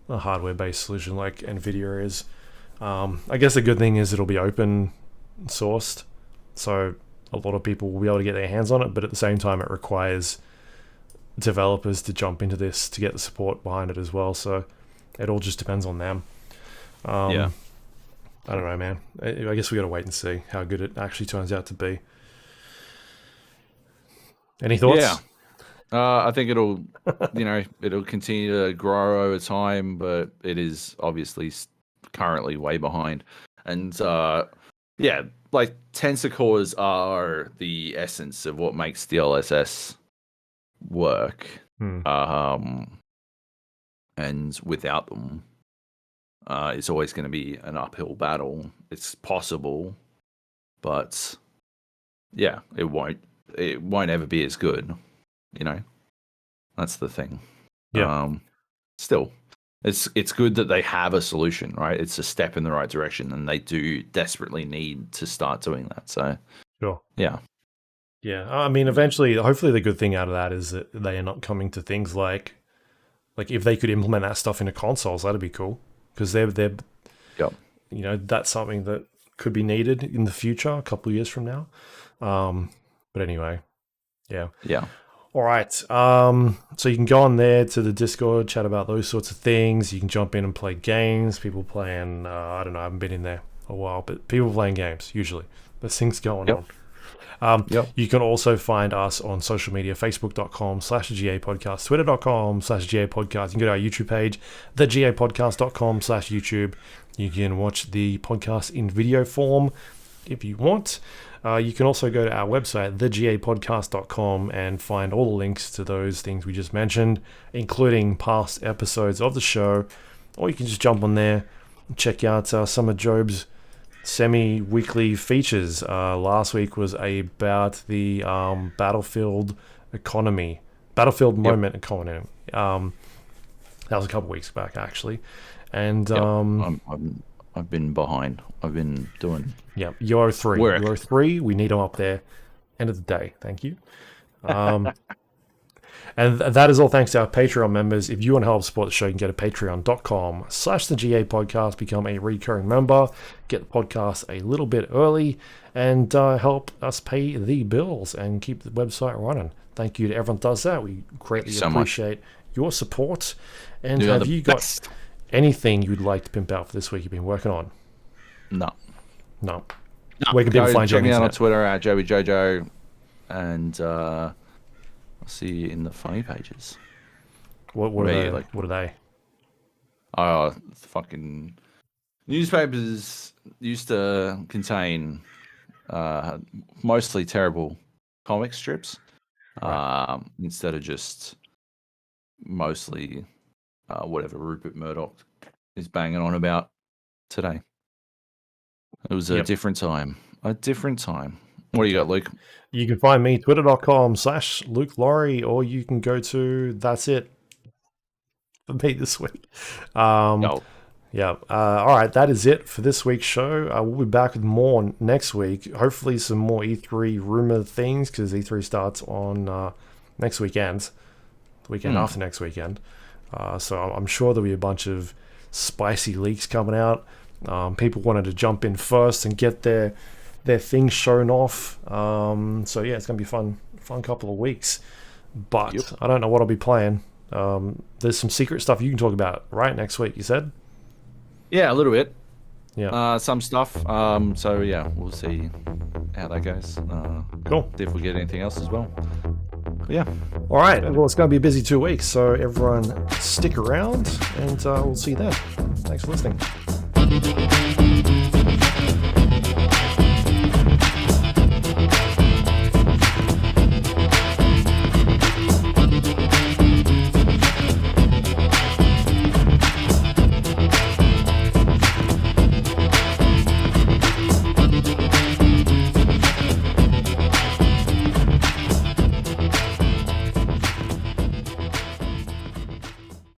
a hardware based solution like Nvidia is. I guess the good thing is it'll be open sourced, so a lot of people will be able to get their hands on it, but at the same time, it requires developers to jump into this to get the support behind it as well. So it all just depends on them. Yeah. I don't know, man. I guess we got to wait and see how good it actually turns out to be. Any thoughts? Yeah. I think it'll, it'll continue to grow over time, but it is obviously currently way behind. And like tensor cores are the essence of what makes the LSS work. And without them, it's always going to be an uphill battle. It's possible, but yeah, it won't ever be as good. That's the thing. Yeah. Still, it's good that they have a solution, right? It's a step in the right direction, and they do desperately need to start doing that. So, sure. Yeah. Yeah. I mean, eventually, hopefully, the good thing out of that is that they are not coming to things like if they could implement that stuff into consoles, that'd be cool, because they're that's something that could be needed in the future, a couple of years from now. But anyway, yeah. All right. So you can go on there to the Discord, chat about those sorts of things. You can jump in and play games. People playing, I don't know, I haven't been in there a while, but people playing games, usually. There's things going on. You can also find us on social media, facebook.com/GA Podcast, twitter.com/GA Podcast. You can go to our YouTube page, thegapodcast.com/YouTube. You can watch the podcast in video form if you want. You can also go to our website, thegapodcast.com, and find all the links to those things we just mentioned, including past episodes of the show. Or you can just jump on there and check out some of Job's semi-weekly features. Last week was about the Battlefield moment economy. That was a couple weeks back, actually. And I've been behind. I've been doing Euro 3. work. Euro 3, we need them up there. End of the day. Thank you. And that is all thanks to our Patreon members. If you want to help support the show, you can go to patreon.com/thegA podcast, become a recurring member, get the podcast a little bit early, and help us pay the bills and keep the website running. Thank you to everyone that does that. We greatly appreciate your support. And have you got anything you'd like to pimp out for this week you've been working on? No. Where can people find you? Check me out on Twitter at JoeyJojo, and I'll see you in the funny pages. What are they? Fucking newspapers used to contain mostly terrible comic strips, instead of just mostly whatever Rupert Murdoch is banging on about today. It was a different time. What do you got, Luke? You can find me, twitter.com/Luke Lawrie, or you can go to that's it for me this week. All right, that is it for this week's show. We'll be back with more next week. Hopefully some more E3 rumor things, because E3 starts on next weekend, the weekend after next weekend. So I'm sure there'll be a bunch of spicy leaks coming out. People wanted to jump in first and get their things shown off. So yeah, it's gonna be fun couple of weeks. But I don't know what I'll be playing. There's some secret stuff you can talk about right next week, you said? Yeah, a little bit. Yeah. Some stuff. So yeah, we'll see how that goes. Cool. See if we get anything else as well. Yeah. All right. Well, it's going to be a busy 2 weeks, so everyone stick around, and we'll see you then. Thanks for listening.